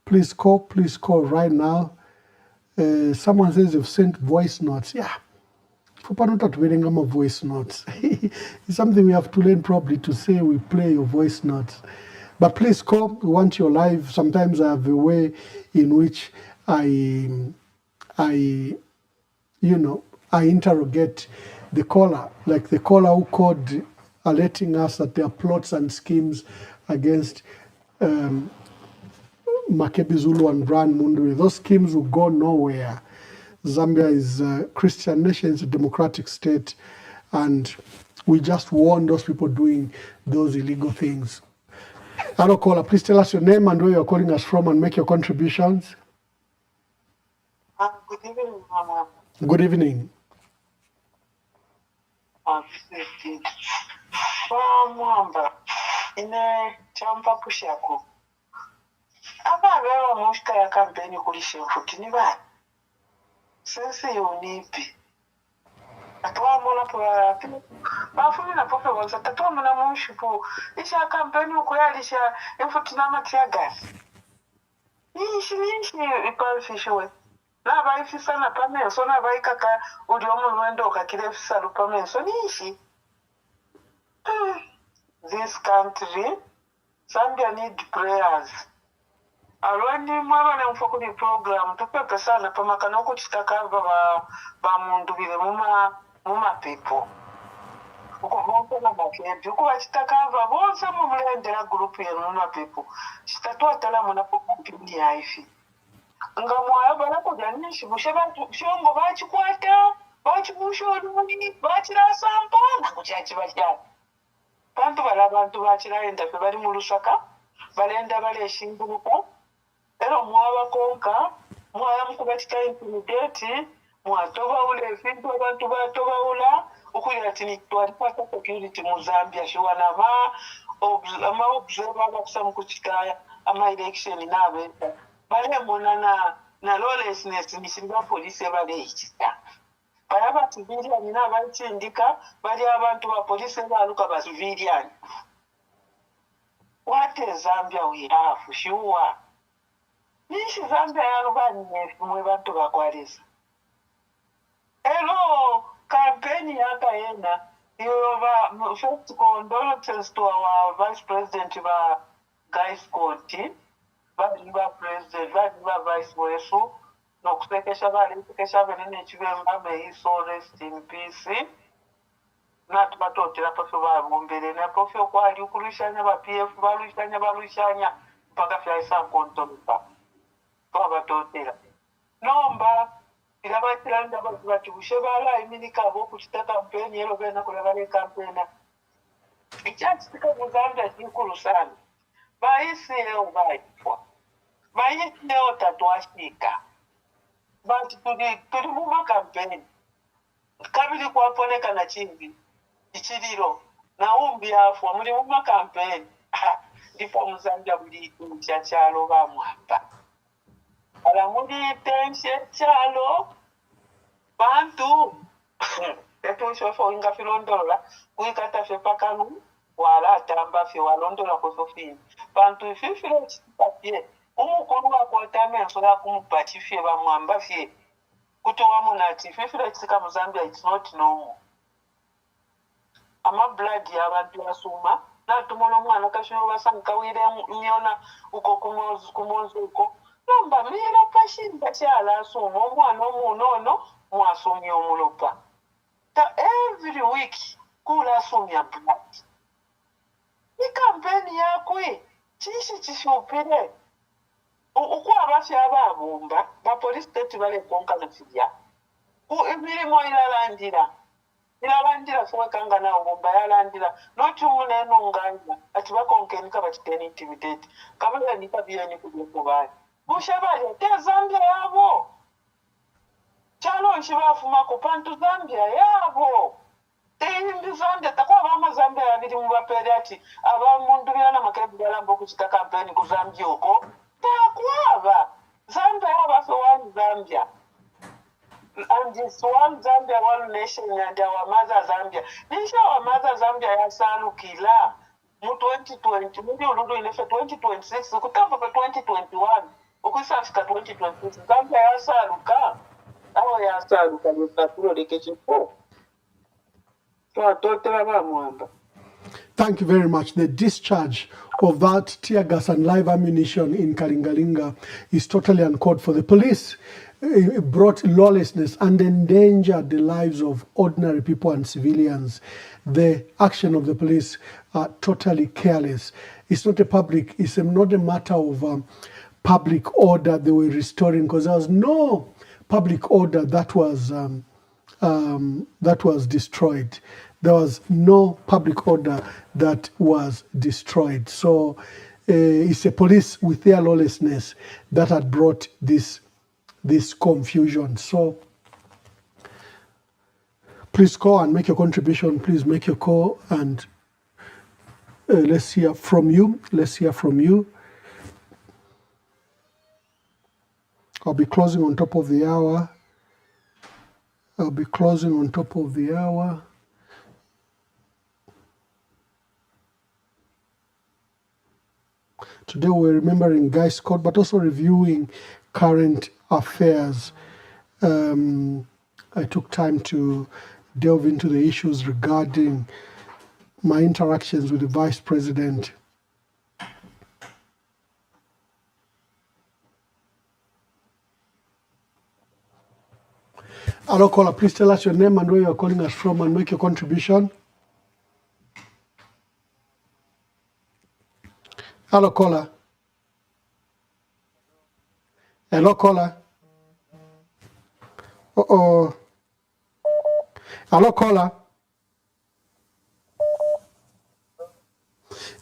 Please call right now. Someone says you've sent voice notes. Yeah. Not reading my voice notes. It's something we have to learn probably to say we play your voice notes. But please call. We want your live. Sometimes I have a way in which I interrogate the caller, like the caller who called alerting us that there are plots and schemes against Makebi Zulu and Brian Mundwe. Those schemes will go nowhere. Zambia is a Christian nation, it's a democratic state, and we just warn those people doing those illegal things. Hello, caller, please tell us your name and where you're calling us from and make your contributions. Good evening, Mama. Good evening. Mwamba, ine champa pushako. Aba wewe mushka ya kampeni kulisha mfukini ba. Sense unipi. Atwa mona kwa bafumi na pofe wanza tatwa mona mushipo. Isha kampeni ukuyalisha mfutina matia gas. Nishi ipalfishwe. Na baifisa na pamenso na baikaka uliomu mwendo kakilefisa lupamenso nishi. This country, Zambia need prayers. Alwani mwaba na mfokuni program tupepe sana pamakana huko chitakava ba mundu bile muma people. Uko honko na bakebi uko wachitakava bonse mumulendera grupu ya muma people. Chitatua tala muna pokumpini ya ifi. Nga mwaya bala kujanishi bushe shongo bachikwata bachibushoni bachirasamba na kuchachi bachani. Bantu bachiraenda fe bali mu Lusaka balenda baleshinguruka ero mwaba konka mwaya mukubatika intimidate mwatoba ule vintu abantu batoba ula ukuli ati twali pata security mu Zambia shiwana ama observer bakusamu kuchikaya ama election nabe bale monana na lawlessness nishinga police bale ichita bayaba civilian na bachindika bali abantu ba police baluka ba civilian. What is Zambia we have sure nishi Zambia yarubani mwe bantu bakwalisa hello campaign yakaenda yoba first condolences to our vice president ba Guy Scott ba president ba vice wesu no kusekesha bene chibemba may so rest in peace not batotera pafe babumbere na pafe kwali ukulishanya ba PF balushanya mpaka fyaisa kontolupa baba totera nomba ilabatira ndaba batubushe bala iminika abo kuchita campaign yero bena kulabale campaign ichatsika muzanda chikulu sana baisi leo baitwa baisi leo tatwashika bantu tuli mu campaign kabili kwaponeka na chimbi ichiriro na umbi afwa muri mu campaign ndipo muzambia buli cyachalo bamwapa ala muri tense chalo bantu eto shofo inga filondola kuikata fe pakanu wala tamba fe walondola ko sofini bantu fifilo chipapie umukuru wakotame nsola kumupatifie bamwamba fie kutowa munati fifilo chika mu Zambia it's not normal. Ama blood ya abantu basuma na tumono mwana kasho basanka wire nyona uko kumozo uko nomba mira pashinda cyala sumo mwana omunono mwasumye omulopa ta every week kula sumya blood ni campaign yakwe chishi chishopere uko abafya ababumba ba police state bale konka na fidya ku emirimo ilalandira yalandira sowe kangana obomba yalandira noti muneno nganja ati bakonkenika bakiteni intimidate kabala nikabiyeni kujekubali mushabali te Zambia yabo chalo nshibafuma ku pantu Zambia yabo teindi Zambia takwa bama Zambia yabiri mubapere ati abamundu byana makebala mbo kuchita campaign ku Zambia uko takwaba Zambia yaba wani Zambia and this one Zambia one nation and our mother Zambia nisha our mother Zambia yasalukila mu 2020 muri uludu inefe 2026 kutamba pa 2021 ukusafika 2026 Zambia yasaluka aho yasaluka nusatulo lekechipo so atotela bamwamba. Thank you very much. The discharge of that tear gas and live ammunition in Kalingalinga is totally uncalled for. The police brought lawlessness and endangered the lives of ordinary people and civilians. The action of the police are totally careless. It's not not a matter of public order they were restoring, because there was no public order that was destroyed. There was no public order that was destroyed. So it's the police with their lawlessness that had brought this confusion. So please call and make your contribution. Please make your call and let's hear from you. Let's hear from you. I'll be closing on top of the hour. Today we're remembering Guy Scott, but also reviewing current affairs. I took time to delve into the issues regarding my interactions with the Vice President. Hello, caller. Please tell us your name and where you're calling us from and make your contribution. Hello, caller. Hello, caller. Uh-oh. Hello, caller.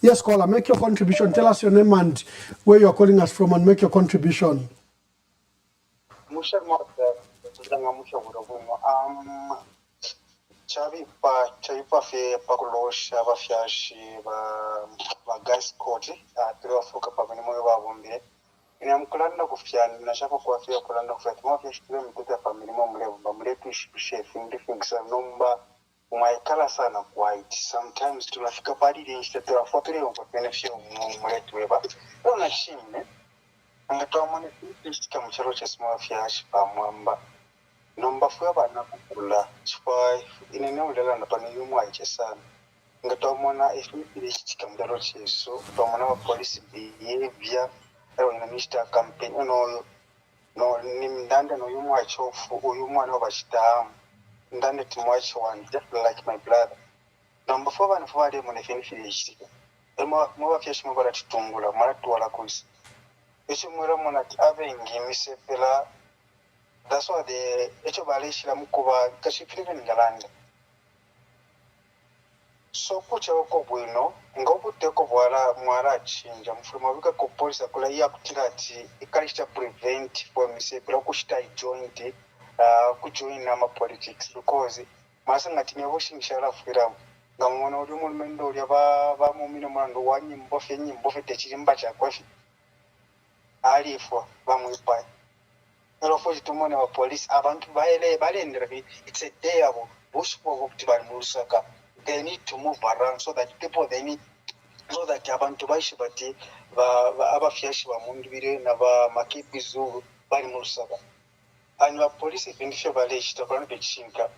Yes, caller, make your contribution. Tell us your name and where you're calling us from and make your contribution. Chavipa fe pakulosha bafyashi ba guys court atiro afuka pamene moyo babombire ina mkulanda kufyana nashaka kuafia kulanda kufyana mafyashi kile mtete pamene mo mlevu bamletu chef ndifingisa nomba umaikala sana white sometimes tunafika padi instead of fotore on benefit mletu weba ona chimne angatoa mone istika mcharo cha mafyashi pamwamba nomba fuya bana kukula chifai inene ulala ndapani yumu aiche sana ngatomona ifipili chikamdaro cheso tomona wa police behavior ero ina mista campaign no nimndande no yumu aichofu uyumu ano bashitamu ndande timwachi one just like my brother nomba fuya bana fuya de mone ifipili chitika mwa fyashi mbara tutungula mara tuwala kuisi echo mwera mona ave ngimise pela. That's why the Echobalish Lamukuba Kashifin in Galanda. So Pucha Bueno, Ngobu Tekovara Marach in Jamfrumavika Copolis Akulaya Kutirati, Ekarista prevent for Miss Brokushta joined could join Nama politics because Masangatina washing Sharaf Hiram, Gamono Mendo Yava, Vamuminamando, one in Buffet, Chimbacha, Quashi. Ali for Vamupai. To money of police abantu balendera it's a day of bush of Musaka. They need to move around so that people so that abantu bashibati abafyashi bamundibire naba makibizu bali Musaka. And the police ifindishe baleshi tabana bechinka.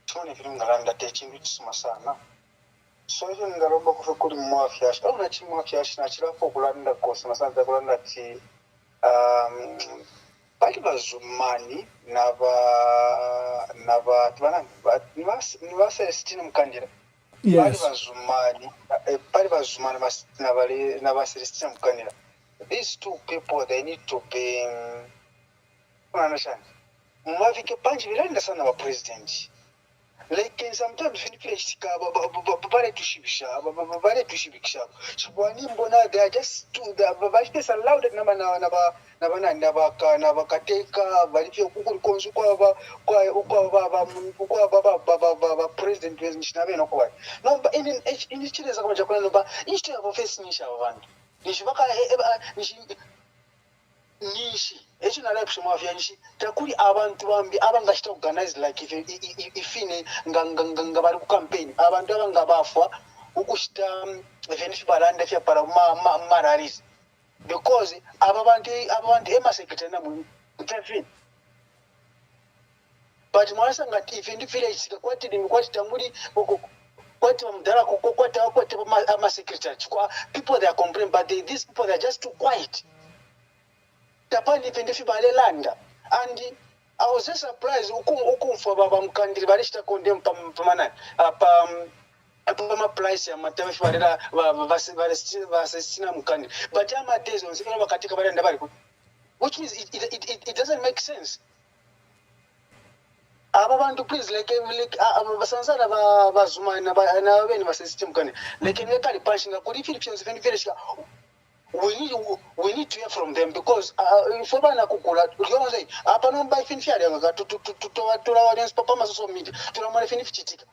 Tone film ngalanda techindu masana. So even ngalomba kufukuri mwafyashi. Au nachi mwafyashi nachira pokulanda kosa masana kulanda ti bali bazumani nava Celestine Mukandira. Yes. Bali bazumani nava Celestine Mukandira. These two people, they need to be understand. Mavike panji viranda sana wa president. like sometimes finish bale tushibikisha chibwani mbona they are just too they are allowed na bakateka balifyo kukuri konzu kwa president wezinchinabe nokwa nomba ini chileza kama chakula nomba isto ya face nisha abantu nishibaka nishi echo nalai kushimafya nishi takuri abantu bambi abangashita organize like ifine nga bari ku campaign abantu abangabafwa ukushita event balanda fya para mararis because abantu emasekretary na mu traffic but mwasa ngati event village sikakwati ndimikwati tamuri kwati mdara kwati ama secretary people they are complaining but these people they are just too quiet. Tapani pendefi bale landa and I was just surprised ukumfa baba mkandiri balishita condemn pamana ma price ya matawefi balela vasesina mkandiri but ama tezo nsikana bakatika balanda bali which means it doesn't make sense. Aba bantu please like basansana bazuma na beni vasesina mkandiri like nekali pashinga kuri Philippines village. We need to hear from them because if we bana kukula uliona zai hapa no by fin fiare nga tutoa audience papa ma social media tunamwona fin fichitika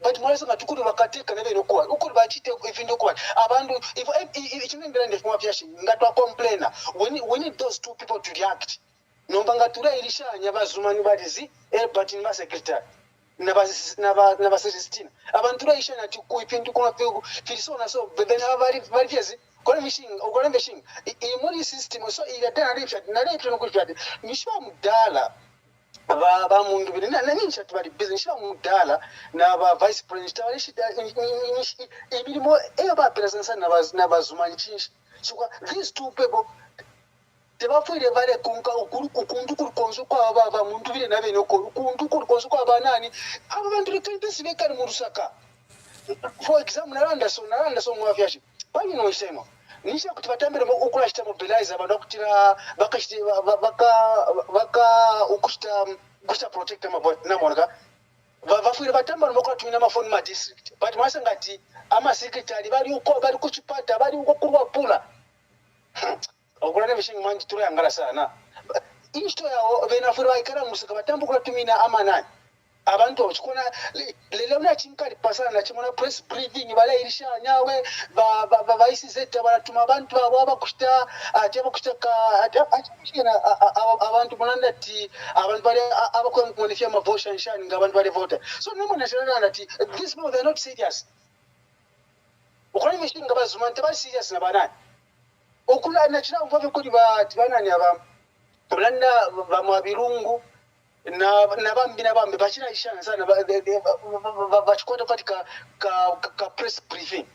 but mwese ngatukuri bakatika nebe nokwa ukuri bachite ifindo kwa abantu if ichimembera ndefuma fyashi ngatwa complainer we need those two people to react nomba ngatura ilishanya bazumani balizi but ni secretary na ba 16 abantu raishanya ati kuipindu kuna filisona so bena bali fyezi kwa mishing imuri system so igatana ripsha na ripsha no kushati mishwa mudala ba mundu bine na nisha tubali business shwa mudala na ba vice president walishita imirimo eba presence na bazumani chinshi chukwa these two people tebafuire vale kunka ukundu kukonzo kwa baba mundu bine na bene ko ukundu kukonzo kwa banani abo bantu rekentesi bekali mu Lusaka for example naranda so mwafyashi bani no isema nisha kuti vatambire ukurashita mobilize abantu akutira bakashiti baka ukushita protect namonaka vafuire vatambira nokutumina mafoni ma district but masangati ama secretary bali kuchipata bali uko kurwa pula okulana vishinga manji tura yangala sana isto yao venafuire vaikara musika vatambu kutumina ama nani abantu ochikona lele una chinkali pasana na chimona press briefing bala irisha nyawe ba isizeta baratuma abantu abo abakushita ateba kushaka atashina abantu munanda ti abantu bali abakwe kumulifia mavotion shani ngabantu bali vote so nemo national ati these people they are not serious ukoni mishinga bazumante bali serious na banani okula na chira mvove kuri ba tibanani aba mulanda ba mwabirungu na bambi bachira ishana sana bachikota katika ka press briefing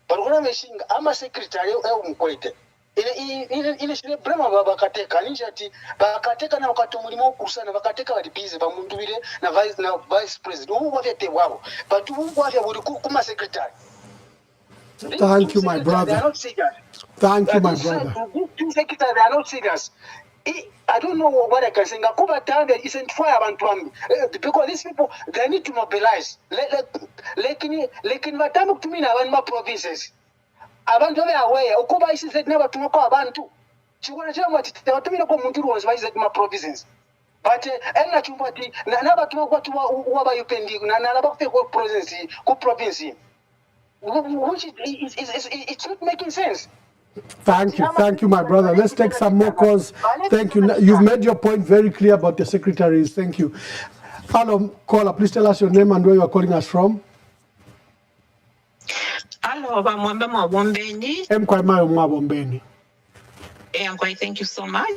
barukona meshinga ama secretary au mkwete ile shile brema bakateka ninja ati bakateka na wakati mulimo kusana bakateka bali busy ba mundu bile na vice president ubu bafite wabo but ubu bafite buri kuma secretary. Thank you my brother. Thank you my brother. Secretary they are not serious. I don't know what I can say. Ngakuba Tande isn't fire abantu because these people they need to mobilize. Lekin vatamu kutumina abantu provinces. Abantu babe aware ukuba isizet never tumako abantu. Chikona chama titatumina kwa mundu wanzu isizet ma provinces. But enna chumbati na batuma kwa tuwa uba yupendi na bakufe kwa province. Which it's not making sense. Thank you, my brother. Let's take some more calls. Thank you. You've made your point very clear about the secretaries. Thank you. Hello, caller. Please tell us your name and where you are calling us from. Hello, Bamwembe Mwabombeni. Mwabombeni. Thank you so much.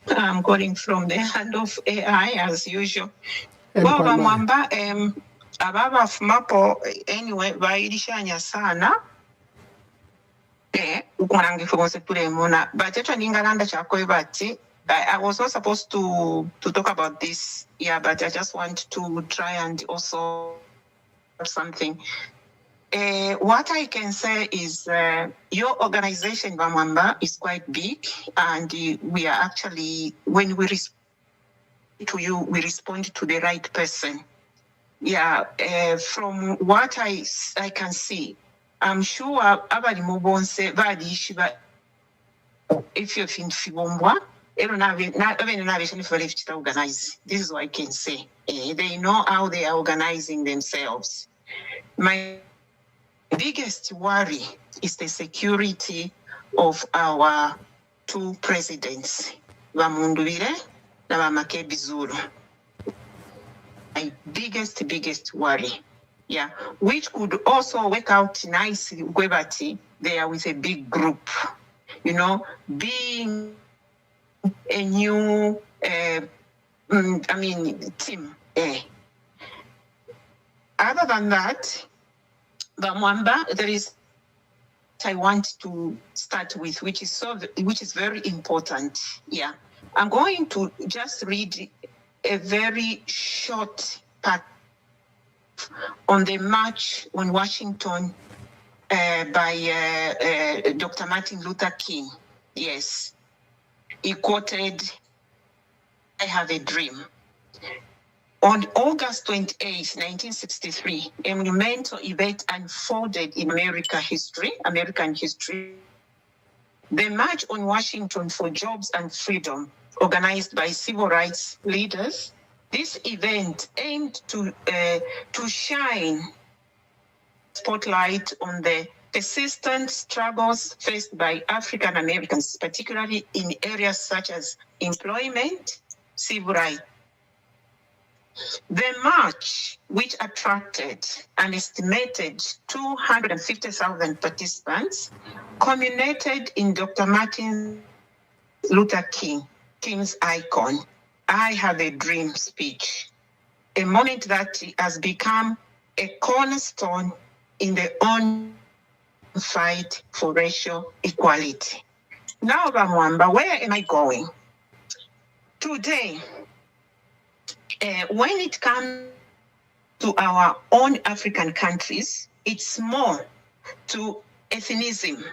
I'm calling from the hand of AI as usual. Well, Bamwamba, ababa fumapo anyway bairishanya sana. But I was not supposed to talk about this, but I just want to try and also something. What I can say is your organization, Bamwamba, is quite big, and we are actually, when we respond to you, we respond to the right person. from what I can see, I'm sure abali mubonse badishiba if you think fibombwa organize. This is what I can say. They know how they are organizing themselves. My biggest worry is the security of our two presidents, Bamundubire and Bamakebi Zulu. My biggest worry. Yeah, which could also work out nicely, Gwebati, they are with a big group, being a new, team. Other than that, Bamwamba, there is, I want to start with, which is very important. Yeah, I'm going to just read a very short part on the March on Washington by Dr. Martin Luther King. Yes, he quoted, "I have a dream." On August 28, 1963, a monumental event unfolded in American history. The March on Washington for Jobs and Freedom, organized by civil rights leaders. This event aimed to shine spotlight on the persistent struggles faced by African Americans, particularly in areas such as employment, civil rights. The march, which attracted an estimated 250,000 participants, culminated in Dr. Martin Luther King's icon, "I Have a Dream" speech, a moment that has become a cornerstone in the ongoing fight for racial equality. Now, Bamwamba, where am I going? Today, when it comes to our own African countries, it's more to ethnicism,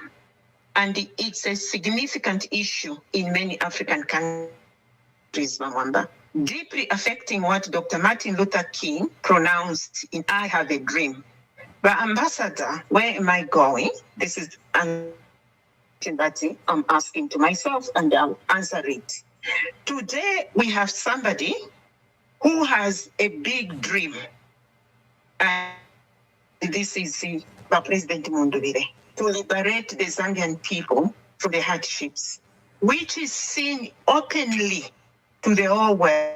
and it's a significant issue in many African countries, Bamwamba, deeply affecting what Dr. Martin Luther King pronounced in "I Have a Dream." But Ambassador, where am I going? This is an question that I'm asking to myself, and I'll answer it. Today, we have somebody who has a big dream. And this is President Mundubire, to liberate the Zambian people from the hardships, which is seen openly to the whole world.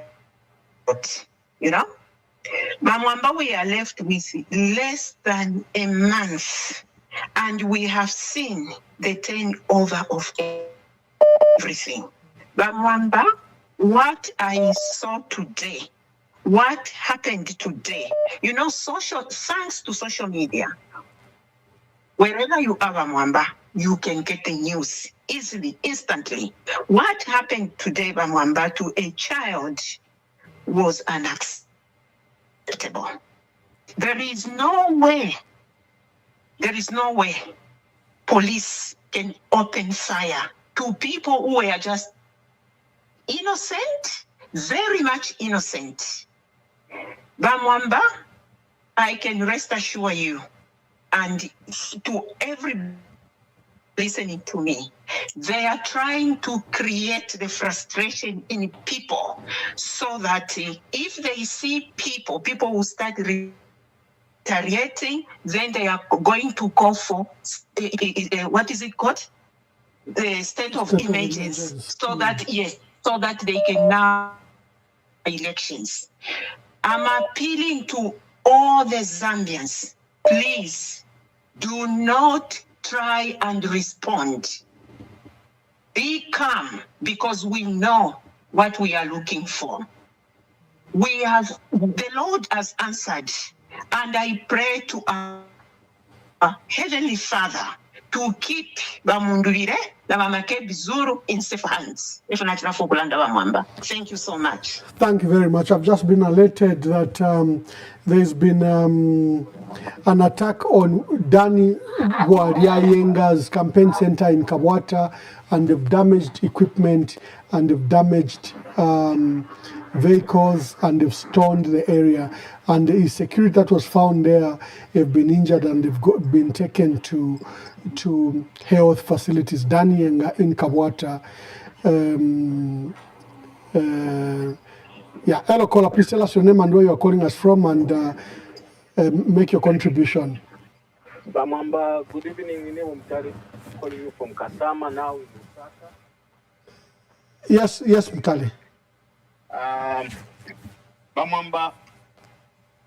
Bamwamba, we are left with less than a month, and we have seen the turnover of everything. Bamwamba, what I saw today, what happened today, thanks to social media, wherever you are, Bamwamba, you can get the news easily, instantly. What happened today, Bamwamba, to a child was unacceptable. There is no way police can open fire to people who were just innocent, very much innocent. Bamwamba, I can rest assure you, and to every listening to me, they are trying to create the frustration in people so that if they see people will start retaliating, then they are going to call for, what is it called? The state of emergency, so that they can now elections. I'm appealing to all the Zambians, please do not try and respond. Be calm, because we know what we are looking for. The Lord has answered, and I pray to our Heavenly Father to keep Bamundulire, Bamakebi Zulu in safe hands. Thank you so much. Thank you very much. I've just been alerted that there's been an attack on Dani Gwariayenga's campaign center in Kabwata, and they've damaged equipment, and they've damaged vehicles and they've stormed the area. And the security that was found there have been injured and they've been taken to health facilities. Danienga in Kabwata. Hello, caller. Please tell us your name and where you are calling us from, and make your contribution. Bamamba, good evening. I'm calling you from Kasama now in Lusaka. Yes, Mutali. Bamamba,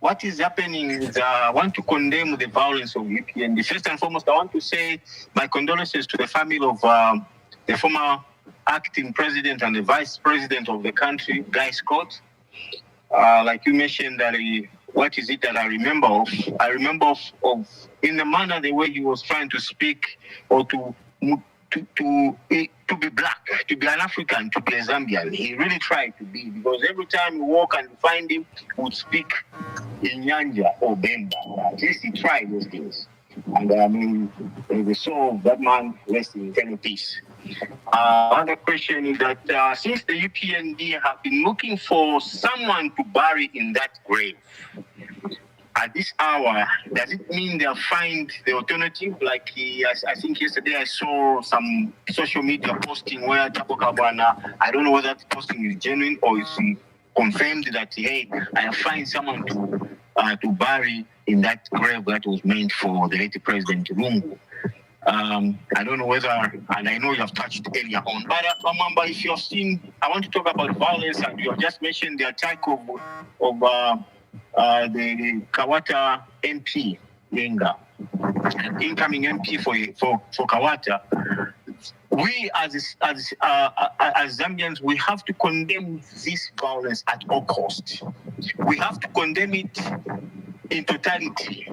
what is happening is I want to condemn the violence of UPND. First and foremost, I want to say my condolences to the family of the former acting president and the vice president of the country, Guy Scott. Like you mentioned, that what is it that I remember of? I remember of in the manner, the way he was trying to speak or to be black, to be an African, to be a Zambian. He really tried to be, because every time you walk and find him, he would speak in Nyanja or Bemba. At least he tried those things. And I mean, the soul of that man rests in eternal peace. Another question is that since the UPND have been looking for someone to bury in that grave, at this hour, does it mean they'll find the alternative? Like, I think yesterday I saw some social media posting where Chapo Kabwana, I don't know whether that posting is genuine or is confirmed that, hey, I find someone to bury in that grave that was meant for the late President Lungu. I don't know whether, and I know you have touched earlier on, but remember, if you have seen, I want to talk about violence, and you have just mentioned the attack of the Kawata MP, Yenga, incoming MP for Kawata. We as Zambians, we have to condemn this violence at all costs. We have to condemn it in totality.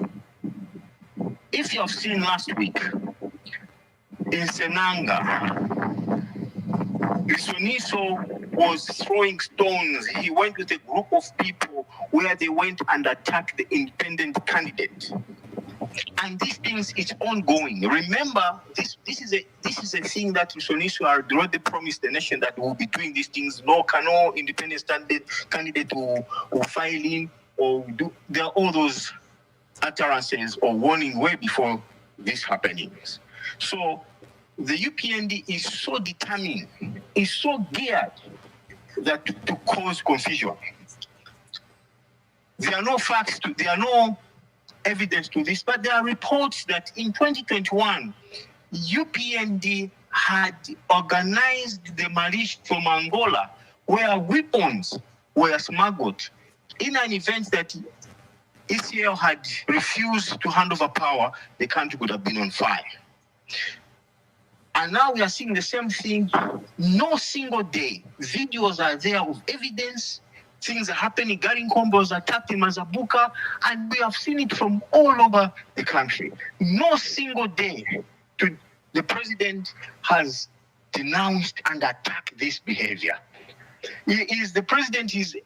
If you have seen last week in Senanga, Lisoniso was throwing stones. He went with a group of people where they went and attacked the independent candidate. And these things is ongoing. Remember, this is a thing that Lisoniso already promised the nation that we will be doing these things. No independent candidate will file in or do. There are all those utterances or warning way before these happenings. So the UPND is so determined, is so geared that to cause confusion. There are no facts, there are no evidence to this, but there are reports that in 2021, UPND had organized the militia from Angola where weapons were smuggled in an event that ECL had refused to hand over power. The country could have been on fire. And now we are seeing the same thing. No single day. Videos are there of evidence. Things are happening. Gary Nkombo was attacked in Mazabuka, and we have seen it from all over the country. No single day the president has denounced and attacked this behavior. The president is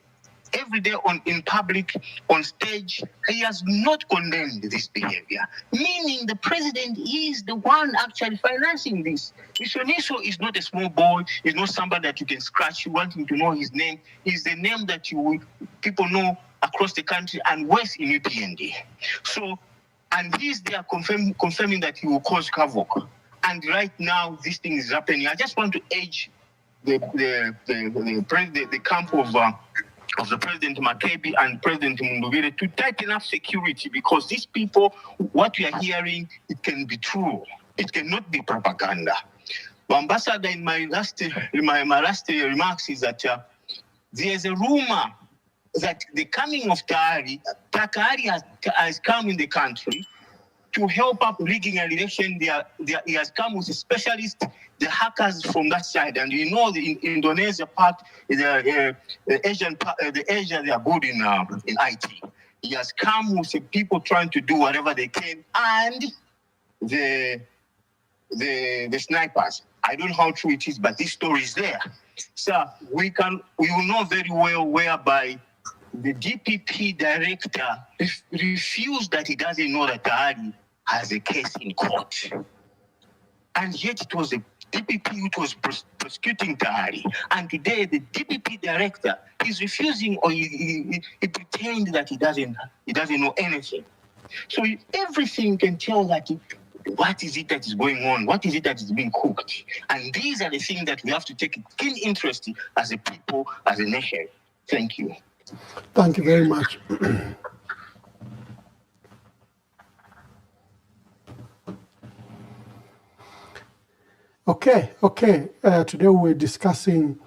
every day in public, on stage, he has not condemned this behavior. Meaning the president is the one actually financing this. Lisoniso is not a small boy. He's not somebody that you can scratch. You want him to know his name. He's the name that people know across the country and west in UPND. So, and he's there confirming that he will cause havoc. And right now, this thing is happening. I just want to urge the camp of the President Makebi and President Mundubire to tighten up security, because these people, what we are hearing, it can be true. It cannot be propaganda. The ambassador, in my last remarks is that there's a rumor that the coming of Takari has come in the country to help up rigging an election. He has come with a specialist, the hackers from that side, and you know the Indonesia part, the Asian, they are good in IT. He has come with the people trying to do whatever they can, and the snipers. I don't know how true it is, but this story is there. So we will know very well whereby the DPP director refused that he doesn't know that Tahari has a case in court. And yet it was the DPP which was prosecuting Tahari. And today the DPP director is refusing, or he pretends that he doesn't know anything. So everything can tell that what is it that is going on? What is it that is being cooked? And these are the things that we have to take keen interest in as a people, as a nation. Thank you. Thank you very much. Okay. Today we're discussing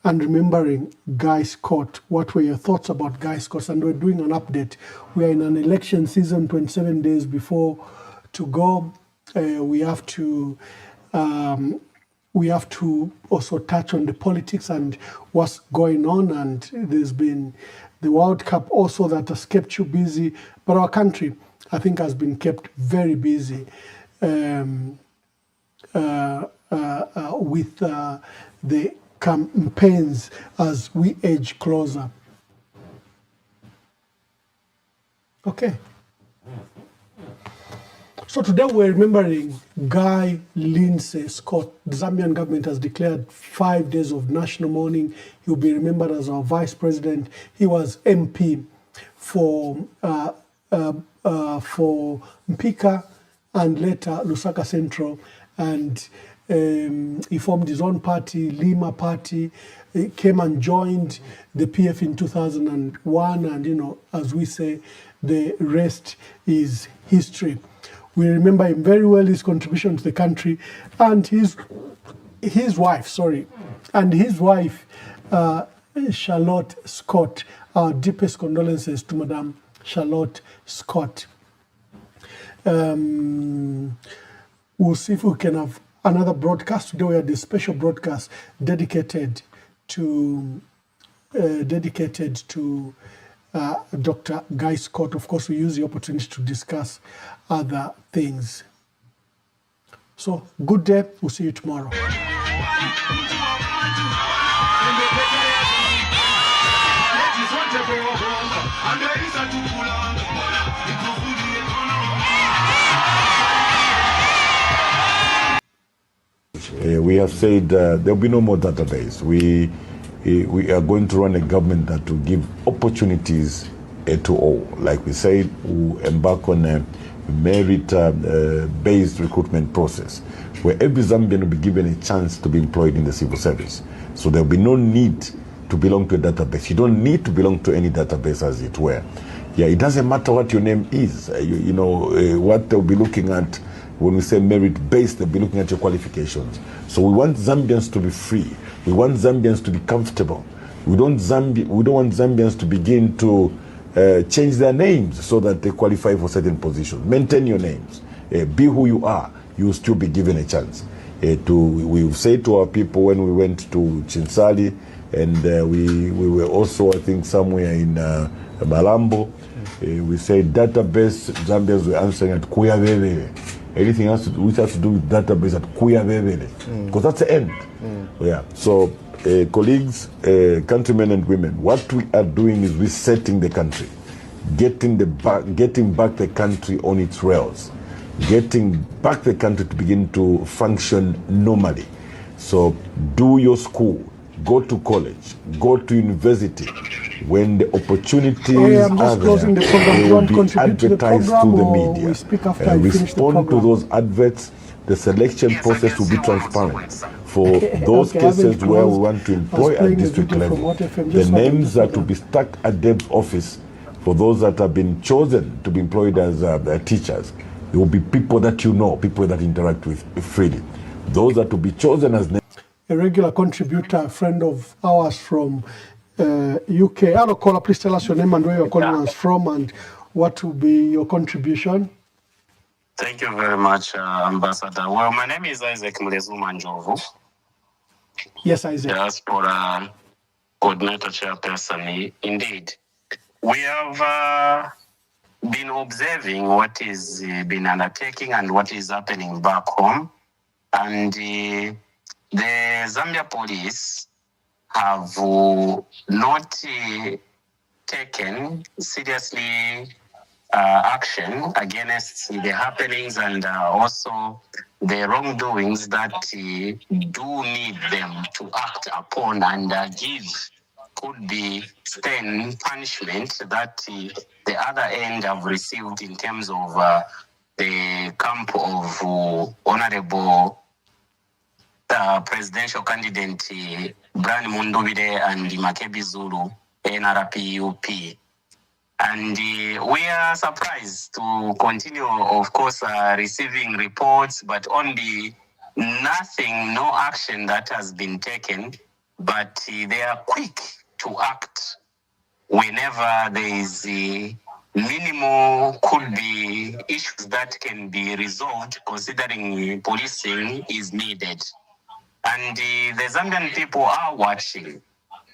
and remembering Guy Scott. What were your thoughts about Guy Scott? And we're doing an update. We are in an election season, 27 days before to go. We have to also touch on the politics and what's going on. And there's been the World Cup also that has kept you busy. But our country, I think, has been kept very busy with the campaigns as we edge closer. Okay. So today we're remembering Guy Lindsay Scott. The Zambian government has declared 5 days of national mourning. He'll be remembered as our vice president. He was MP for Mpika and later Lusaka Central, and he formed his own party, Lima Party. He came and joined the PF in 2001, and as we say, the rest is history. We remember him very well, his contribution to the country, and his wife, Charlotte Scott. Our deepest condolences to Madame Charlotte Scott. We'll see if we can have another broadcast. Today we had this special broadcast dedicated to Dr. Guy Scott. Of course, we use the opportunity to discuss other things. So, good day. We'll see you tomorrow. We have said there will be no more database. We are going to run a government that will give opportunities to all. Like we said, we'll embark on a merit-based recruitment process where every Zambian will be given a chance to be employed in the civil service. So there will be no need to belong to a database. You don't need to belong to any database, as it were. Yeah, it doesn't matter what your name is. What they'll be looking at when we say merit-based, they'll be looking at your qualifications. So we want Zambians to be free. We want Zambians to be comfortable. We don't want Zambians to begin to change their names so that they qualify for certain positions. Maintain your names. Be who you are. You will still be given a chance. We've said to our people when we went to Chinsali, and we were also, I think, somewhere in Malambo. We said database, Zambians were answering at Kuyavevele. Anything else which has to do with database at Kuyavevele. Because that's the end. Yeah. So, colleagues, countrymen and women, what we are doing is resetting the country, getting back the country on its rails, getting back the country to begin to function normally. So do your school, go to college, go to university. When the opportunities are there, they will be advertised through the media. Respond to those adverts. The selection process will be transparent. For those cases where we want to employ at district level, the names that will be stuck at DEB's office for those that have been chosen to be employed as teachers, there will be people that people that interact with freely. Those that will be chosen as a regular contributor, a friend of ours from UK. Hello, caller, please tell us your name and where you're calling us from and what will be your contribution. Thank you very much, Ambassador. Well, my name is Isaac Mlezuma Njovu. Yes, Isaac. Diaspora Coordinator Chairperson. Indeed, we have been observing what is been undertaking and what is happening back home. And the Zambia police have not taken seriously action against the happenings and also the wrongdoings that do need them to act upon and give could be stern punishment that the other end have received in terms of the camp of Honorable presidential candidate Brian Mundubire and Makebi Zulu, NRPUP. And we are surprised to continue, of course, receiving reports, but only nothing, no action that has been taken. But they are quick to act whenever there is minimal, could be issues that can be resolved, considering policing is needed. And the Zambian people are watching.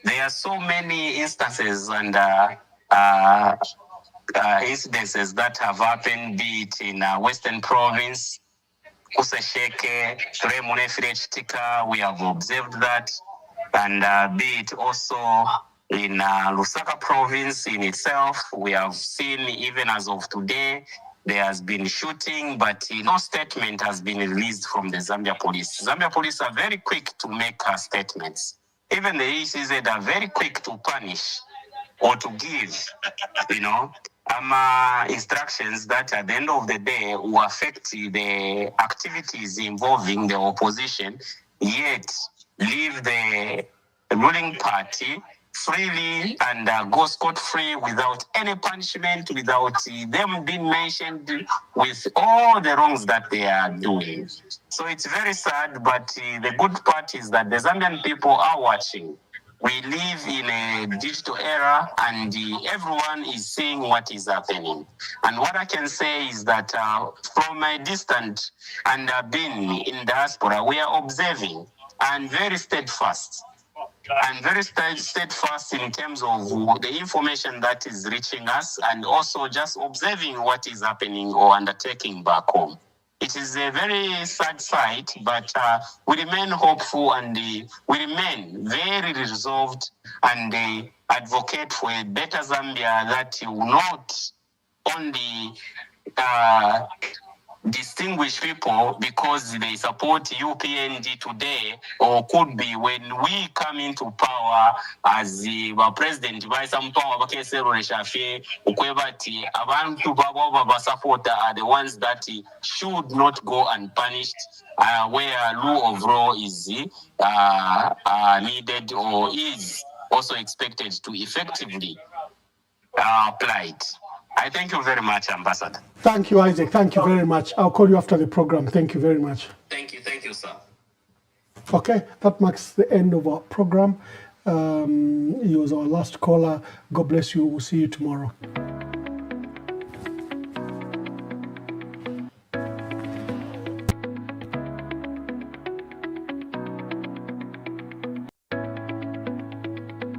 There are so many instances and incidences that have happened, be it in Western Province, Kusesheke, Tika, we have observed that, and be it also in Lusaka Province in itself, we have seen, even as of today, there has been shooting, but no statement has been released from the Zambia police. Zambia police are very quick to make statements. Even the ECZ are very quick to punish or to give, instructions that at the end of the day will affect the activities involving the opposition, yet leave the ruling party freely and go scot-free without any punishment, without them being mentioned with all the wrongs that they are doing. So it's very sad, but the good part is that the Zambian people are watching. We live in a digital era, and everyone is seeing what is happening. And what I can say is that from a distance and being in diaspora, we are observing and very steadfast. And very steadfast in terms of the information that is reaching us, and also just observing what is happening or undertaking back home. It is a very sad sight, but we remain hopeful, and we remain very resolved and advocate for a better Zambia that will not only distinguish people because they support UPND today, or could be when we come into power as the president by some power abantu baba supporter are the ones that should not go unpunished, where rule of law is needed or is also expected to effectively applied. I thank you very much, Ambassador. Thank you, Isaac. Thank you very much. I'll call you after the program. Thank you very much. Thank you, sir. Okay, that marks the end of our program. He was our last caller. God bless you. We'll see you tomorrow.